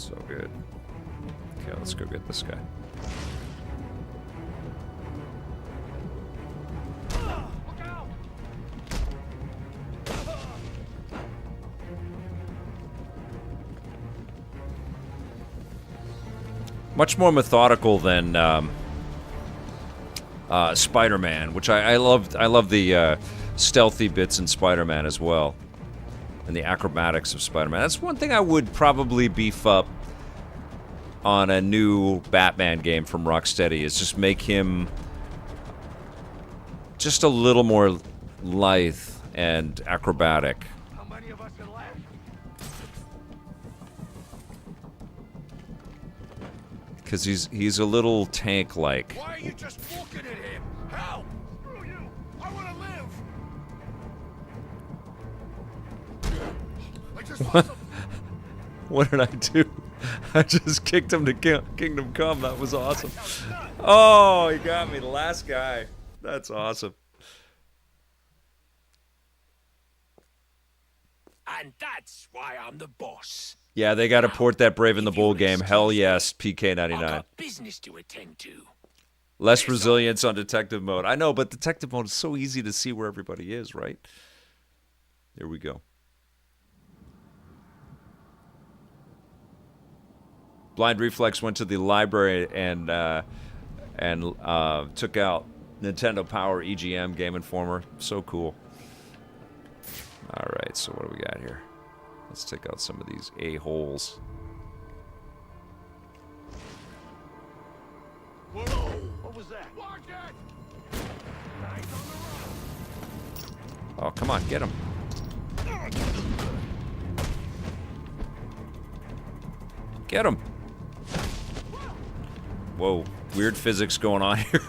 So good. Okay, let's go get this guy. Much more methodical than Spider-Man, which I loved. I love the stealthy bits in Spider-Man as well, and the acrobatics of Spider-Man. That's one thing I would probably beef up on a new Batman game from Rocksteady, is just make him just a little more lithe and acrobatic. How many of us are left? Because he's a little tank-like. Why are you just looking at him? Help! Screw you! I want to live! I just saw some... What did I do? I just kicked him to Kingdom Come. That was awesome. Oh, he got me. The last guy. That's awesome. And that's why I'm the boss. Yeah, they got to port that Brave and the Bold game. Hell yes, I've PK99. got business to attend to. Less resilience on detective mode. I know, but detective mode is so easy to see where everybody is, right? Here we go. Blind Reflex went to the library and took out Nintendo Power EGM Game Informer. So cool. All right, so what do we got here? Let's take out some of these a-holes. Whoa! What was that? Watch it! Oh, come on, get him. Get him. Whoa, weird physics going on here.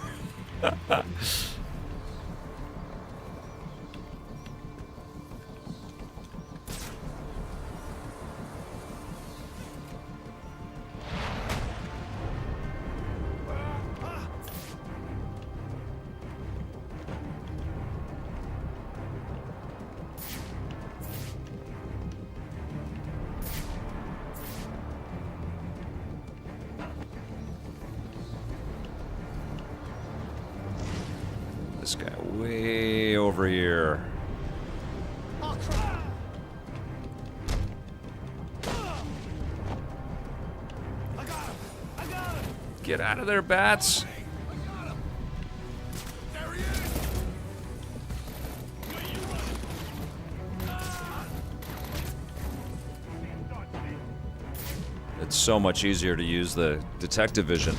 This guy way over here. Get out of there, bats. It's so much easier to use the detective vision.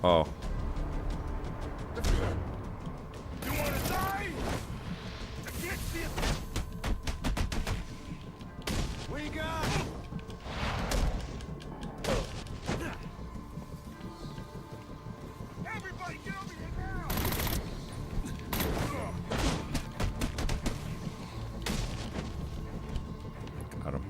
Oh. You wanna die? I can't see it. We got. Everybody, get over here now! Got him.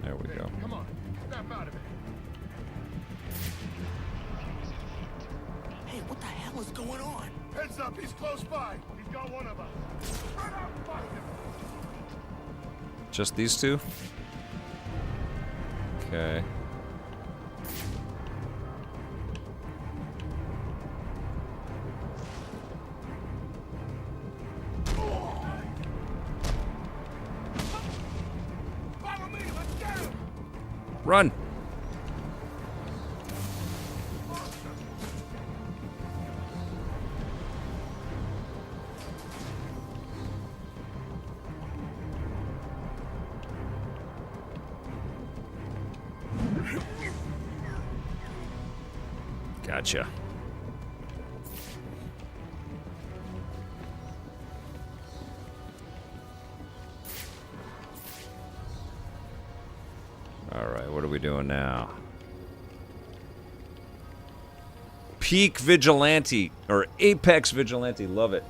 There we go. Come on, snap out of it. Hey, what the hell is going on? Heads up, he's close by. He's got one of us. Run out and find him. Just these two? Okay. Follow me, let's get him! Run! Gotcha. right, what are we doing now? Peak Vigilante, or Apex Vigilante. Love it.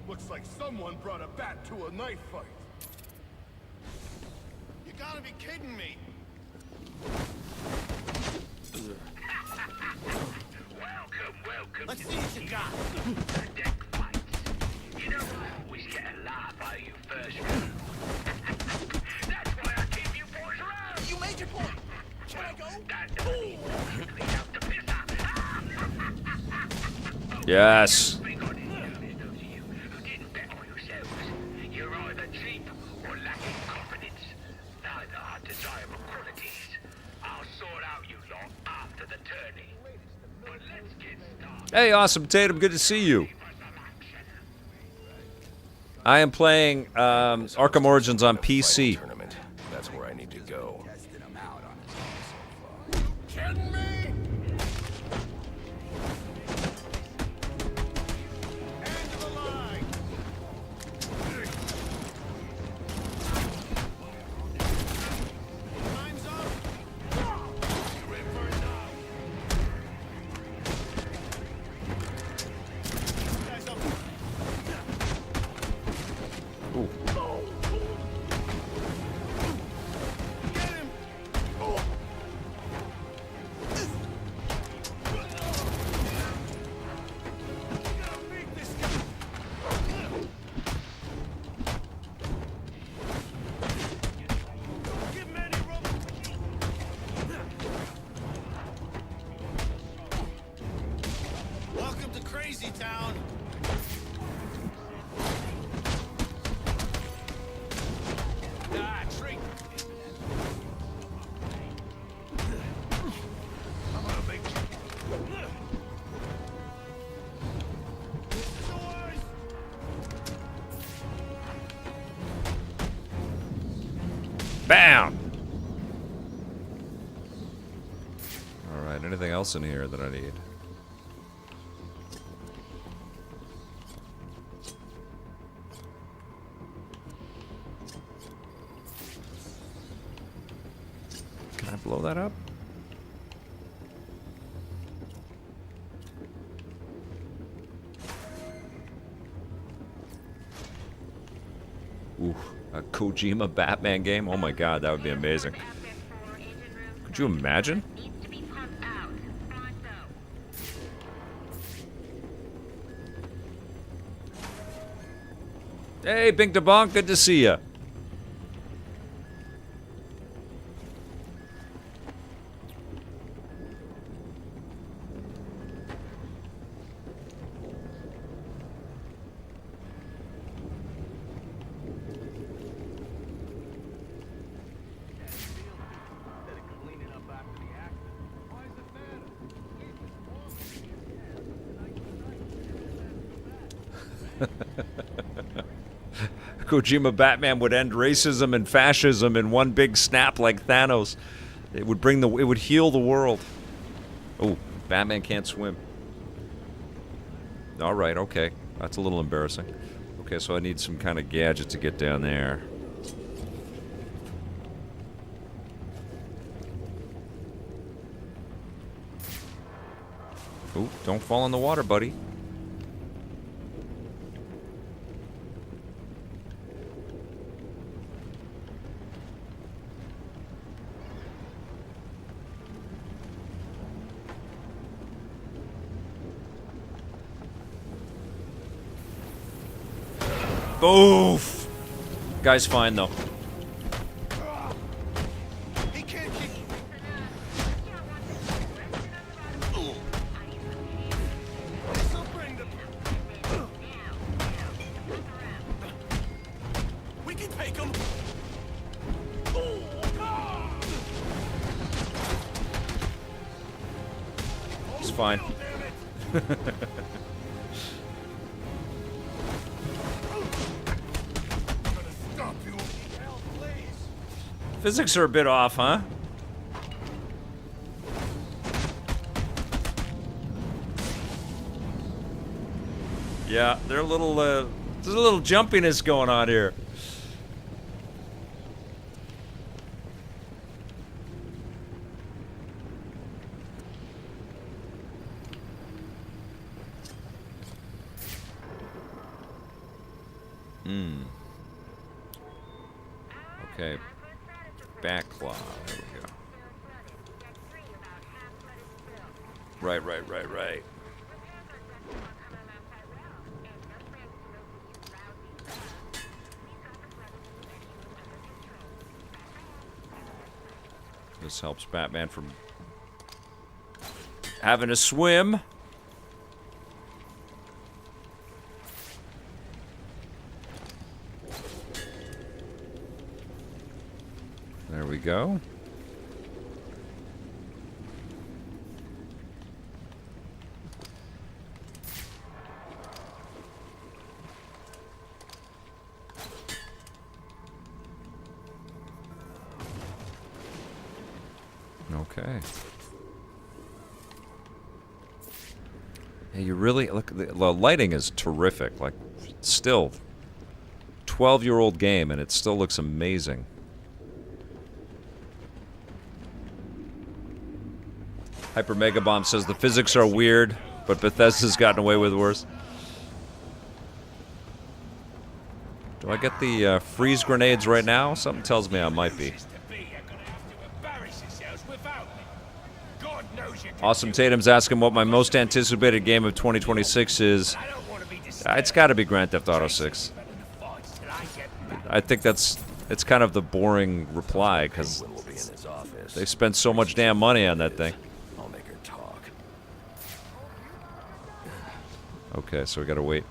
Looks like someone brought a bat to a knife fight. You gotta be kidding me. Welcome. Let's see what you got. The deck fights. You know I always get a laugh out of you first round. That's why I keep you boys around. You made your point. Can I go? That doesn't mean you clean out the piss out. Yes. You're either cheap or lacking confidence. Neither are desirable qualities. I'll sort out you lot after the tourney. But let's get started. Hey, Awesome Tatum, good to see you. I am playing Arkham Origins on PC. Tournament. That's where I need to go. Kidding me? End of the line. Time's up. You ready for it now? Guys up. Ooh. Get him. Oh. Gotta beat this guy. Don't give him any room. Welcome to Crazy Town. Ah, treat. I'm gonna make you. This is the worst. Bam! Alright, anything else in here that I need? Can I blow that up? Ooh, a Kojima Batman game? Oh my god, that would be amazing. Could you imagine? Hey, Bink da Bonk, good to see ya. Kojima Batman would end racism and fascism in one big snap like Thanos. It would heal the world. Oh, Batman can't swim. All right, okay. That's a little embarrassing. Okay, so I need some kind of gadget to get down there. Oh, don't fall in the water, buddy. Oof! Guy's fine though. He can't kick. This'll bring the. We can take him. He's fine. Physics are a bit off, huh? Yeah, they're a little, there's a little jumpiness going on here. Okay. Backlaw. There we go. Right. This helps Batman from having to swim. There we go. Okay. Yeah, you really look. The lighting is terrific. Like, still, 12-year-old game, and it still looks amazing. Hyper Mega Bomb says the physics are weird, but Bethesda's gotten away with worse. Do I get the freeze grenades right now? Something tells me I might be. Awesome Tatum's asking what my most anticipated game of 2026 is. It's got to be Grand Theft Auto 6. I think it's kind of the boring reply because they spent so much damn money on that thing. I'll make her talk. Okay, so we gotta wait.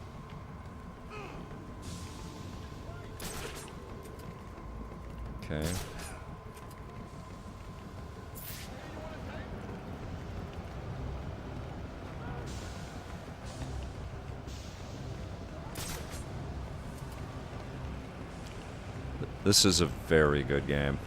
Okay. This is a very good game.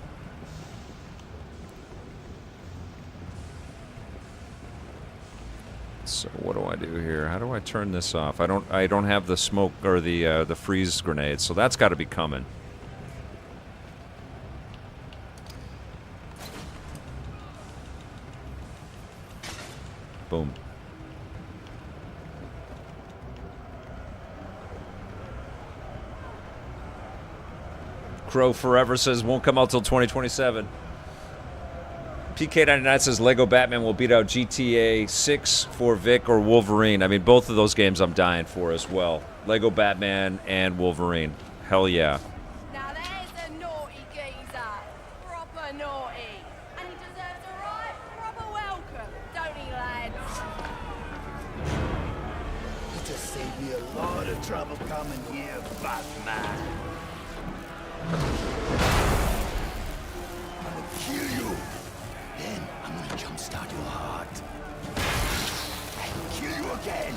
So what do I do here? How do I turn this off? I don't have the smoke or the freeze grenade, so that's got to be coming. Boom. Crow Forever says won't come out till 2027. PK99 says Lego Batman will beat out GTA 6 for Vic or Wolverine. I mean, both of those games I'm dying for as well. Lego Batman and Wolverine. Hell yeah. Now there's a naughty geezer. Proper naughty. And he deserves a right proper welcome, don't he, lads? You just saved me a lot of trouble coming here, Batman. I'm gonna kill you. Then I'm gonna jumpstart your heart. And kill you again.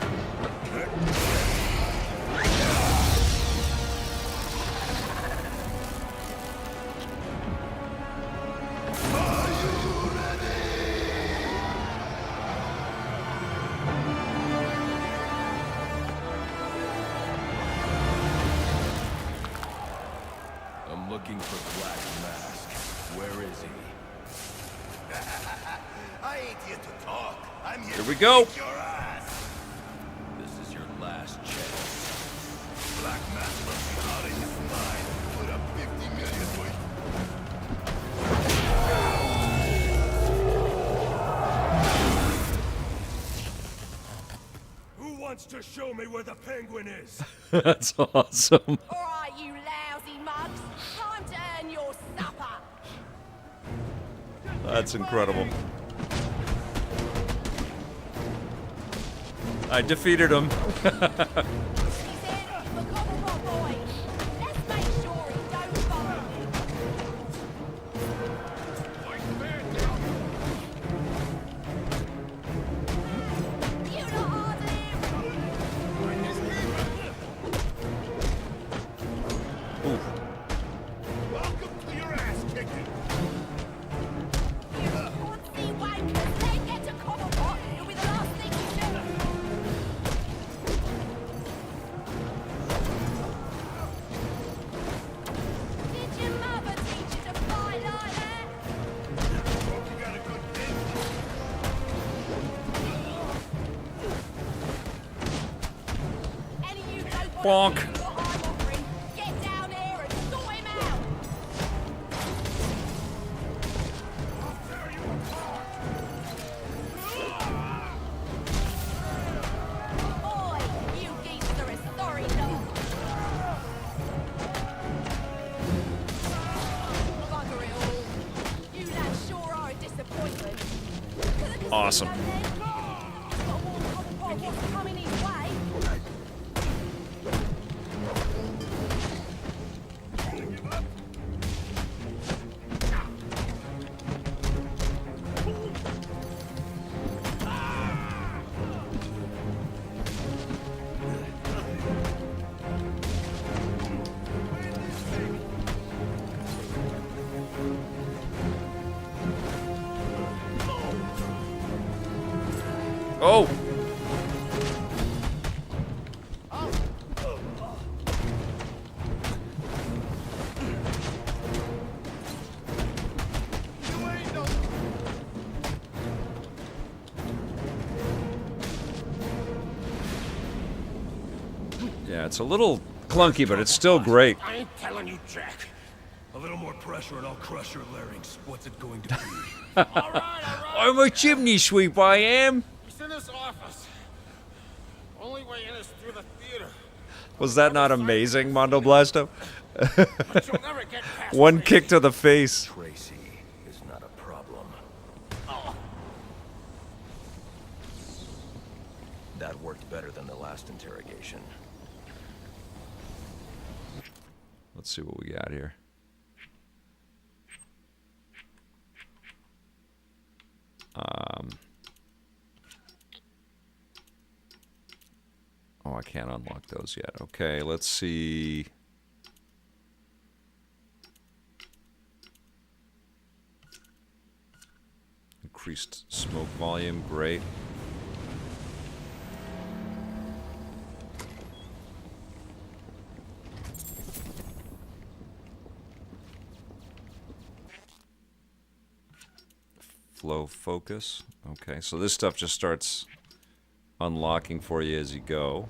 Are you ready? I'm looking for Black Mask. Where is he? I ain't here to talk. I'm here Here we to go. kick your ass. This is your last chance. Black Mask must be out of his mind. Put up 50 million for you. Who wants to show me where the Penguin is? That's awesome. All right, you lousy mugs. Time to earn your supper. That's incredible. I defeated him. He's in for Cobblepot Boy. Let's make sure he don't follow. You lot harder Welcome to your ass kicking. You poncy wankers. They get to Cobblepot. It'll be the last thing you do. Bonk. Get down here and sort him out. Boy, you geezers are a sorry lot. Bugger it all. You lads sure are a disappointment. Awesome. What's coming his way? Oh! Yeah, it's a little clunky, but it's still great. I ain't telling you, Jack. A little more pressure and I'll crush your larynx. What's it going to be? All right. I'm a chimney sweep, I am. He's in his office. Only way in is through the theater. Was that not amazing, Mondo Blasto? But you'll never get past One me. kick to the face. Tracy is not a problem. That worked better than the last interrogation. Let's see what we got here. Oh, I can't unlock those yet. Okay, let's see. Increased smoke volume, great. Flow focus. Okay, so this stuff just starts unlocking for you as you go.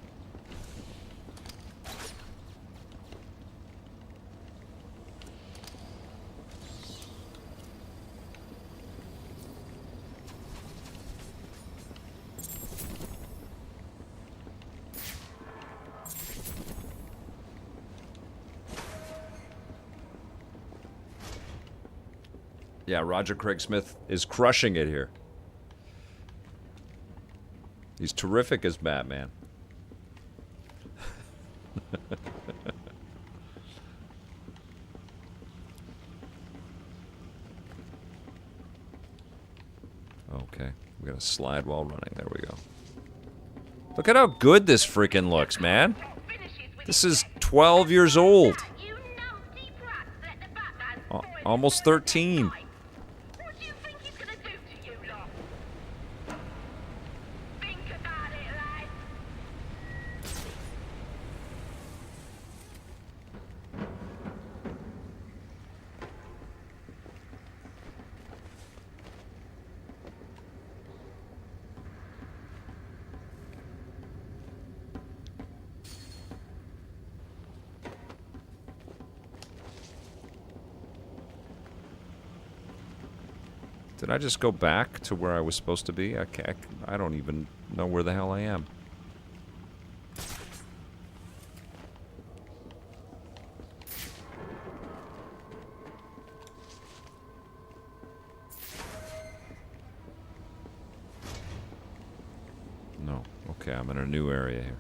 Yeah, Roger Craig Smith is crushing it here. He's terrific as Batman. Okay, we gotta slide while running. There we go. Look at how good this freaking looks, man. This is 12 years old. Almost 13. Did I just go back to where I was supposed to be? I don't even know where the hell I am. No. Okay, I'm in a new area here.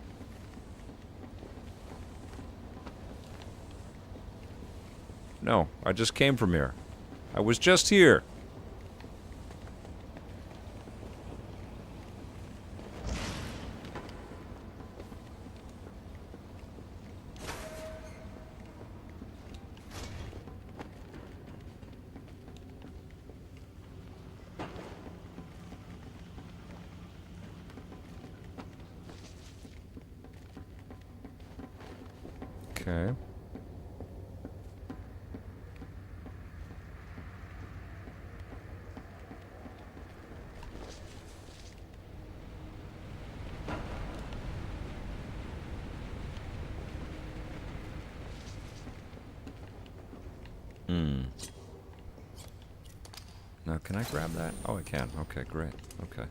No, I just came from here. I was just here. Okay. Now, can I grab that? Oh, I can. Okay, great. Okay.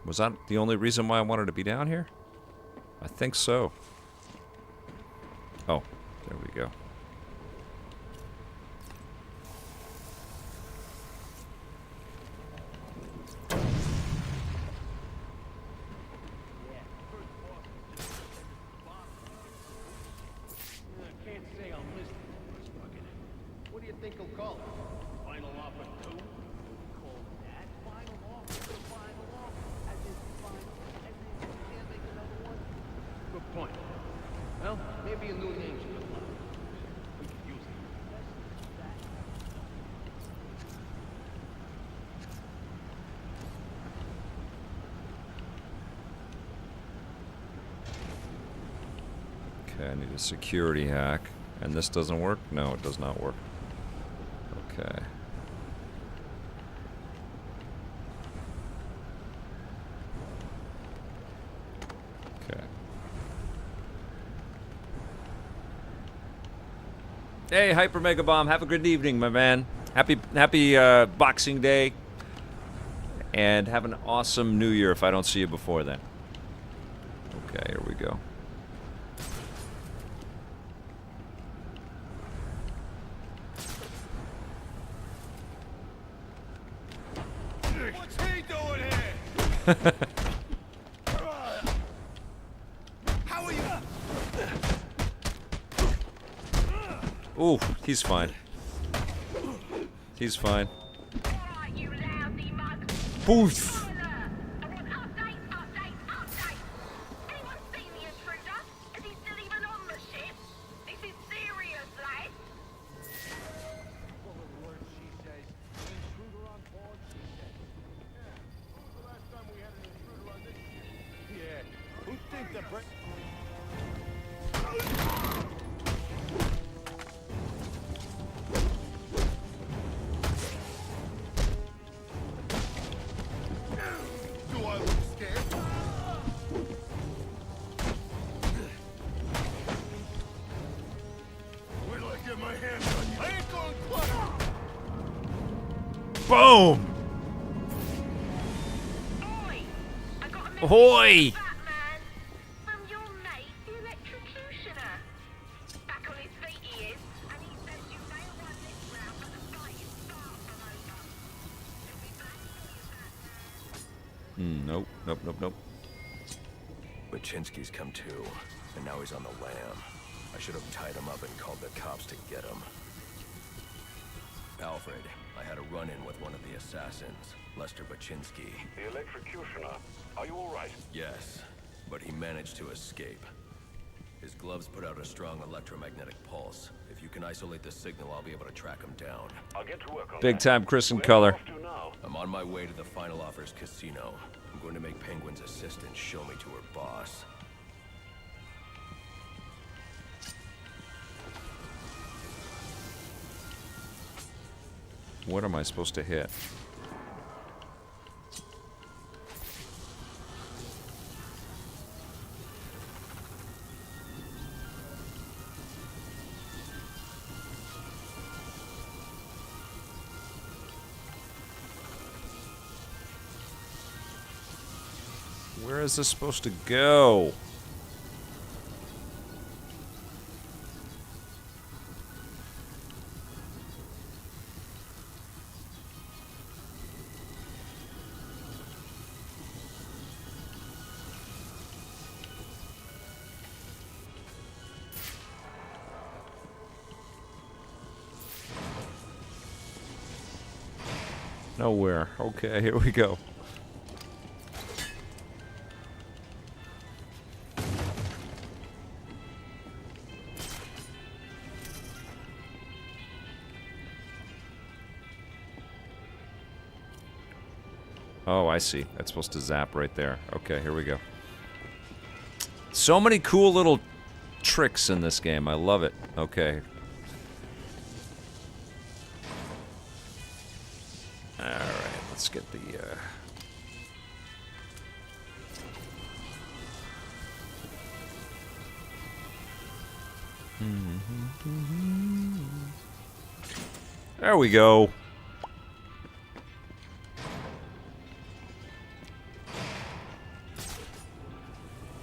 Was that the only reason why I wanted to be down here? I think so. Oh, there we go. What do you think he'll call it? Final offer 2? Call that final offer? Final offer? As in final, as in you can't make another one? Good point. Well, maybe a new name should come up. We could use it. Okay, I need a security hack. And this doesn't work? No, it does not work. Okay. Okay. Hey, Hyper Mega Bomb, have a good evening, my man. Happy Boxing Day. And have an awesome New Year if I don't see you before then. Okay, here we go. What's he doing here? How are you? Ooh, he's fine. He's fine. Boof! Do I look scared? Wait till I get my hands on you. I ain't going close. Boom! Ahoy! Nope, nope, nope, nope. Baczynski's come to, and now he's on the lam. I should have tied him up and called the cops to get him. Alfred, I had a run-in with one of the assassins, Lester Baczynski. The electrocutioner. Are you all right? Yes, but he managed to escape. His gloves put out a strong electromagnetic pulse. If you can isolate the signal, I'll be able to track him down. I'll get to work on Big that. time Chris in Where color. are you off to now? I'm on my way to the Final Offers casino. I'm going to make Penguin's assistant show me to her boss. What am I supposed to hit? Where is this supposed to go? Nowhere. Okay, here we go. Oh, I see. That's supposed to zap right there. Okay, here we go. So many cool little tricks in this game. I love it. Okay. Alright, let's get the There we go.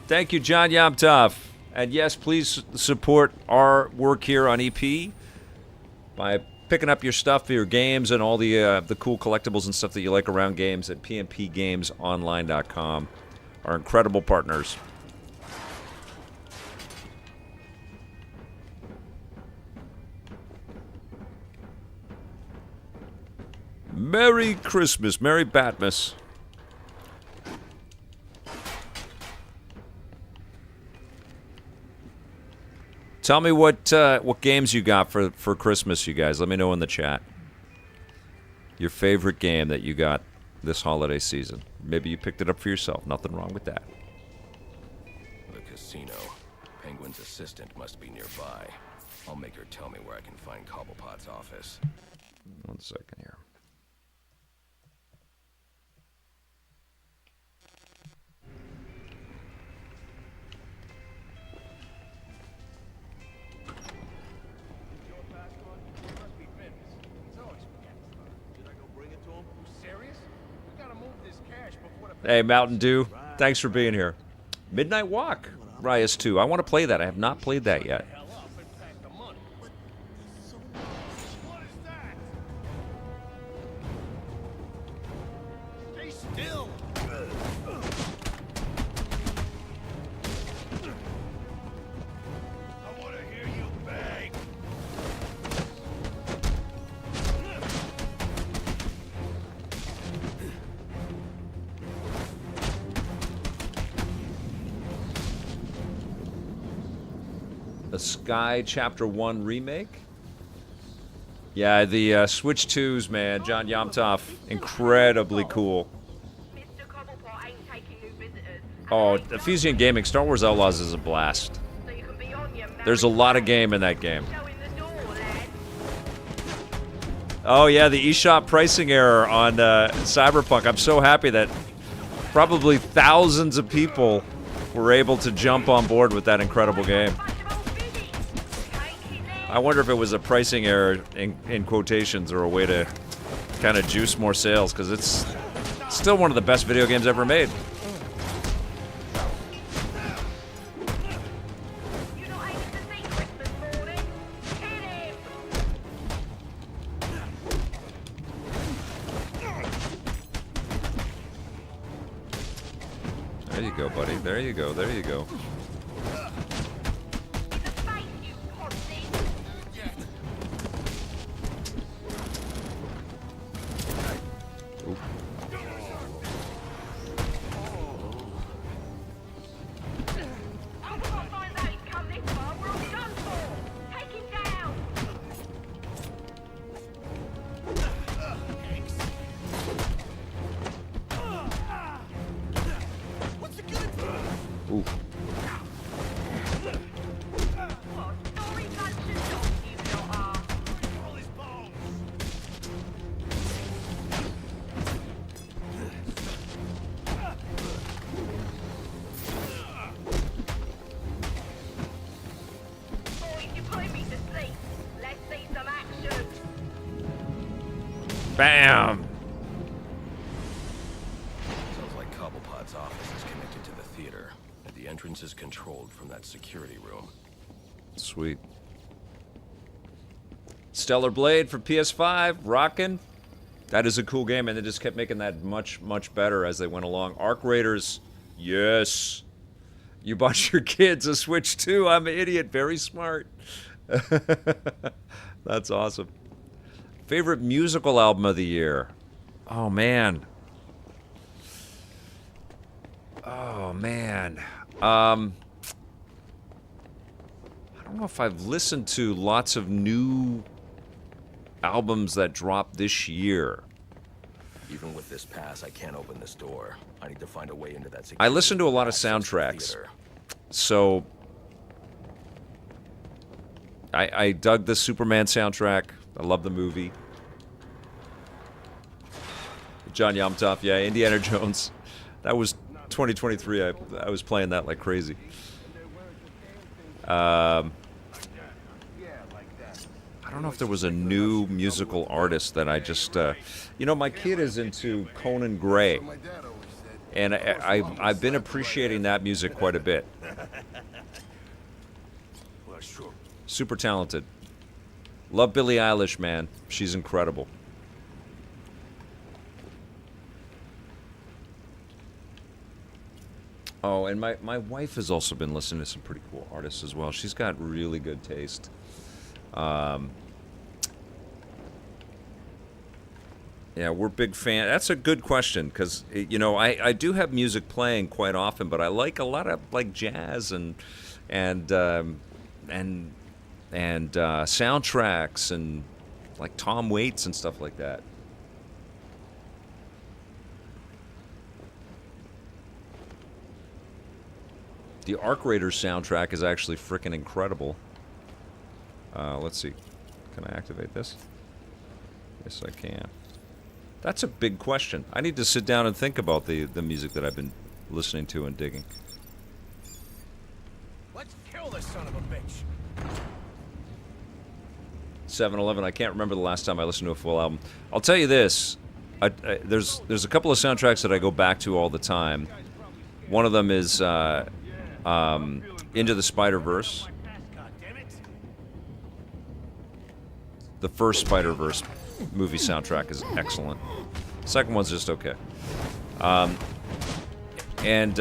Thank you, John Yamtov. And yes, please support our work here on EP by picking up your stuff for your games and all the cool collectibles and stuff that you like around games at pnpgamesonline.com. Our incredible partners. Merry Christmas. Merry Batmas. Tell me what games you got for Christmas, you guys. Let me know in the chat. Your favorite game that you got this holiday season. Maybe you picked it up for yourself. Nothing wrong with that. The casino. Penguin's assistant must be nearby. I'll make her tell me where I can find Cobblepot's office. 1 second here. Hey, Mountain Dew. Thanks for being here. Midnight Walk. Rias 2. I want to play that. I have not played that yet. Stay still. I want to hear you bang. The Sky Chapter 1 remake? Yeah, the Switch 2s, man. John Yamtov. Incredibly cool. Oh, Ephesian Gaming. Star Wars Outlaws is a blast. There's a lot of game in that game. Oh, yeah, the eShop pricing error on Cyberpunk. I'm so happy that probably thousands of people were able to jump on board with that incredible game. I wonder if it was a pricing error in quotations or a way to kind of juice more sales, because it's still one of the best video games ever made. There you go, buddy. There you go. There you go. Bam! Sounds like Cobblepot's office is connected to the theater, and the entrance is controlled from that security room. Sweet. Stellar Blade for PS5, rockin'. That is a cool game, and they just kept making that much, much better as they went along. Arc Raiders, yes. You bought your kids a Switch too. I'm an idiot. Very smart. That's awesome. Favorite musical album of the year? Oh, man. Oh, man. I don't know if I've listened to lots of new albums that dropped this year. Even with this pass, I can't open this door. I need to find a way into that security. I listen to a lot of soundtracks. So I dug the Superman soundtrack. I love the movie. John Yamtov, yeah, Indiana Jones. That was 2023. I was playing that like crazy. I don't know if there was a new musical artist that I just, my kid is into Conan Gray, and I've been appreciating that music quite a bit. Super talented. Love Billie Eilish, man. She's incredible. Oh, and my wife has also been listening to some pretty cool artists as well. She's got really good taste. Yeah, we're big fan. That's a good question because I do have music playing quite often, but I like a lot of like jazz and soundtracks and like Tom Waits and stuff like that. The Arc Raiders soundtrack is actually freaking incredible. Let's see. Can I activate this? Yes, I can. That's a big question. I need to sit down and think about the music that I've been listening to and digging. Let's kill this son of a bitch. 7-Eleven. I can't remember the last time I listened to a full album. I'll tell you this. There's a couple of soundtracks that I go back to all the time. One of them is Into the Spider-Verse. The first Spider-Verse movie soundtrack is excellent. Second one's just okay. And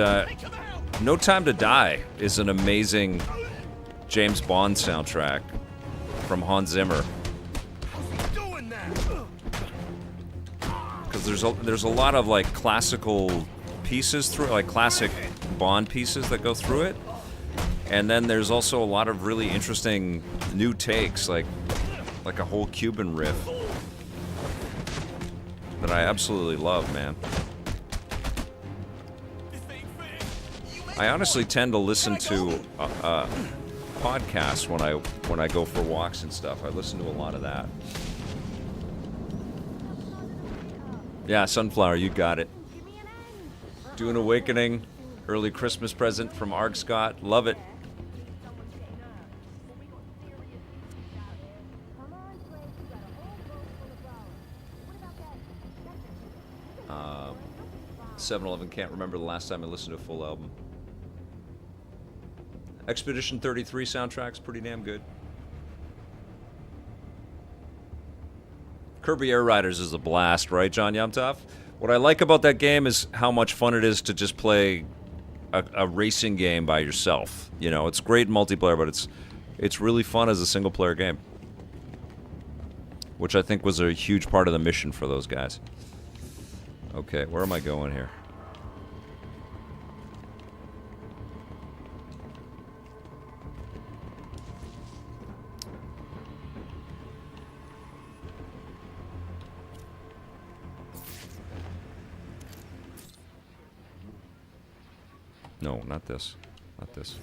No Time to Die is an amazing James Bond soundtrack from Hans Zimmer. Because there's a lot of like classical pieces through it, like classic Bond pieces that go through it, and then there's also a lot of really interesting new takes, like a whole Cuban riff that I absolutely love, man. I honestly tend to listen to podcasts when I go for walks and stuff. I listen to a lot of that. Yeah, Sunflower, you got it. Dune Awakening, early Christmas present from Arg Scott. Love it. 7-Eleven, can't remember the last time I listened to a full album. Expedition 33 soundtrack's pretty damn good. Kirby Air Riders is a blast, right, John Yumtoff? What I like about that game is how much fun it is to just play a racing game by yourself. You know, it's great in multiplayer, but it's really fun as a single-player game, which I think was a huge part of the mission for those guys. Okay, where am I going here? No, not this. Not this.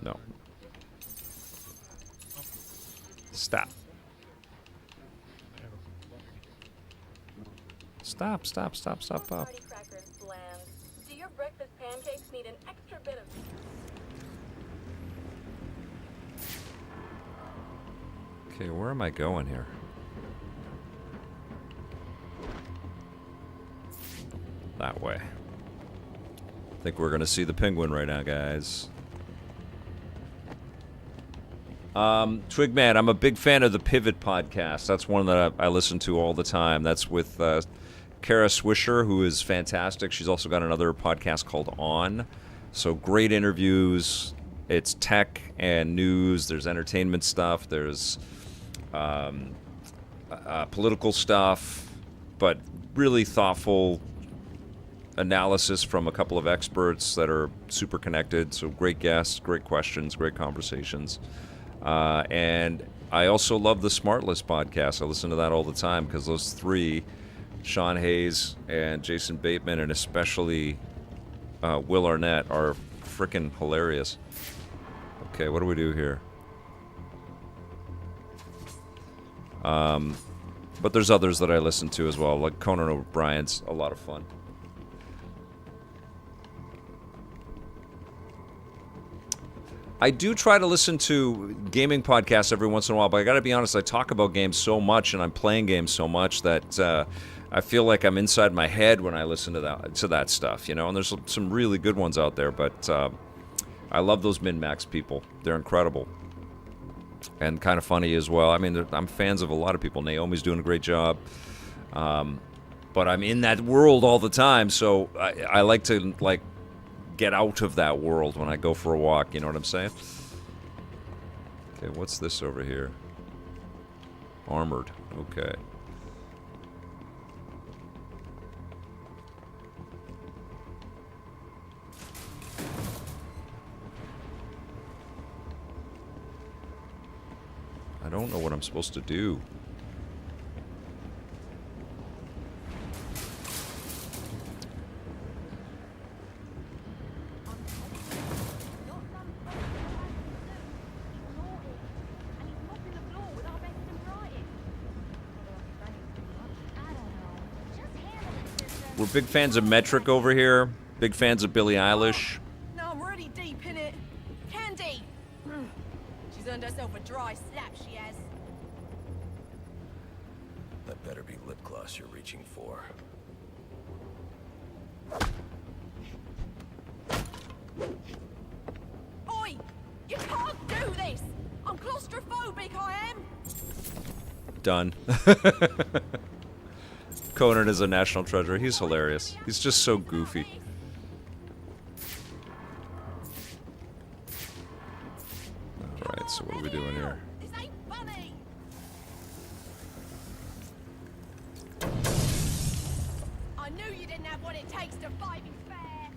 No. Stop. Stop. Do your breakfast pancakes need an extra bit of... Okay, where am I going here? That way. I think we're gonna see the penguin right now, guys. Twigman, I'm a big fan of the Pivot podcast. That's one that I listen to all the time. That's with Kara Swisher, who is fantastic. She's also got another podcast called On. So great interviews. It's tech and news. There's entertainment stuff. There's political stuff, but really thoughtful analysis from a couple of experts that are super connected. So great guests, great questions, great conversations. And I also love the Smart List podcast. I listen to that all the time because those three, Sean Hayes and Jason Bateman, and especially Will Arnett, are freaking hilarious. Okay, what do we do here? But there's others that I listen to as well, like Conan O'Brien's a lot of fun. I do try to listen to gaming podcasts every once in a while, but I got to be honest, I talk about games so much and I'm playing games so much that I feel like I'm inside my head when I listen to that stuff, you know. And there's some really good ones out there, but I love those min-max people. They're incredible and kind of funny as well. I mean, I'm fans of a lot of people. Naomi's doing a great job, but I'm in that world all the time, so I like to get out of that world when I go for a walk, you know what I'm saying? Okay, what's this over here? Armored, okay. I don't know what I'm supposed to do. We're big fans of Metric over here. Big fans of Billie Eilish. No, I'm really deep in it. Candy! She's earned herself a dry slap, she has. That better be lip gloss you're reaching for. Oi! You can't do this! I'm claustrophobic, I am! Done. Conan is a national treasure. He's hilarious. He's just so goofy. Alright, so what are we doing here? This ain't funny! I knew you didn't have what it takes to fight me fair!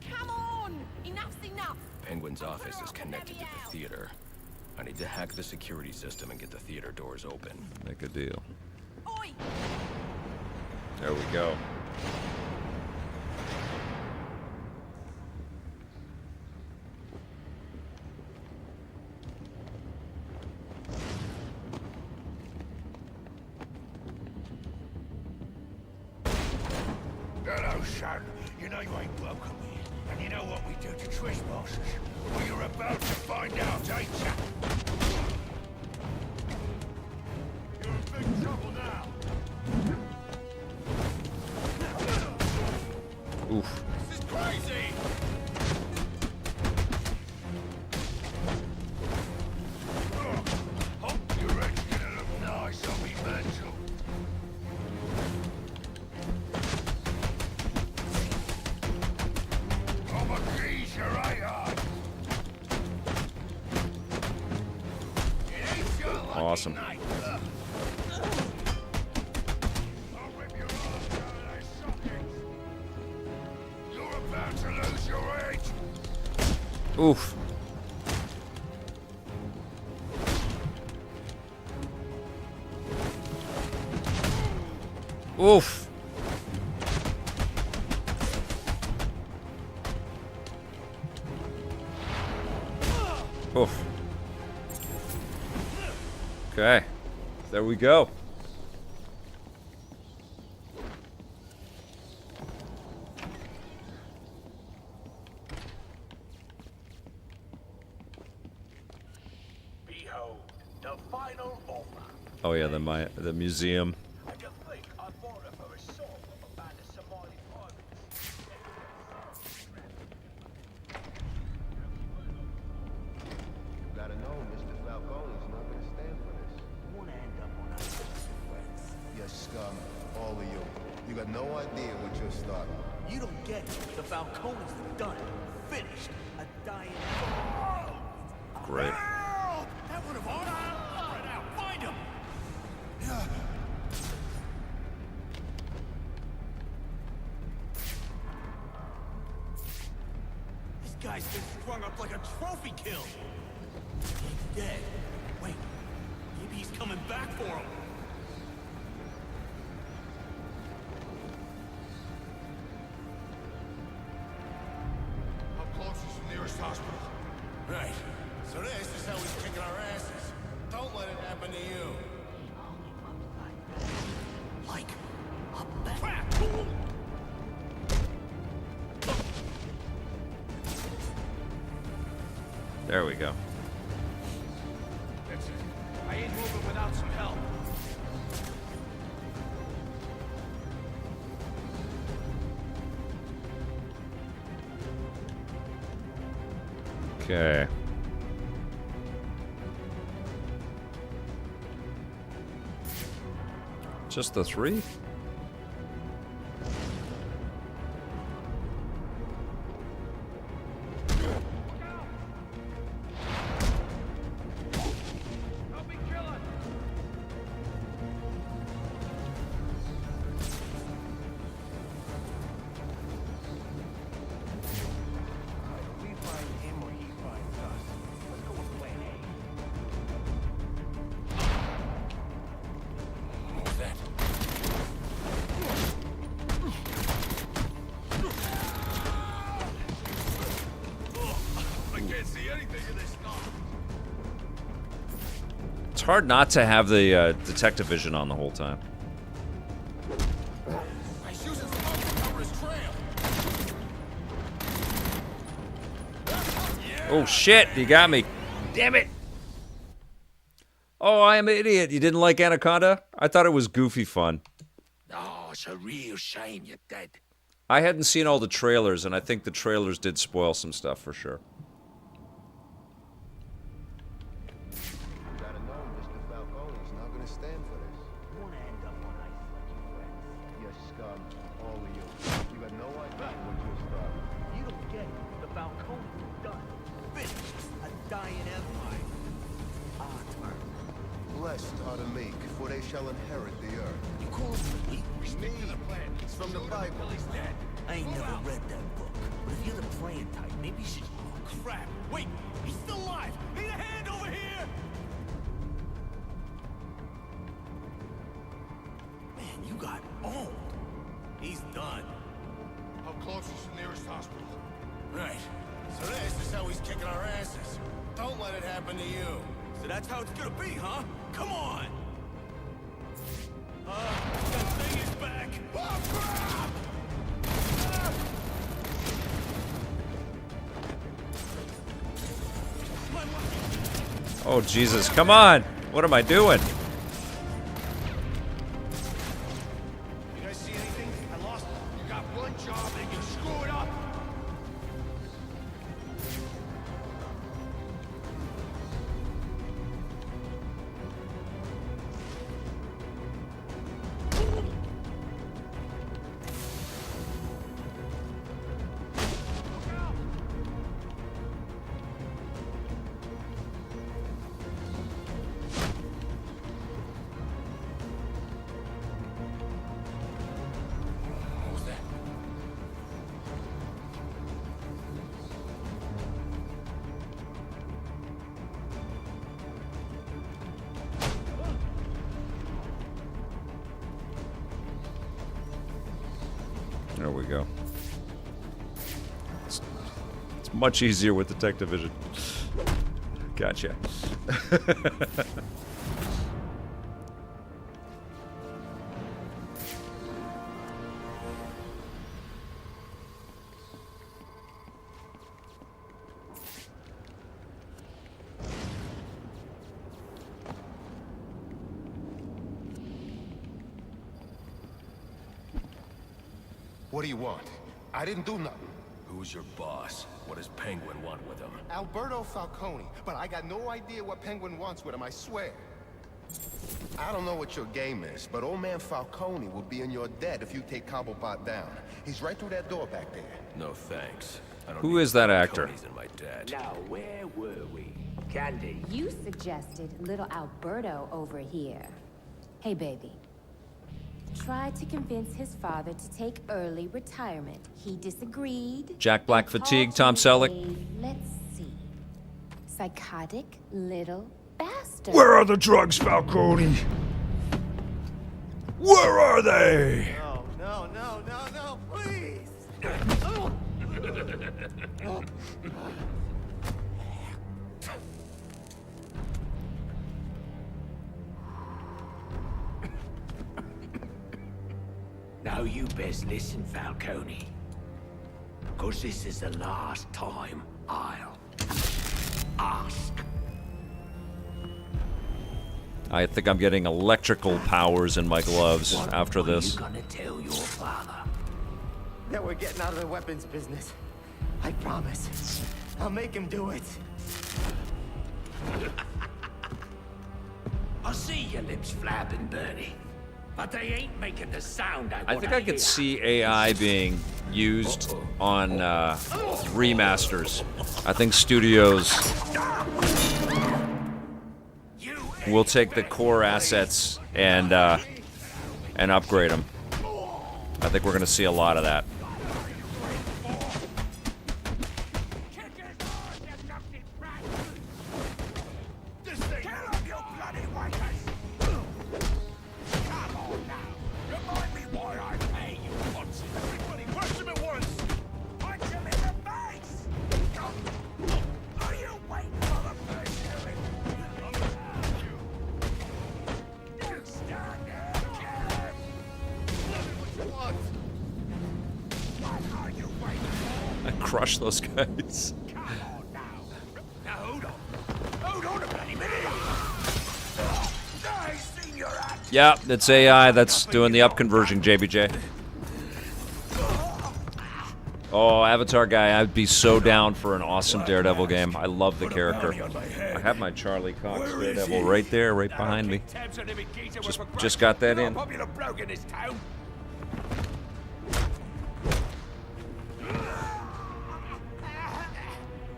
Come on! Enough's enough! Penguin's office is connected to the theater. I need to hack the security system and get the theater doors open. Make a deal. Oi! There we go. Hello, son. You know you ain't welcome here. And you know what we do to trespassers? Well, you're about to find out, ain't ya? You're in big trouble now. Oof. This is crazy! Hope your head's gonna look nice on me mantle. I'm a geezer, ain't I? It ain't your lucky Awesome. night. I'll rip your arms out of their sockets. You're about to lose your head. Oof. Oof. Oof. Okay. There we go. Behold, the final offer. Oh yeah, the museum. I just think I bought her for a song of a band of Somali pirates. You gotta know, Mr. Falcone's not gonna stand for this. I want to end up on our friends. You scum, all of you. You got no idea what you're starting. You don't get it. The Falcone's done. Finished. A dying. Great. That would have Right now, find him! This guy's been strung up like a trophy kill. He's dead. Wait, maybe he's coming back for him. How close is the nearest hospital? Right. So this is how he's kicking our asses. Don't let it happen to you. Like a bat. There we go. That's it. I ain't moving without some help. Okay. Just the 3? It's hard not to have the detective vision on the whole time. Oh shit, you got me. Damn it. Oh, I am an idiot. You didn't like Anaconda? I thought it was goofy fun. Oh, it's a real shame you're dead. I hadn't seen all the trailers, and I think the trailers did spoil some stuff for sure. Gotta know Mr. Falcone's not gonna stand for this. You wanna end up on ice like your friends. You scum, all of you. You got no idea what you're starting. You don't get it. The Falcones are done. Finished. A dying empire. Blessed are the meek, for they shall inherit the earth. You call him weak? Stick to the plan. It's from the Bible. He's dead. I ain't never read that book. But if you're the playing type, maybe you should... Oh, crap. Wait, he's still alive. Need a hand over here. Man, you got owned. He's done. How close is the nearest hospital? Right. So this is how he's kicking our asses. Don't let it happen to you. So that's how it's gonna be, huh? Come on! That thing is back! Oh, crap! Oh, Jesus. Come on. What am I doing? You guys see anything? I lost. You got one job and you screw it up! There we go. It's much easier with detective vision. Gotcha. What do you want? I didn't do nothing. Who's your boss? What does Penguin want with him? Alberto Falcone, but I got no idea what Penguin wants with him, I swear. I don't know what your game is, but old man Falcone will be in your debt if you take Cobblepot down. He's right through that door back there. No thanks. I don't Who need is that actor? Falcone's in my debt. Now, where were we? Candy. You suggested little Alberto over here. Hey, baby. Tried to convince his father to take early retirement. He disagreed. Jack Black and fatigue, called Tom you Selleck. a, let's see, psychotic little bastard. Where are the drugs, Falcone? Where are they? No, please! Now you best listen, Falcone. Cause this is the last time I'll... ask. I think I'm getting electrical powers in my gloves after this. What are you gonna tell your father? That we're getting out of the weapons business. I promise. I'll make him do it. I see your lips flapping, Bernie. But they ain't making the sound I think I could see AI being used on remasters. I think studios will take the core assets and upgrade them. I think we're going to see a lot of that. Crush those guys. Yeah, it's AI that's doing the up conversion, JBJ. Oh, Avatar guy, I'd be so down for an awesome Daredevil game. I love the character. I have my Charlie Cox Daredevil right there, right behind me. Just got that in.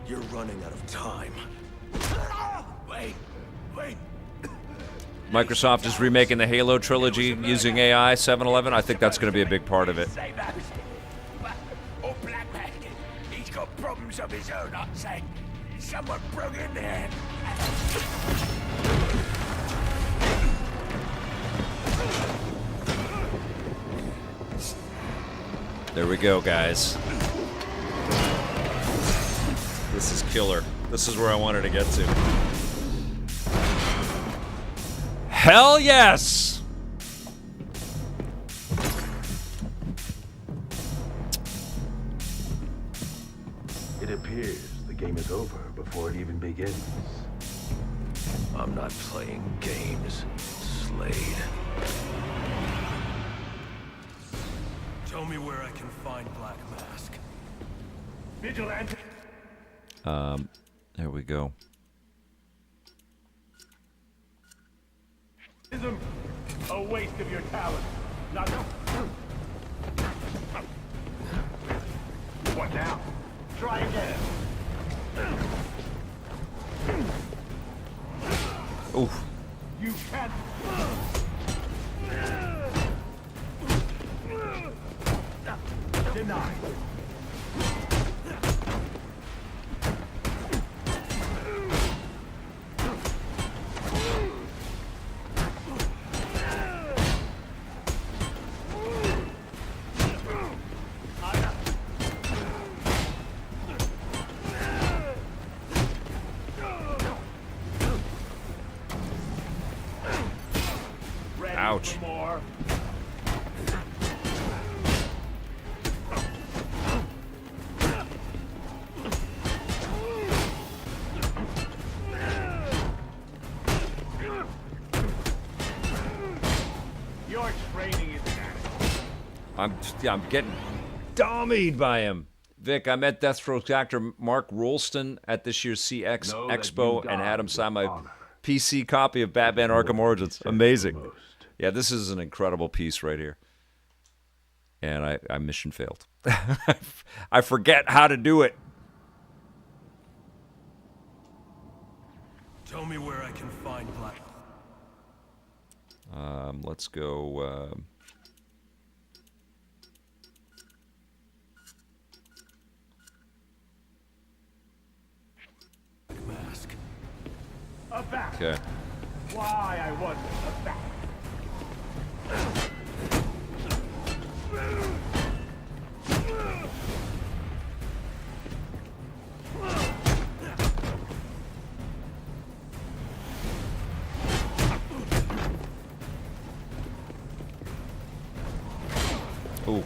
You're running out of time. Wait. Microsoft is remaking the Halo trilogy using AI 7-Eleven. I think that's going to be a big part of it. Oh, Black Mask, he's got problems of his own, I'd say. Someone broke in there. There we go, guys. This is killer. This is where I wanted to get to. Hell yes! It appears the game is over before it even begins. I'm not playing games, Slade. Tell me where I can find Black Mask. Vigilante. There we go. A waste of your talent. Not What now? Try again. Oof. You can't. Denied. Ouch. Your training is inadequate. I'm getting dummied by him. Vic, I met Deathstroke actor Mark Rolston at this year's CX Expo and had him sign my PC copy of Batman Arkham Origins. Amazing. Yeah, this is an incredible piece right here. And I mission failed. I forget how to do it. Tell me where I can find Black. Let's go. Mask. A bat. Okay. Why I wasn't a bat. Ooh.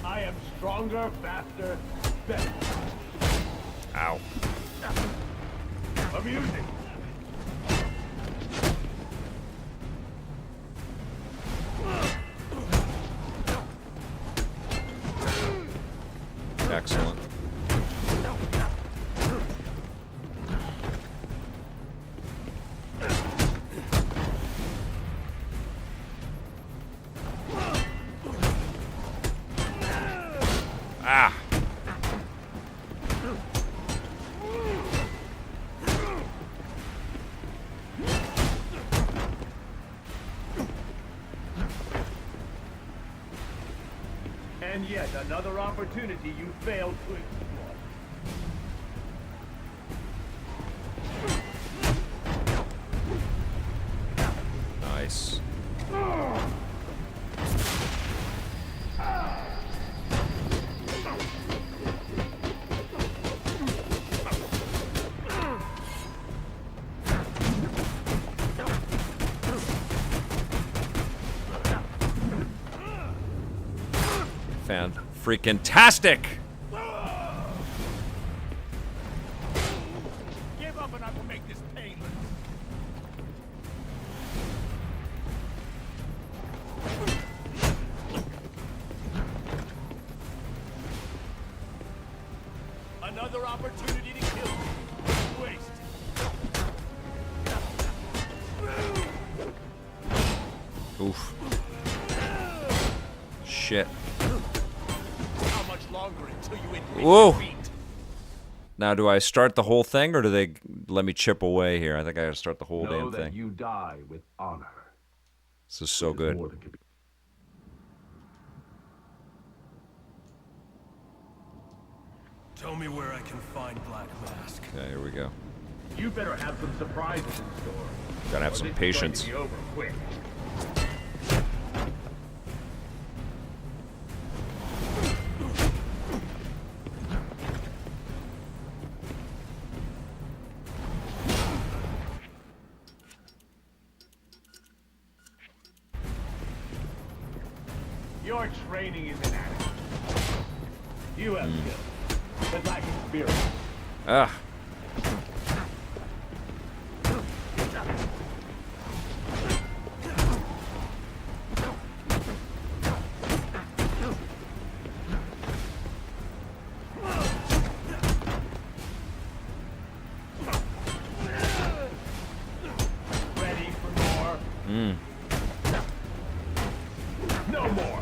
I am stronger, faster, better. Ow. Amusing. Excellent. Ah. And yet another opportunity you failed to exploit. Nice. Fan freaking tastic. Give up and I will make this painless. Another opportunity to kill me. Waste. Oof. Shit. How much longer until you admit Whoa. defeat? Now, do I start the whole thing, or do they let me chip away here? I think I gotta start the whole Know damn that thing. you die with honor. This is so good. More than can be. Tell me where I can find Black Mask. Okay, here we go. You better have some surprises in store. Gotta have or some this is patience. going to be over quick. Your training is inadequate. You have skill, but lack experience. Ah. Ready for more? No more.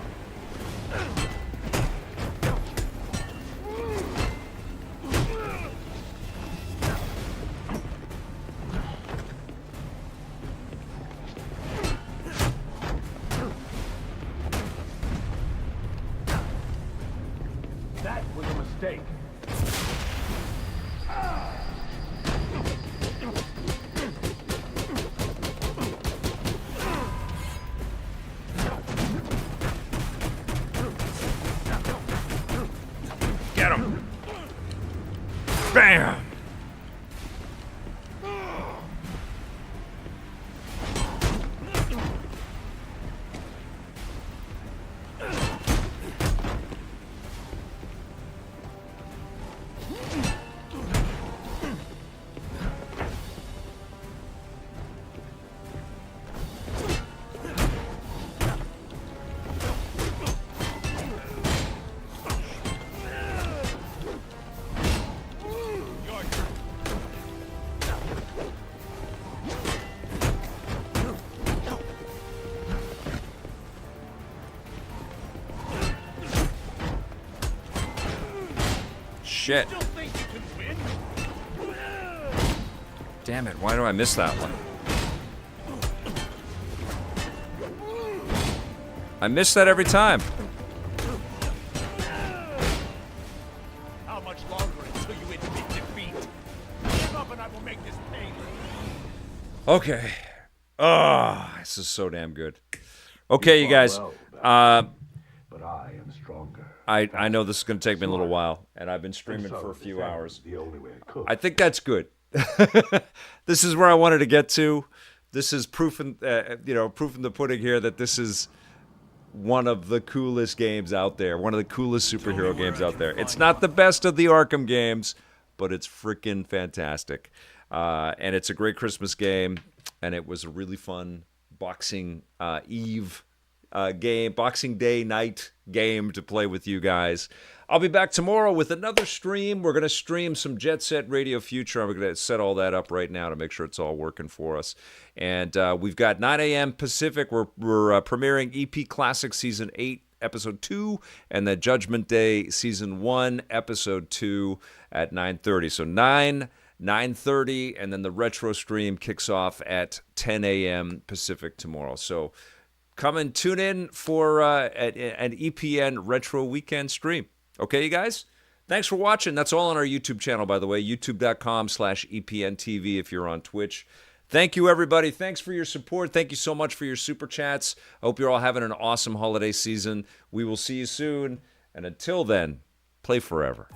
That was a mistake. Get him! Bam! Shit. Still think you can win? Damn it, why do I miss that one? I miss that every time. How much longer until you admit defeat? Give up and I will make this painless. Okay. Oh, this is so damn good. Okay, you guys. But I am stronger. I know this is going to take me a little while, and I've been streaming for a few hours. The only way I could. I think that's good. This is where I wanted to get to. This is proof in, proof in the pudding here that this is one of the coolest games out there, one of the coolest superhero games out there. It's not the best of the Arkham games, but it's freaking fantastic. And it's a great Christmas game, and it was a really fun Boxing Eve game, Boxing Day night game to play with you guys. I'll be back tomorrow with another stream. We're going to stream some Jet Set Radio Future. I'm going to set all that up right now to make sure it's all working for us. And we've got 9 a.m. Pacific. We're premiering EP Classic Season 8, Episode 2, and then Judgment Day Season 1, Episode 2 at 9:30. So 9:30, and then the retro stream kicks off at 10 a.m. Pacific tomorrow. So come and tune in for an EPN Retro Weekend stream. Okay, you guys? Thanks for watching. That's all on our YouTube channel, by the way, youtube.com/EPNTV if you're on Twitch. Thank you, everybody. Thanks for your support. Thank you so much for your super chats. I hope you're all having an awesome holiday season. We will see you soon. And until then, play forever.